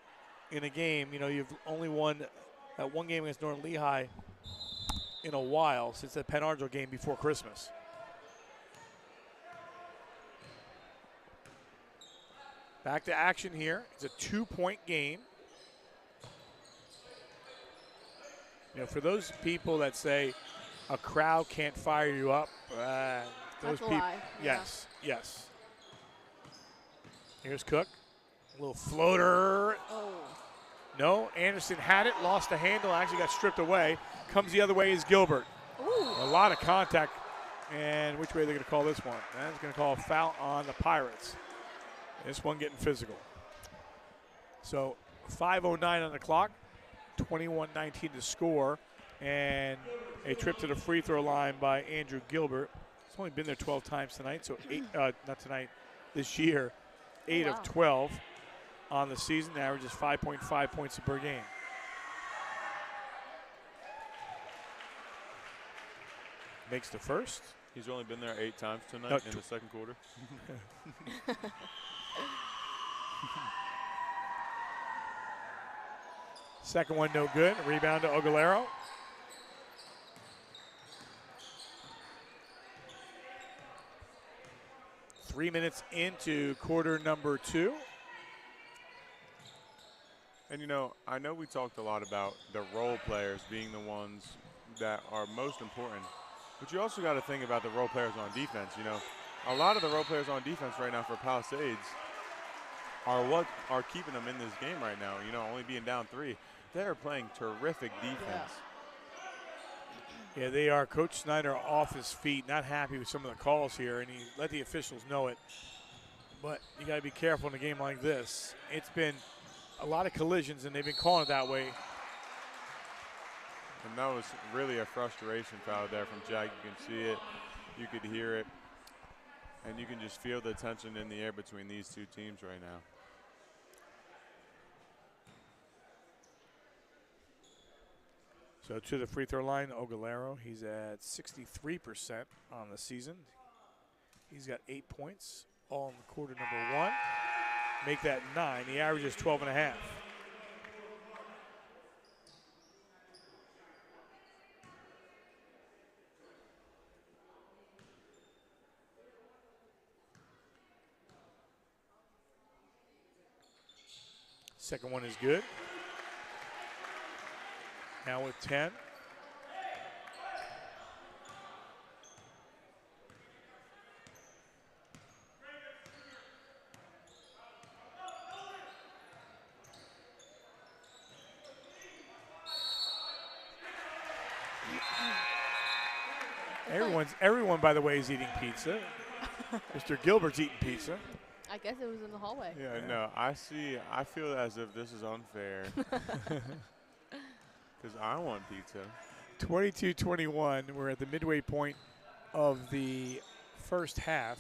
in a game. You know, you've only won that one game against Northern Lehigh in a while since the Penn Argyl game before Christmas. Back to action here. It's a 2-point game. You know, for those people that say a crowd can't fire you up, those people. Lie. Yes, yes. Here's Cook. A little floater. Oh. No, Anderson had it, lost the handle, actually got stripped away. Comes the other way is Gilbert. Ooh. A lot of contact. And which way are they going to call this one? That's going to call a foul on the Pirates. This one getting physical. So 5:09 on the clock, 21-19 to score, and a trip to the free throw line by Andrew Gilbert. He's only been there 12 times tonight, so not tonight, this year, 8 of 12 on the season, averages 5.5 points per game. Makes the first. He's only been there 8 times tonight in the second quarter. Second one no good. Rebound to Ogulero. Three minutes into quarter number 2. And, you know, I know we talked a lot about the role players being the ones that are most important, but you also got to think about the role players on defense. You know, a lot of the role players on defense right now for Palisades are what are keeping them in this game right now, you know, only being down 3. They're playing terrific defense. Yeah, they are. Coach Snyder off his feet, not happy with some of the calls here, and he let the officials know it. But you got to be careful in a game like this. It's been a lot of collisions, and they've been calling it that way. And that was really a frustration foul there from Jack. You can see it, you could hear it, and you can just feel the tension in the air between these two teams right now. So to the free throw line, Ogulero, he's at 63% on the season. He's got 8 points, all in quarter number 1. Make that 9. He averages 12.5. Second one is good. Now with 10. Everyone, by the way, is eating pizza. Mr. Gilbert's eating pizza. I guess it was in the hallway. Yeah, no, I feel as if this is unfair. Because I want pizza. 22-21. We're at the midway point of the first half.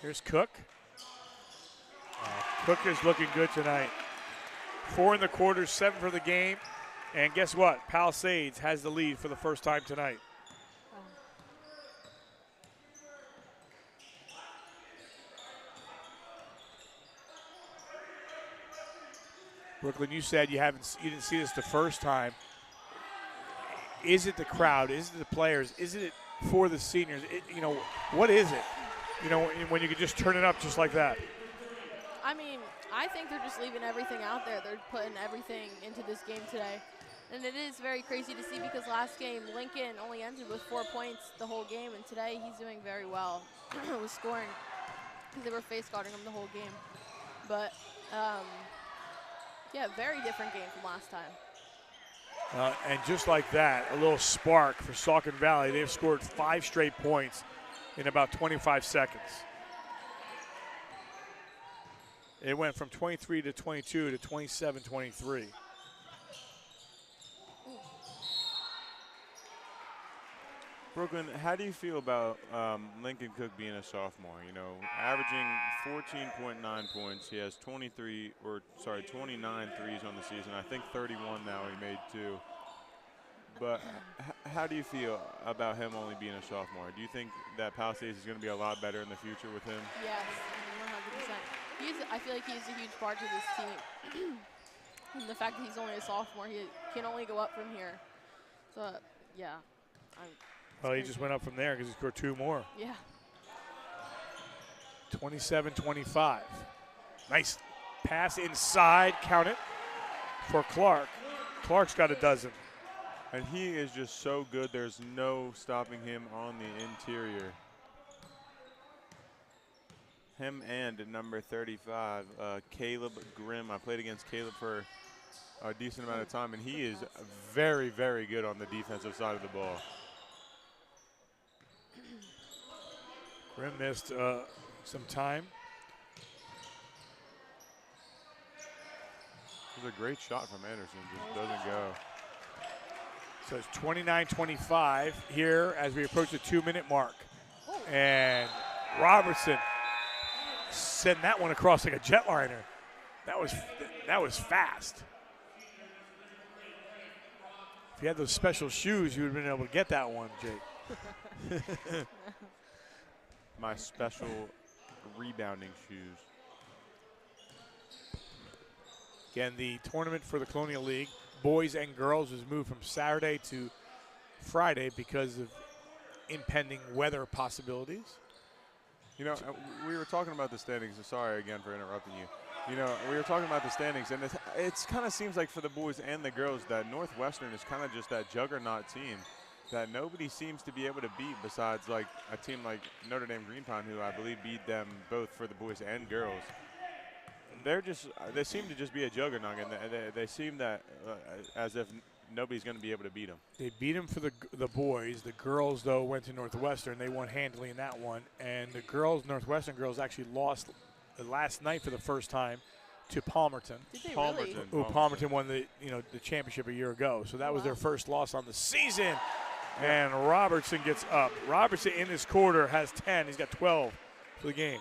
Here's Cook. Cook is looking good tonight. 4 in the quarter, 7 for the game. And guess what? Palisades has the lead for the first time tonight. Brooklyn, you said you didn't see this the first time. Is it the crowd? Is it the players? Is it for the seniors? What is it? You know, when you can just turn it up just like that. I mean, I think they're just leaving everything out there. They're putting everything into this game today. And it is very crazy to see because last game, Lincoln only ended with 4 points the whole game, and today he's doing very well with scoring because they were face guarding him the whole game. But, yeah, very different game from last time. And just like that, a little spark for Saucon Valley. They've scored 5 straight points in about 25 seconds. It went from 23 to 22 to 27-23. Brooklyn, how do you feel about Lincoln Cook being a sophomore? You know, averaging 14.9 points. He has 29 threes on the season. I think 31 now. He made 2. But how do you feel about him only being a sophomore? Do you think that Palisades is going to be a lot better in the future with him? Yes, 100%. I feel like he's a huge part of this team. And the fact that he's only a sophomore, he can only go up from here. So, yeah. Well, he just went up from there because he scored 2 more. Yeah. 27-25. Nice pass inside, count it, for Clark. Clark's got a dozen. And he is just so good. There's no stopping him on the interior. Him and number 35, Caleb Grimm. I played against Caleb for a decent amount of time, and he is very, very good on the defensive side of the ball. Grimm missed some time. It was a great shot from Anderson, just doesn't go. So it's 29-25 here as we approach the 2-minute mark. And Robertson sent that one across like a jetliner. That was fast. If you had those special shoes, you would have been able to get that one, Jake. My special rebounding shoes. Again, the tournament for the Colonial League, boys and girls, was moved from Saturday to Friday because of impending weather possibilities. You know, we were talking about the standings. Sorry again for interrupting you. You know, we were talking about the standings, and it kind of seems like for the boys and the girls that Northwestern is kind of just that juggernaut team that nobody seems to be able to beat besides like a team like Notre Dame Greenpond, who I believe beat them both for the boys and girls. They seem to just be a juggernaut, and they seem that as if nobody's going to be able to beat them. They beat them for the boys. The girls, though, went to Northwestern. They won handily in that one. And the girls, Northwestern girls, actually lost last night for the first time to Palmerton. Did they Palmerton. really? Palmerton won the championship a year ago. So that was their first loss on the season. And Robertson gets up. Robertson in this quarter has 10. He's got 12 for the game.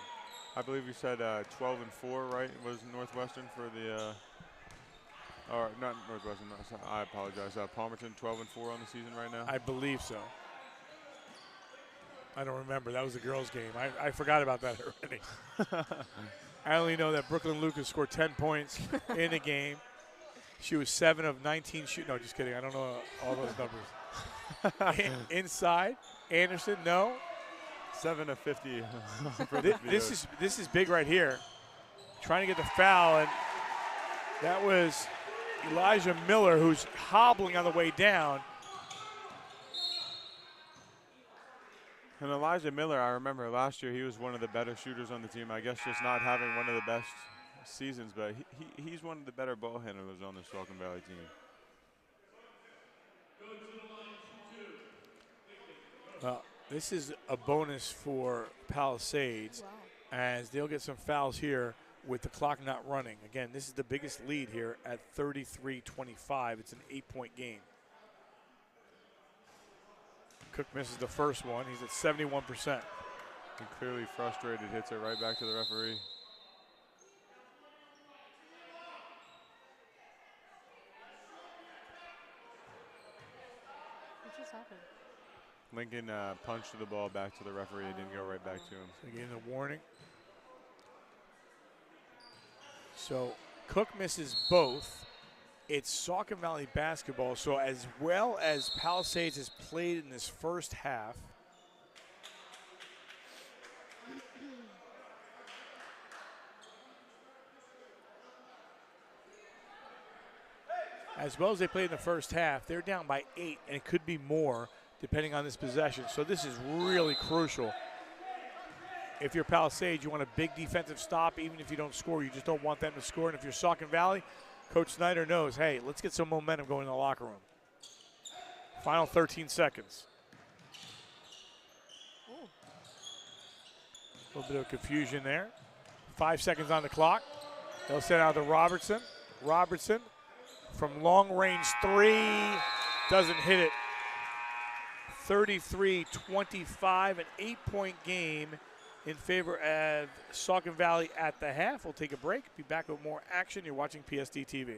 I believe you said 12-4, right? Was Northwestern for the or not Northwestern. I apologize. Palmerton 12-4 on the season right now. I believe so. I don't remember. That was the girls' game. I forgot about that already. I only know that Brooklyn Lucas scored 10 points in the game. She was 7 of 19 shooting. No, just kidding. I don't know all those numbers. Inside, Anderson, no. 7 of 50. This is big right here. Trying to get the foul, and that was Elijah Miller, who's hobbling on the way down. And Elijah Miller, I remember last year he was one of the better shooters on the team. I guess just not having one of the best seasons, but he's one of the better ball handlers on the Saucon Valley team. Well, this is a bonus for Palisades, as they'll get some fouls here with the clock not running. Again, this is the biggest lead here at 33-25. It's an 8-point game. Cook misses the first one. He's at 71%. And clearly frustrated, hits it right back to the referee. What just happened? Lincoln punched the ball back to the referee. It didn't go right back to him. So getting a warning. So Cook misses both. It's Saucon Valley basketball. So as well as Palisades has played in this first half, they're down by 8, and it could be more depending on this possession. So this is really crucial. If you're Palisades, you want a big defensive stop. Even if you don't score, you just don't want them to score. And if you're Saucon Valley, Coach Snyder knows, hey, let's get some momentum going in the locker room. Final 13 seconds. A little bit of confusion there. 5 seconds on the clock. They'll send out to Robertson. Robertson from long range 3, doesn't hit it. 33-25, an 8-point game in favor of Saucon Valley at the half. We'll take a break, be back with more action. You're watching PSD TV.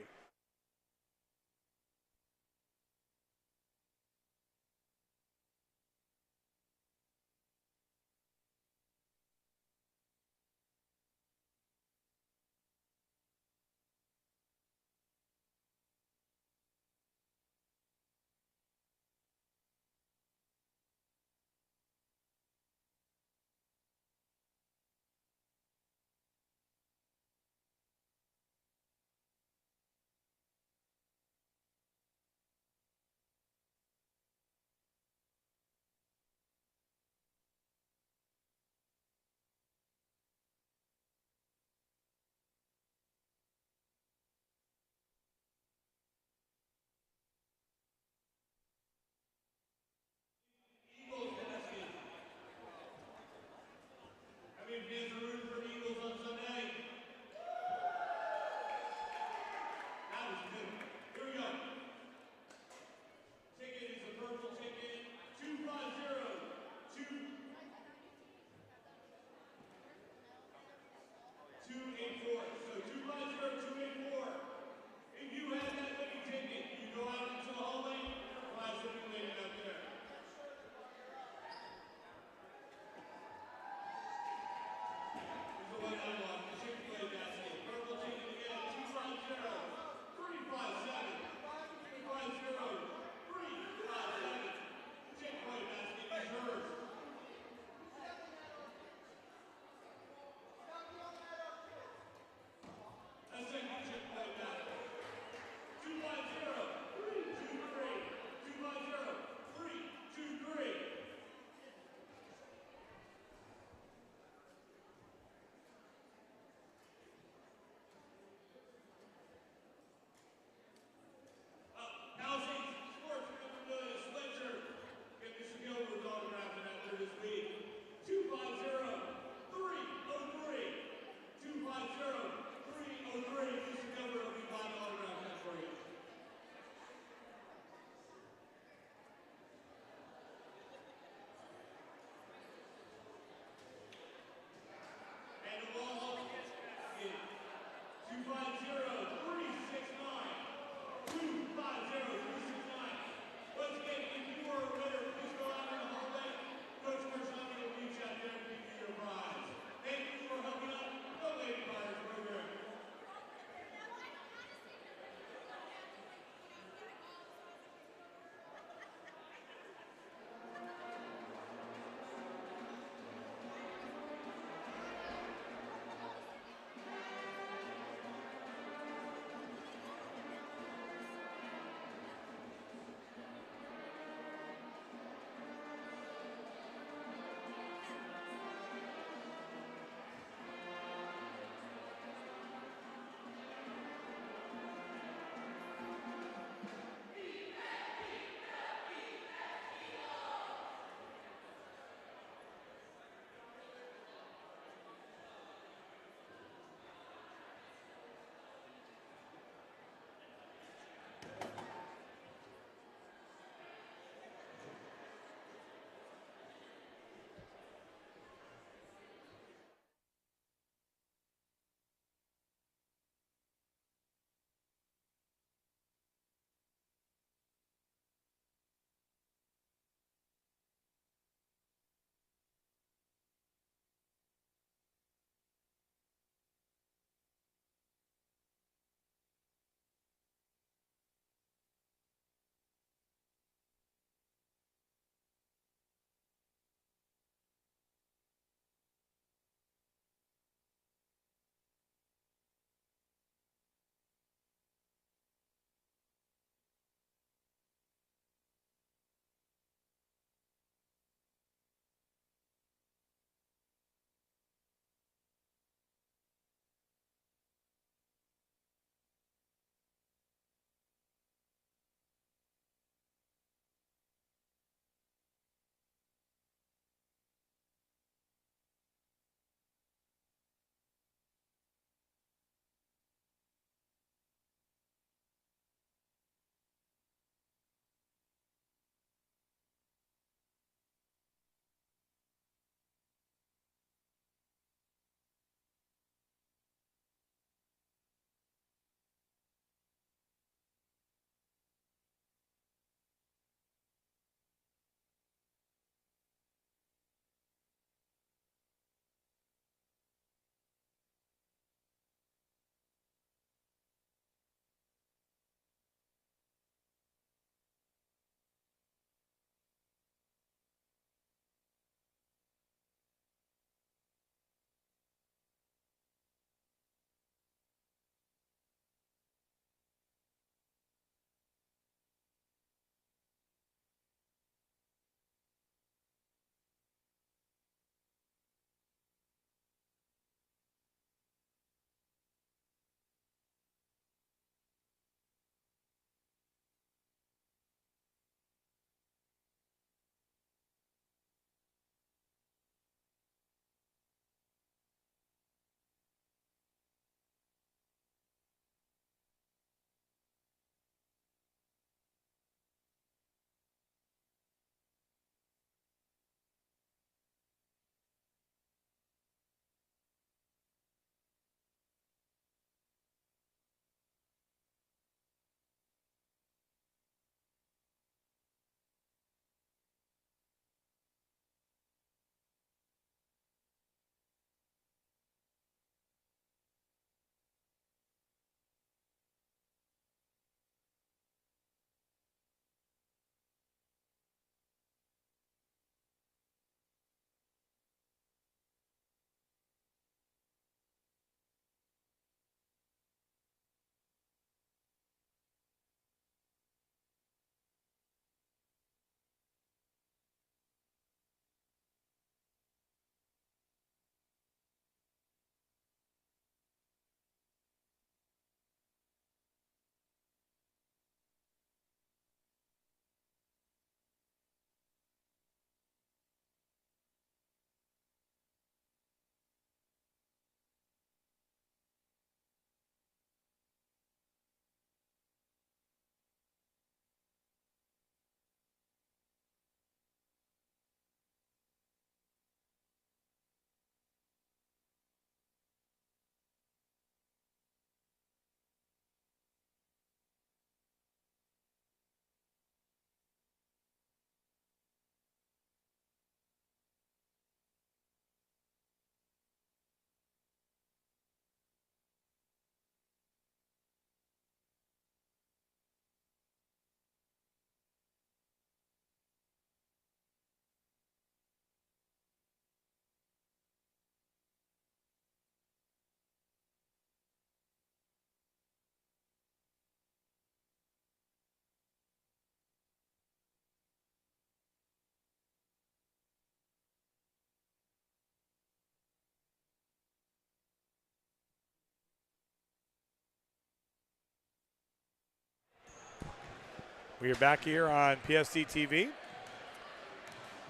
We are back here on PSD TV.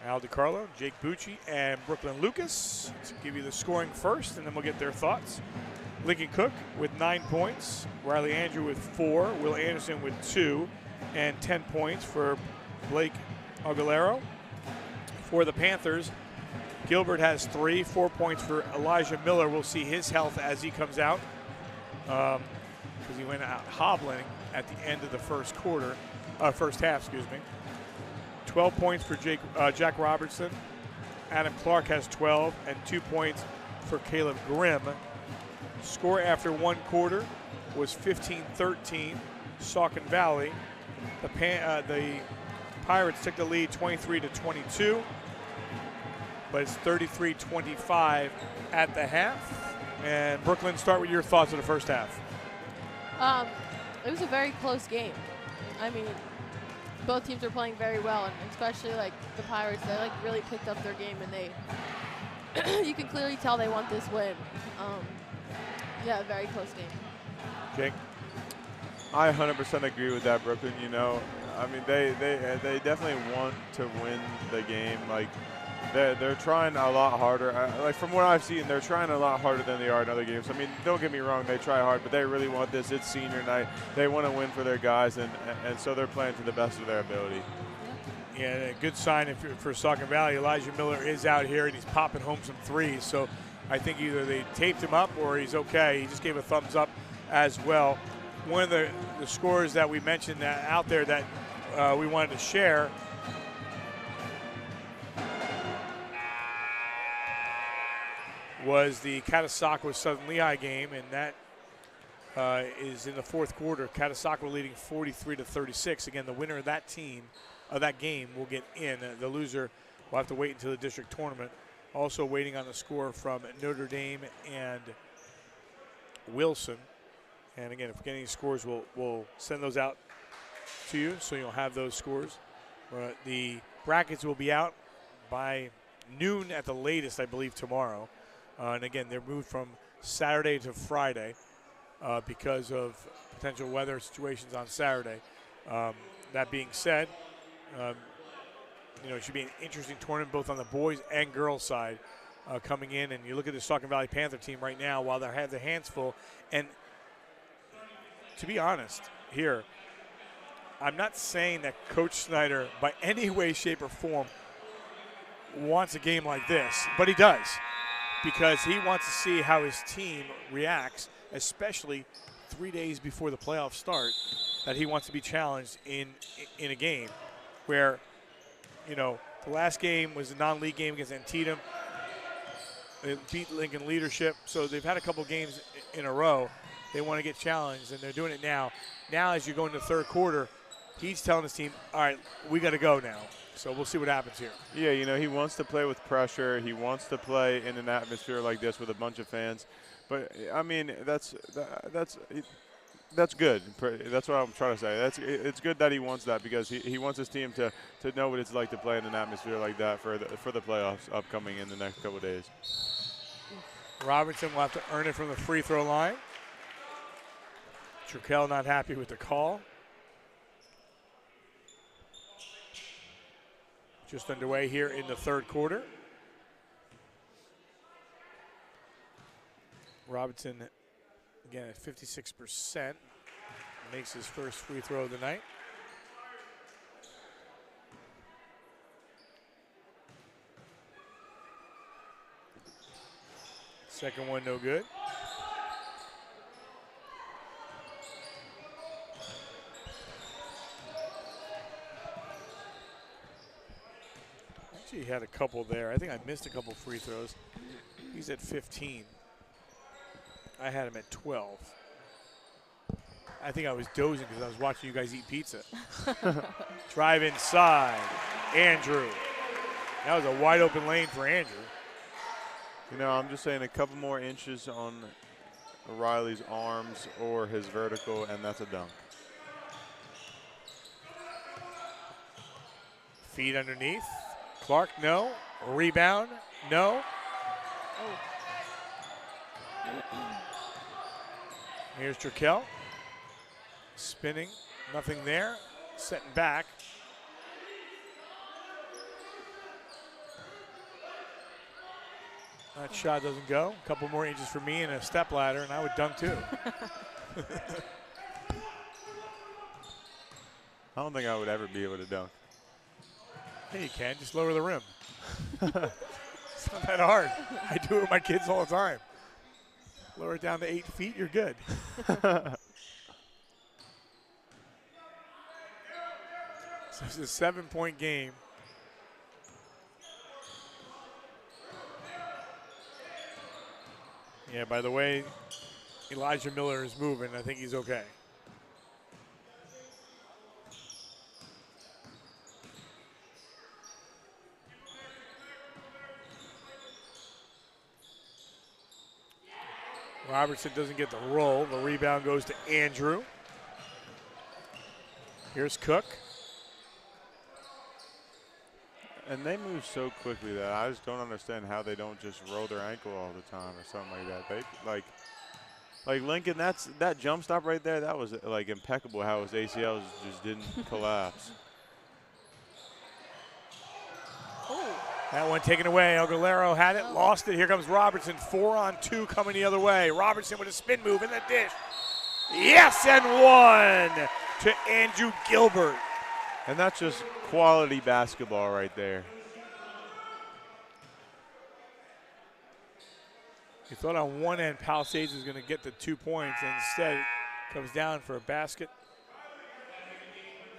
Al DiCarlo, Jake Bucci, and Brooklyn Lucas to give you the scoring first, and then we'll get their thoughts. Lincoln Cook with 9 points, Riley Andrew with 4, Will Anderson with 2, and 10 points for Blake Aguilera. For the Panthers, Gilbert has 3, 4 points for Elijah Miller. We'll see his health as he comes out because he went out hobbling at the end of the first half, excuse me. 12 points for Jack Robertson. Adam Clark has 12 and 2 points for Caleb Grimm. Score after 1 quarter was 15-13, Saucon Valley. The Pirates took the lead 23-22, but it's 33-25 at the half. And Brooklyn, start with your thoughts of the first half. It was a very close game. I mean, both teams are playing very well, and especially like the Pirates, they like really picked up their game, and they you can clearly tell they want this win. Yeah, very close game. Jake? I 100% agree with that, Brooklyn. You know, I mean, they definitely want to win the game. Like, they're trying a lot harder. Like, from what I've seen, they're trying a lot harder than they are in other games. I mean, don't get me wrong, they try hard, but they really want this. It's senior night. They want to win for their guys, and so they're playing to the best of their ability. Yeah, a good sign for Saucon Valley. Elijah Miller is out here, and he's popping home some threes. So I think either they taped him up or he's okay. He just gave a thumbs up as well. One of the scores that we mentioned out there that we wanted to share was the Catasauqua Southern Lehigh game, and that is in the fourth quarter. Catasauqua leading 43-36. Again, the winner of that game will get in. The loser will have to wait until the district tournament. Also waiting on the score from Notre Dame and Wilson. And again, if we get any scores, we'll send those out to you so you'll have those scores. The brackets will be out by noon at the latest, I believe, tomorrow. And again, they're moved from Saturday to Friday because of potential weather situations on Saturday. That being said, it should be an interesting tournament both on the boys and girls side coming in. And you look at the Saucon Valley Panther team right now, while they have their hands full. And to be honest here, I'm not saying that Coach Snyder by any way, shape, or form wants a game like this, but he does, because he wants to see how his team reacts, especially 3 days before the playoffs start, that he wants to be challenged in a game where, the last game was a non-league game against Antietam. They beat Lincoln Leadership, so they've had a couple games in a row. They want to get challenged, and they're doing it now. Now, as you go into the third quarter, he's telling his team, all right, we got to go now. So we'll see what happens here. Yeah, he wants to play with pressure. He wants to play in an atmosphere like this with a bunch of fans. But, I mean, that's good. That's what I'm trying to say. It's good that he wants that, because he wants his team to know what it's like to play in an atmosphere like that for the playoffs upcoming in the next couple of days. Robertson will have to earn it from the free throw line. Turkel not happy with the call. Just underway here in the third quarter. Robertson, again, at 56%, makes his first free throw of the night. Second one, no good. Actually, he had a couple there. I think I missed a couple free throws. He's at 15. I had him at 12. I think I was dozing because I was watching you guys eat pizza. Drive inside. Andrew. That was a wide open lane for Andrew. I'm just saying a couple more inches on Riley's arms or his vertical, and that's a dunk. Feet underneath. Clark, no. Rebound, no. Here's Turkel. Spinning, nothing there. setting back. That shot doesn't go. A couple more inches for me and a step ladder, and I would dunk too. I don't think I would ever be able to dunk. Hey, you can. Just lower the rim. It's not that hard. I do it with my kids all the time. Lower it down to 8 feet, you're good. So it's a 7-point game. Yeah, by the way, Elijah Miller is moving. I think he's okay. Robertson doesn't get the roll. The rebound goes to Andrew. Here's Cook. And they move so quickly that I just don't understand how they don't just roll their ankle all the time or something like that. They like Lincoln. That jump stop right there. That was like impeccable. How his ACLs just didn't collapse. That one taken away. Aguilera had it, lost it. Here comes Robertson. 4-on-2 coming the other way. Robertson with a spin move in the dish. Yes, and one to Andrew Gilbert. And that's just quality basketball right there. You thought on one end Palisades was going to get the 2 points, and instead it comes down for a basket.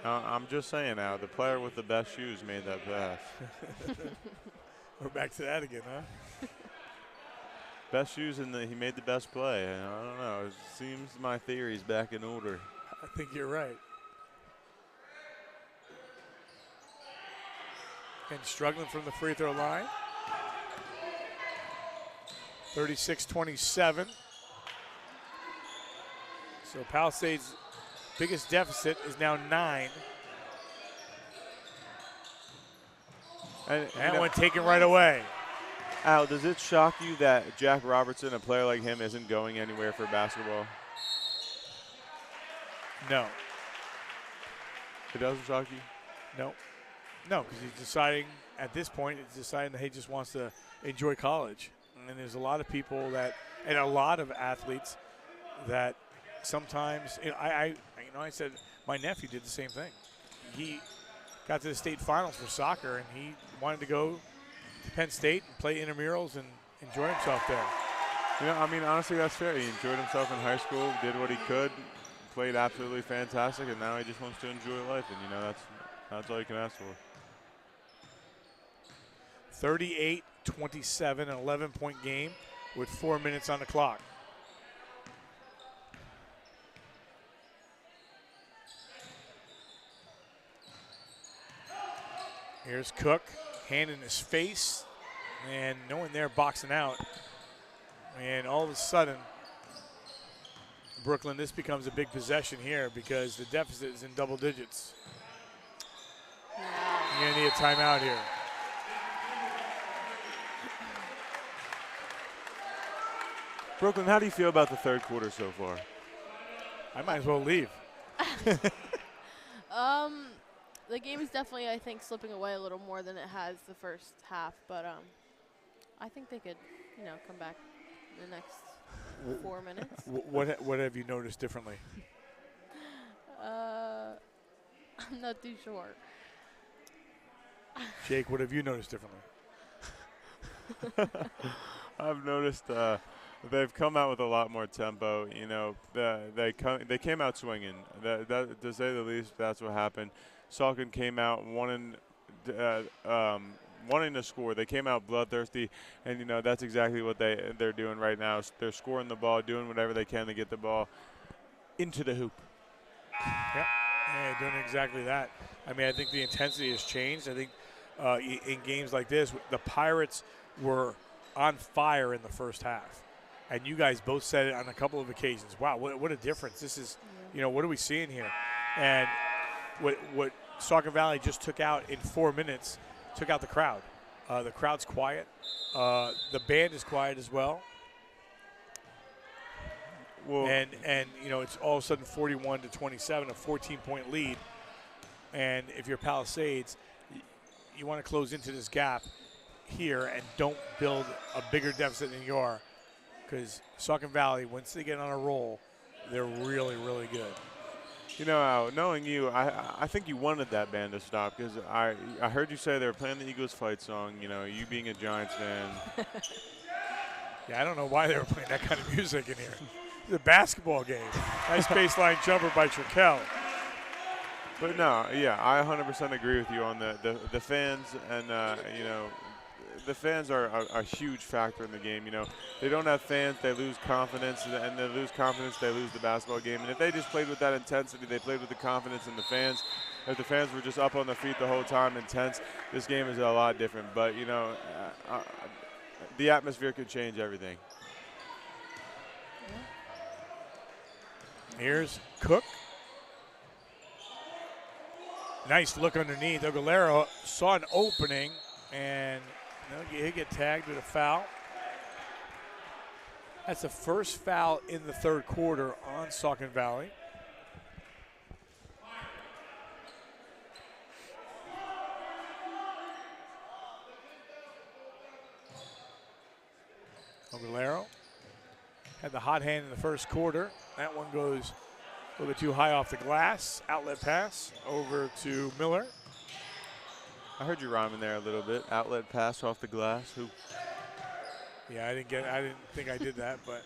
I'm just saying now, the player with the best shoes made that pass. We're back to that again, huh? Best shoes, and he made the best play. I don't know. It seems my theory's back in order. I think you're right. And struggling from the free throw line. 36-27. So Palisades' biggest deficit is now 9. And that one taken right away. Al, does it shock you that Jack Robertson, a player like him, isn't going anywhere for basketball? No. It doesn't shock you? No. No, because he's deciding, at this point, he's deciding that he just wants to enjoy college. And there's a lot of people that, and a lot of athletes that sometimes, I said my nephew did the same thing. He got to the state finals for soccer, and he wanted to go to Penn State and play intramurals and enjoy himself there. You know, I mean, honestly, that's fair. He enjoyed himself in high school, did what he could, played absolutely fantastic, and now he just wants to enjoy life. And, you know, that's all you can ask for. 38-27, an 11-point game with 4 minutes on the clock. Here's Cook, hand in his face, and no one there boxing out. And all of a sudden, Brooklyn, this becomes a big possession here because the deficit is in double digits. You're gonna need a timeout here. Brooklyn, how do you feel about the third quarter so far? I might as well leave. The game is definitely, I think, slipping away a little more than it has the first half, but I think they could, come back in the next 4 minutes. What have you noticed differently? I'm not too sure. Jake, what have you noticed differently? I've noticed they've come out with a lot more tempo. You know, they came out swinging. That to say the least, that's what happened. Saucon came out wanting to score. They came out bloodthirsty, and that's exactly what they're doing right now. They're scoring the ball, doing whatever they can to get the ball into the hoop. Yep, yeah, doing exactly that. I mean, I think the intensity has changed. I think in games like this, the Pirates were on fire in the first half, and you guys both said it on a couple of occasions. Wow, what a difference! This is, what are we seeing here? And what Saucon Valley just took out in 4 minutes, took out the crowd. The crowd's quiet. The band is quiet as well. Well, and it's all of a sudden 41-27, a 14-point lead. And if you're Palisades, you want to close into this gap here and don't build a bigger deficit than you are, because Saucon Valley, once they get on a roll, they're really, really good. You know, Al, knowing you, I think you wanted that band to stop, because I heard you say they were playing the Eagles fight song, you know, you being a Giants fan. Yeah, I don't know why they were playing that kind of music in here. It's a basketball game. Nice baseline jumper by Trikel. But no, yeah, I 100% agree with you on the fans, and you know, the fans are a huge factor in the game. You know, they don't have fans, they lose confidence, and they lose confidence, they lose the basketball game. And if they just played with that intensity, they played with the confidence in the fans. If the fans were just up on their feet the whole time, intense, this game is a lot different. But you know, the atmosphere could change everything. Here's Cook. Nice look underneath. Aguilera saw an opening, and he'll get tagged with a foul. That's the first foul in the third quarter on Saucon Valley. Aguilera had the hot hand in the first quarter. That one goes a little bit too high off the glass. Outlet pass over to Miller. I heard you rhyming there a little bit. Outlet pass off the glass. Who? Yeah, I didn't think I did that, but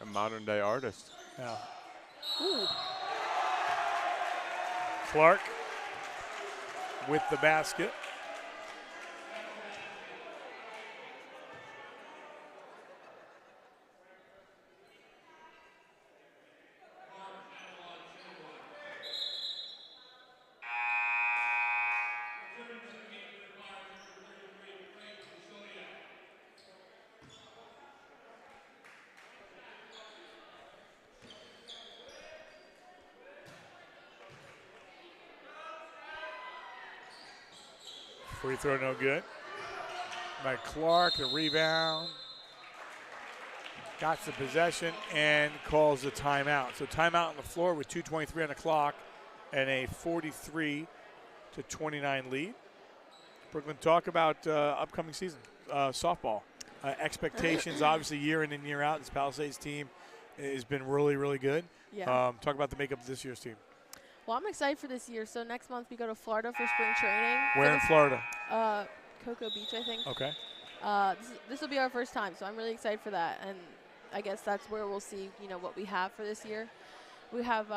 A modern day artist. yeah. Clark with the basket. Free throw no good. By Clark, the rebound. Got the possession and calls the timeout. So timeout on the floor with 2:23 on the clock and a 43-29 lead. Brooklyn, talk about upcoming season, softball. Expectations, obviously, year in and year out. This Palisades team has been really, really good. Yeah. Talk about the makeup of this year's team. Well, I'm excited for this year. So next month we go to Florida for spring training. Where in Florida? Cocoa Beach, I think. Okay. This will be our first time, so I'm really excited for that. And I guess that's where we'll see, you know, what we have for this year. We have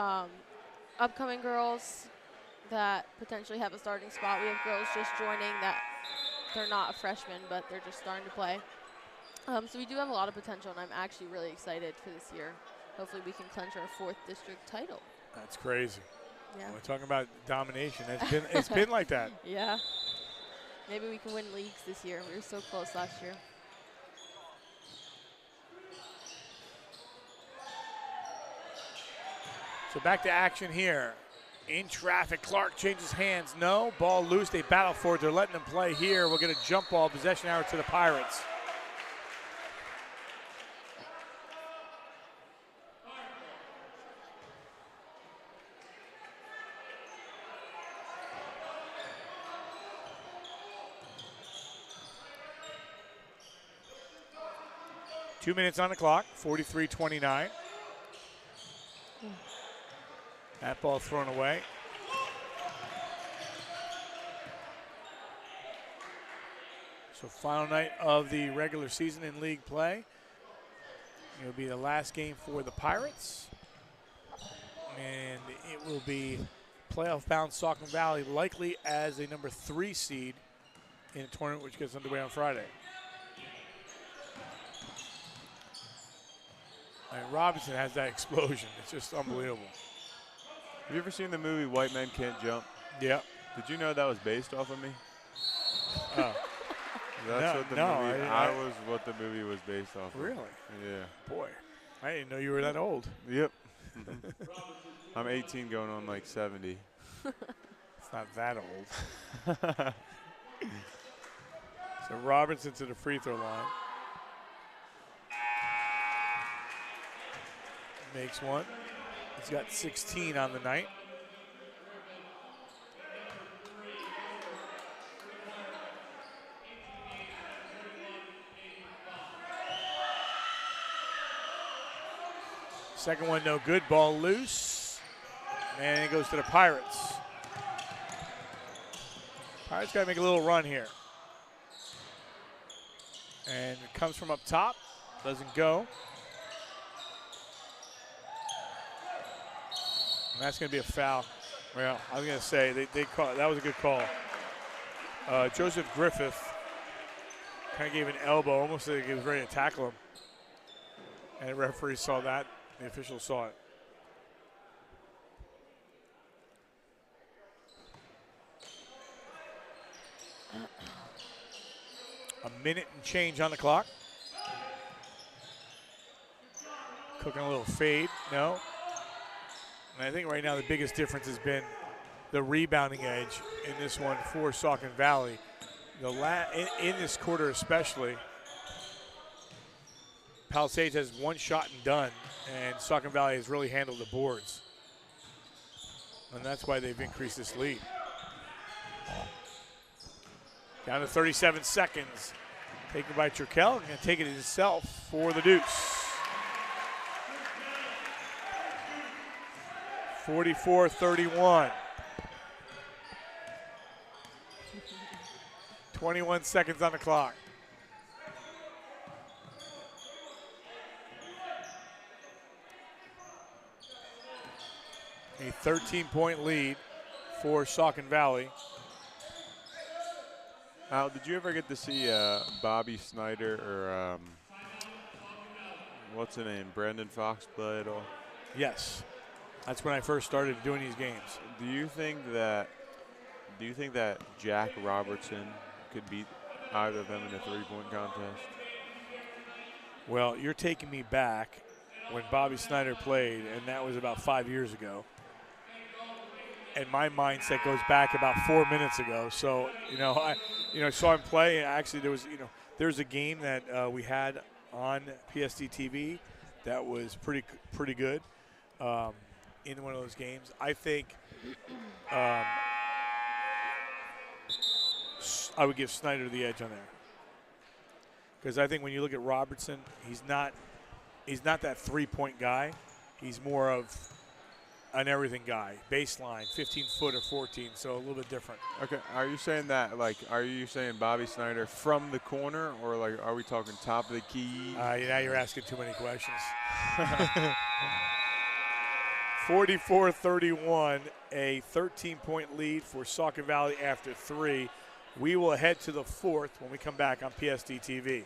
upcoming girls that potentially have a starting spot. We have girls just joining that they're not a freshman, but they're just starting to play. So we do have a lot of potential, and I'm actually really excited for this year. Hopefully we can clinch our 4th district title. That's crazy. Yeah. We're talking about domination. It's been like that. Yeah. Maybe we can win leagues this year. We were so close last year. So back to action here. In traffic, Clark changes hands. No, ball loose. They battle for it. They're letting them play here. We'll get a jump ball, possession arrow to the Pirates. Two minutes on the clock, 43-29. That ball thrown away. So final night of the regular season in league play. It'll be the last game for the Pirates. And it will be playoff-bound Saucon Valley, likely as a number 3 seed in a tournament which gets underway on Friday. And Robinson has that explosion. It's just unbelievable. Have you ever seen the movie White Men Can't Jump? Yeah. Did you know that was based off of me? Oh. That's what the movie. I was what the movie was based off of. Really? Yeah. Boy, I didn't know you were that old. Yep. I'm 18 going on like 70. It's not that old. So Robinson to the free throw line. Makes one. He's got 16 on the night. Second one, no good. Ball loose. And it goes to the Pirates. Pirates got to make a little run here. And it comes from up top. Doesn't go. And that's going to be a foul. Well, I was going to say, they call, that was a good call. Joseph Griffith kind of gave an elbow, almost like he was ready to tackle him. And the referee saw that. The officials saw it. A minute and change on the clock. Cooking a little fade, no. And I think right now the biggest difference has been the rebounding edge in this one for Saucon Valley. In this quarter especially, Palisades has one shot and done, and Saucon Valley has really handled the boards. And that's why they've increased this lead. Down to 37 seconds. Taken by Turkel, and going to take it himself for the deuce. 44-31. 21 seconds on the clock. A 13-point lead for Saucon Valley. Al, did you ever get to see Bobby Snyder or what's her name, Brandon Fox play at all? Yes, that's when I first started doing these games. Do you think that Jack Robertson could beat either of them in a three-point contest? Well, you're taking me back when Bobby Snyder played, and that was about 5 years ago. And my mindset goes back about 4 minutes ago. So, I saw him play. Actually, there's a game that we had on PSD TV that was pretty good in one of those games. I think I would give Snyder the edge on there, because I think when you look at Robertson, he's not that three-point guy. He's more of an everything guy, baseline, 15-foot or 14, so a little bit different. Okay, are you saying Bobby Snyder from the corner, or are we talking top of the key? Now you're asking too many questions. 44-31, a 13-point lead for Saucon Valley after 3. We will head to the 4th when we come back on PSD TV.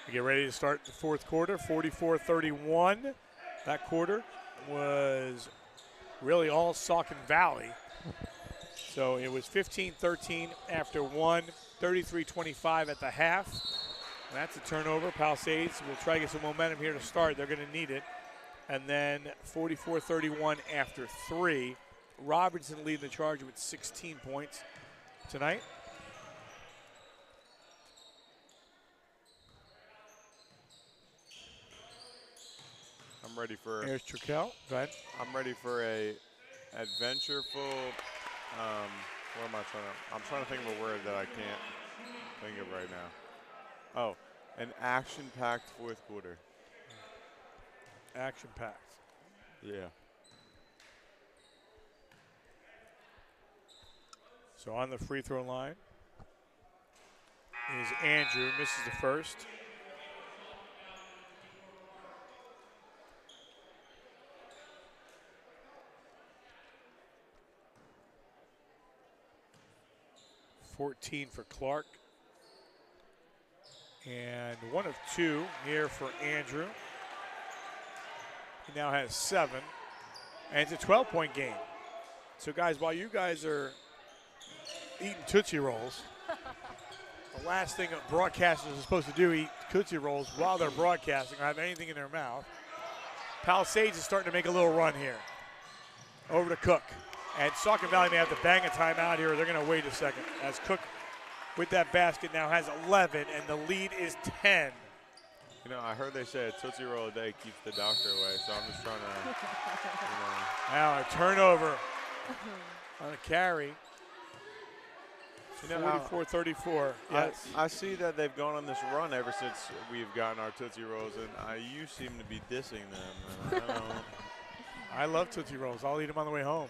We get ready to start the 4th quarter, 44-31. That quarter was really all Saucon Valley. So it was 15-13 after 1, 33-25 at the half. And that's a turnover. Palisades will try to get some momentum here to start. They're going to need it. And then 44-31 after 3. Robertson leading the charge with 16 points tonight. I'm ready for. Here's Turkel. Go ahead. I'm ready for a adventureful. What am I trying to? I'm trying to think of a word that I can't think of right now. Oh, an action-packed 4th quarter. Action-packed. Yeah. So on the free throw line is Andrew, misses the first. 14 for Clark. And 1 of 2 here for Andrew. He now has 7. And it's a 12-point game. So, guys, while you guys are eating Tootsie Rolls, the last thing broadcasters are supposed to do, eat Tootsie Rolls while they're broadcasting or have anything in their mouth. Palisades is starting to make a little run here. Over to Cook. And Saucon Valley may have to bang a timeout here, or they're going to wait a second. As Cook, with that basket, now has 11, and the lead is 10. You know, I heard they say a Tootsie Roll a day keeps the doctor away, so I'm just trying to, Now a turnover on a carry. You know, 44-34. Yes. I see that they've gone on this run ever since we've gotten our Tootsie Rolls, and you seem to be dissing them. And I don't. I love Tootsie Rolls. I'll eat them on the way home.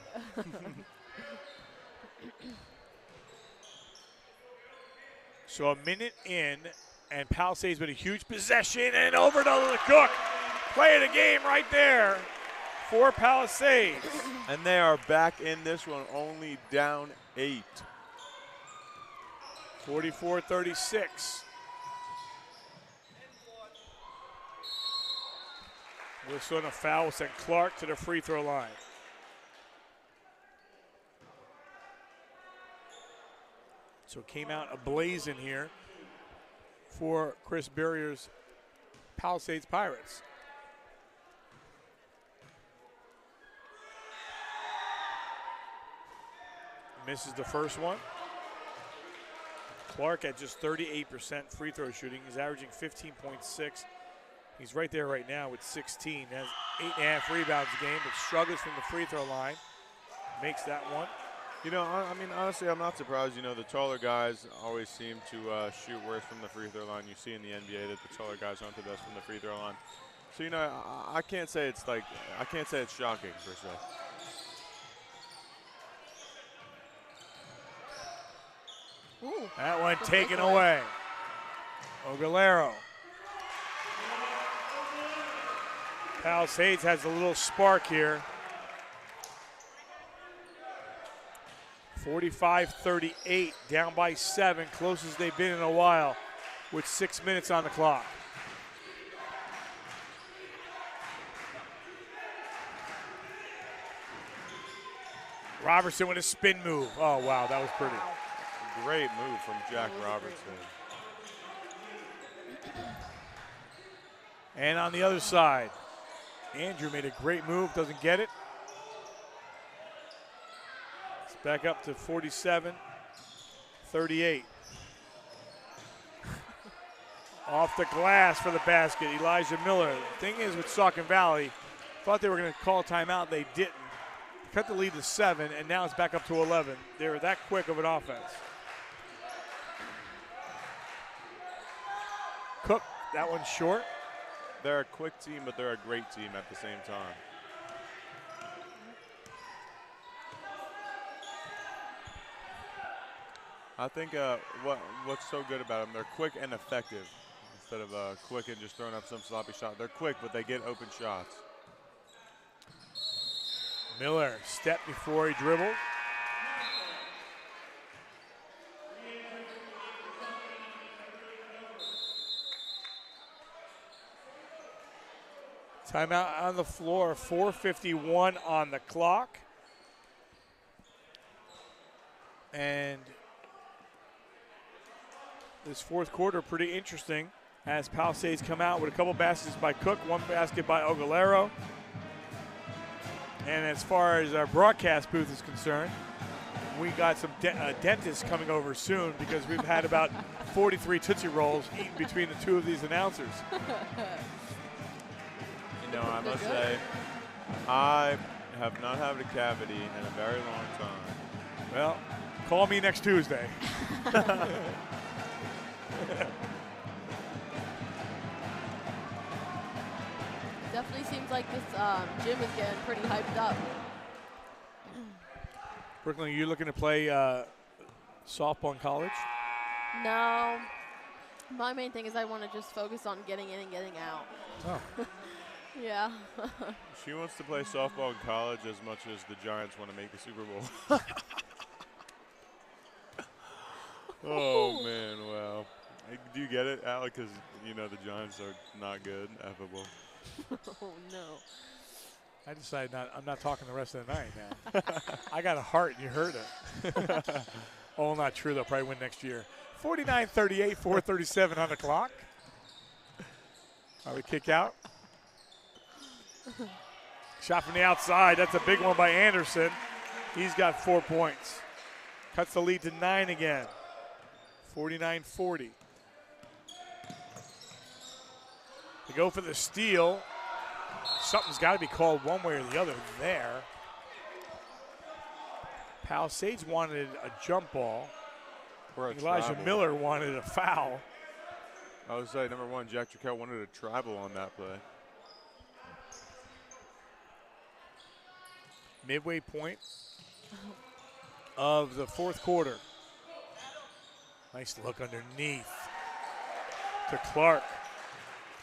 So a minute in, and Palisades with a huge possession, and over to Cook. Play of the game right there for Palisades. And they are back in this one, only down 8. 44-36. Whistle and a foul will send Clark to the free throw line. So it came out ablazing here for Chris Barrier's Palisades Pirates. Misses the first one. Clark at just 38% free throw shooting. He's averaging 15.6. He's right there right now with 16. Has 8.5 rebounds a game, but struggles from the free throw line. Makes that one. You know, I mean, honestly, I'm not surprised. You know, the taller guys always seem to shoot worse from the free throw line. You see in the NBA that the taller guys aren't the best from the free throw line. So, you know, I can't say it's like, I can't say it's shocking per se. Ooh, That one taken away. Ogalero. Palisades has a little spark here. 45-38, down by 7, closest they've been in a while with 6 minutes on the clock. Robertson with a spin move. Oh, wow, that was pretty. Great move from Jack Robertson. And on the other side, Andrew made a great move, doesn't get it. It's back up to 47-38. Off the glass for the basket, Elijah Miller. The thing is with Saucon Valley, thought they were going to call a timeout, they didn't. Cut the lead to 7, and now it's back up to 11. They were that quick of an offense. Cook, that one's short. They're a quick team, but they're a great team at the same time. I think what's so good about them, they're quick and effective. Instead of quick and just throwing up some sloppy shot. They're quick, but they get open shots. Miller stepped before he dribbled. Timeout on the floor, 4:51 on the clock. And this fourth quarter pretty interesting as Palisades come out with a couple baskets by Cook, one basket by Ogalero. And as far as our broadcast booth is concerned, we got some dentists coming over soon because we've had about 43 Tootsie Rolls eaten between the two of these announcers. You know, I must say, I have not had a cavity in a very long time. Well, call me next Tuesday. definitely seems like this gym is getting pretty hyped up. Brooklyn, are you looking to play softball in college? No. My main thing is I want to just focus on getting in and getting out. Oh. Yeah. She wants to play softball in college as much as the Giants want to make the Super Bowl. Oh, man, well. Do you get it, Alec? Because, you know, the Giants are not good, affable. Oh, no. I decided I'm not talking the rest of the night now. I got a heart, and you heard it. Oh, not true. They'll probably win next year. 49-38, 4:37 on the clock. We kick out. Shot from the outside. That's a big one by Anderson. He's got 4 points. Cuts the lead to 9 again. 49-40. They go for the steal. Something's got to be called one way or the other there. Palisades wanted a jump ball. Elijah travel. Miller wanted a foul. I would say, number one, Jack Jaquette wanted a travel on that play. Midway point of the fourth quarter. Nice look underneath to Clark.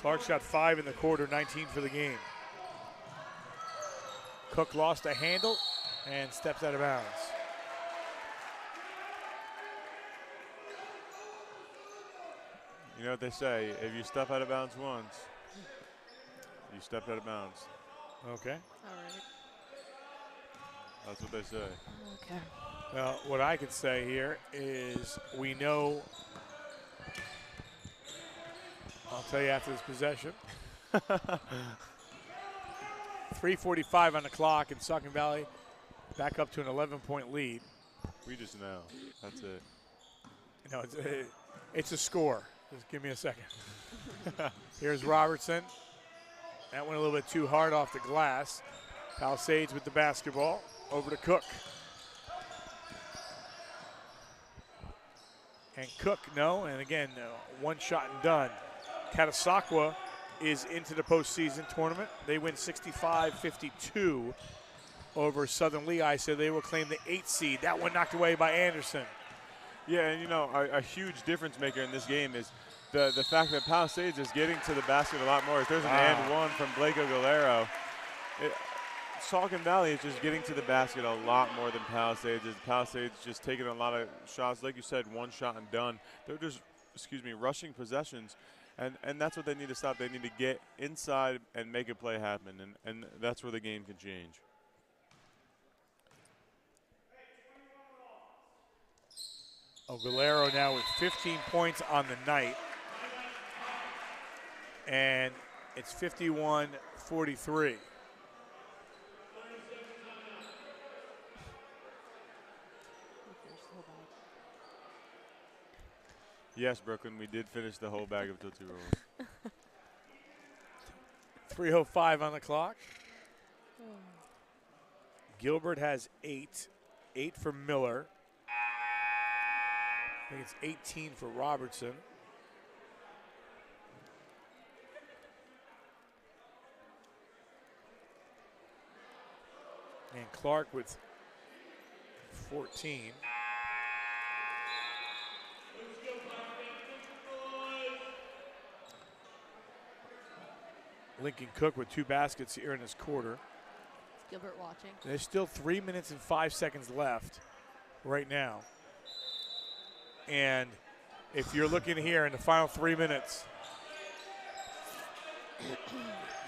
Clark's got 5 in the quarter, 19 for the game. Cook lost a handle and steps out of bounds. You know what they say, if you step out of bounds once, you stepped out of bounds. Okay. All right. That's what they say. Okay. Well, what I could say here is we know, I'll tell you after this possession. 3:45 on the clock, and Saucon Valley back up to an 11-point lead. We just know. That's it. No, it's a score. Just give me a second. Here's Robertson. That went a little bit too hard off the glass. Palisades with the basketball. Over to Cook. And Cook, no. And again, one shot and done. Catasauqua is into the postseason tournament. They win 65-52 over Southern Lehigh, so they will claim the 8th seed. That one knocked away by Anderson. Yeah, and you know, a huge difference maker in this game is the fact that Palisades is getting to the basket a lot more. If there's an and one from Blake Aguilera, Saucon Valley is just getting to the basket a lot more than Palisades is. Palisades just taking a lot of shots. Like you said, one shot and done. They're just, rushing possessions. And that's what they need to stop. They need to get inside and make a play happen. And that's where the game can change. Aguilera now with 15 points on the night. And it's 51-43. Yes, Brooklyn, we did finish the whole bag of Tootsie Rolls. 3:05 on the clock. Gilbert has 8. 8 for Miller. I think it's 18 for Robertson. And Clark with 14. Lincoln Cook with 2 baskets here in this quarter. Is Gilbert watching? There's still 3 minutes and 5 seconds left right now. And if you're looking here in the final 3 minutes,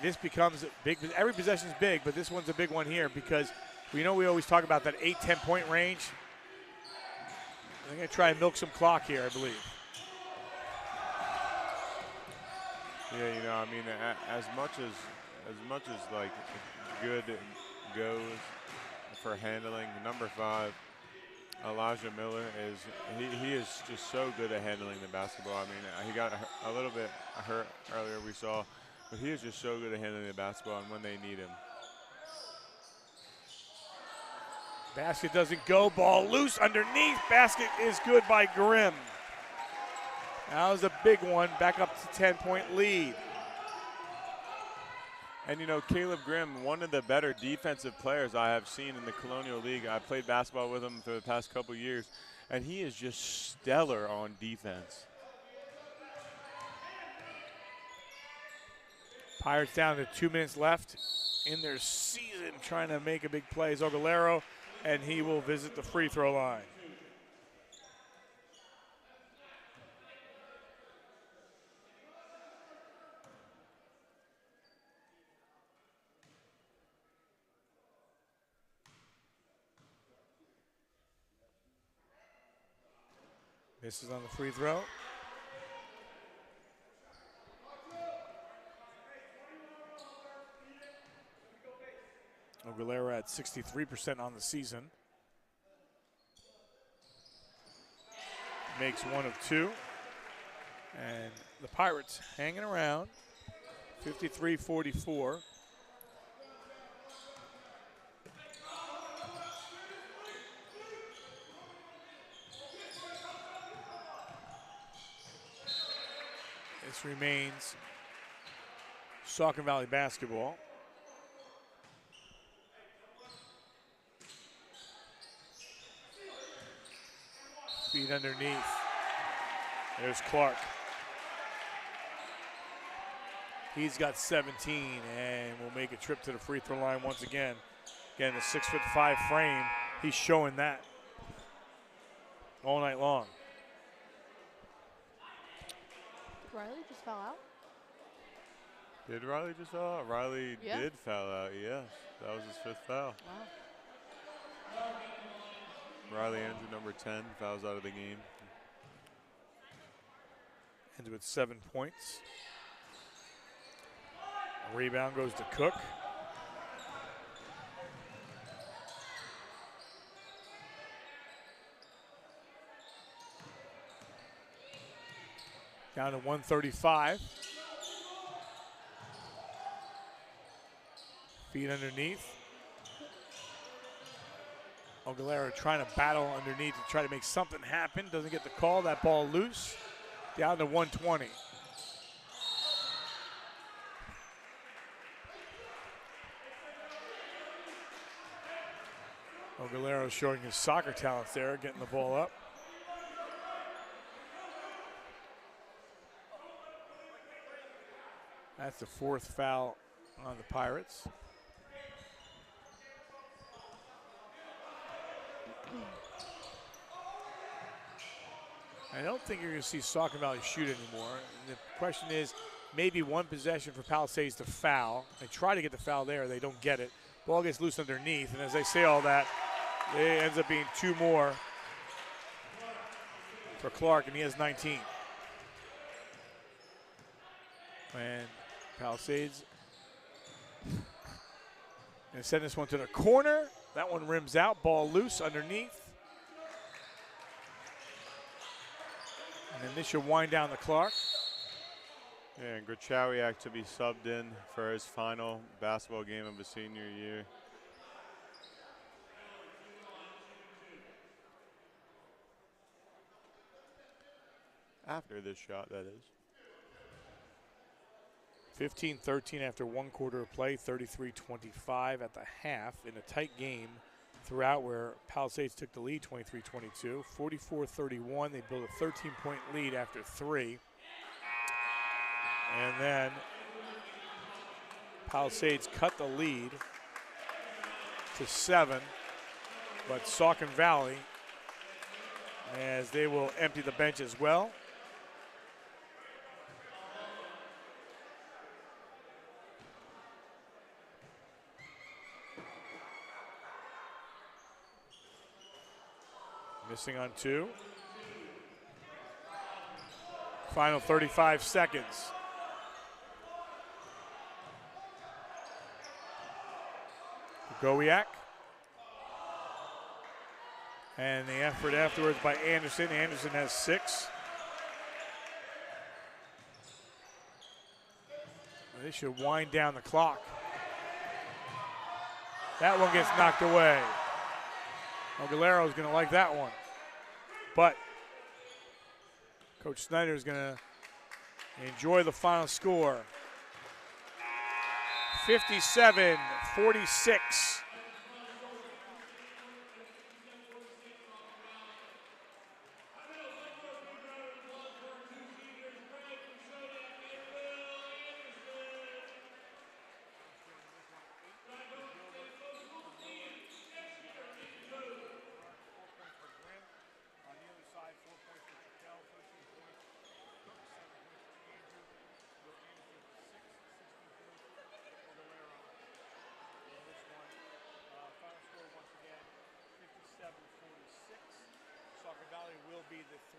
this becomes big. Every possession is big, but this one's a big one here because we always talk about that 8-10 point range. I'm going to try and milk some clock here, I believe. Yeah, you know, I mean, as much as like good goes for handling, number 5, Elijah Miller he is just so good at handling the basketball. I mean, he got a little bit hurt earlier, we saw, but he is just so good at handling the basketball and when they need him. Basket doesn't go, ball loose underneath. Basket is good by Grimm. That was a big one, back up to 10-point lead. And you know, Caleb Grimm, one of the better defensive players I have seen in the Colonial League. I played basketball with him for the past couple years, and he is just stellar on defense. Pirates down to 2 minutes left in their season, trying to make a big play. Aguilera, and he will visit the free throw line. Misses on the free throw. Aguilera at 63% on the season. Makes 1 of 2. And the Pirates hanging around, 53-44. This remains Saucon Valley basketball. Feet underneath. There's Clark. He's got 17 and will make a trip to the free throw line once again. Again, the 6'5" frame, he's showing that all night long. Riley just fell out. Did Riley just foul out? Riley Yeah. did foul out, yes. That was his 5th foul. Wow. Riley Andrew, number 10, fouls out of the game. Ends with 7 points. A rebound goes to Cook. Down to 135. Feet underneath. Aguilera trying to battle underneath to try to make something happen. Doesn't get the call. That ball loose. Down to 120. Aguilera showing his soccer talents there, getting the ball up. That's the 4th foul on the Pirates. I don't think you're going to see Saucon Valley shoot anymore. And the question is, maybe one possession for Palisades to foul. They try to get the foul there. They don't get it. Ball gets loose underneath. And as they say all that, it ends up being 2 more for Clark, and he has 19. And Palisades going to send this one to the corner. That one rims out. Ball loose underneath. And then this should wind down the Clark. Yeah, and Grachowiak to be subbed in for his final basketball game of his senior year. After this shot, that is. 15-13 after 1 quarter of play, 33-25 at the half in a tight game throughout where Palisades took the lead 23-22. 44-31, they built a 13-point lead after 3. And then Palisades cut the lead to 7, but Saucon Valley, as they will empty the bench as well. Missing on 2. Final 35 seconds. Gowiak. And the effort afterwards by Anderson. Anderson has 6. This should wind down the clock. That one gets knocked away. Aguilera is going to like that one. But Coach Snyder is going to enjoy the final score. 57-46.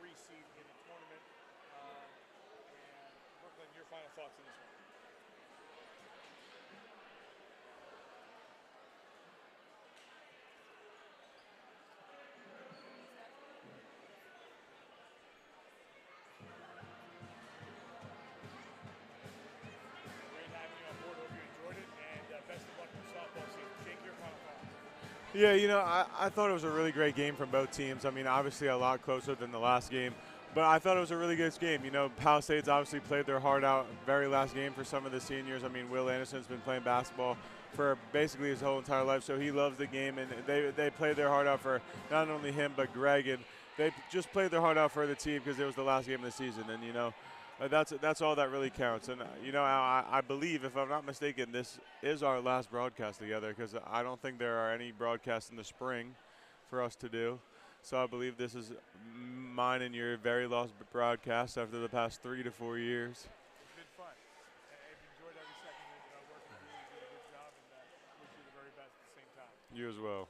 3 seed in the tournament. And Brooklyn, your final thoughts on this one? Great having you on board. Hope you enjoyed it, and best of luck in the softball season. Jake, your final thoughts? Yeah, I thought it was a really great game from both teams. I mean, obviously a lot closer than the last game, but I thought it was a really good game. Palisades obviously played their heart out very last game for some of the seniors. I mean, Will Anderson's been playing basketball for basically his whole entire life, so he loves the game, and they played their heart out for not only him but Greg, and they just played their heart out for the team because it was the last game of the season, and that's all that really counts. And I believe, if I'm not mistaken, this is our last broadcast together because I don't think there are any broadcasts in the spring for us to do. So I believe this is mine and your very last broadcast after the past 3 to 4 years. It's been fun. I've enjoyed every second of working with you. You did a good job, and wish you the very best at the same time. You as well.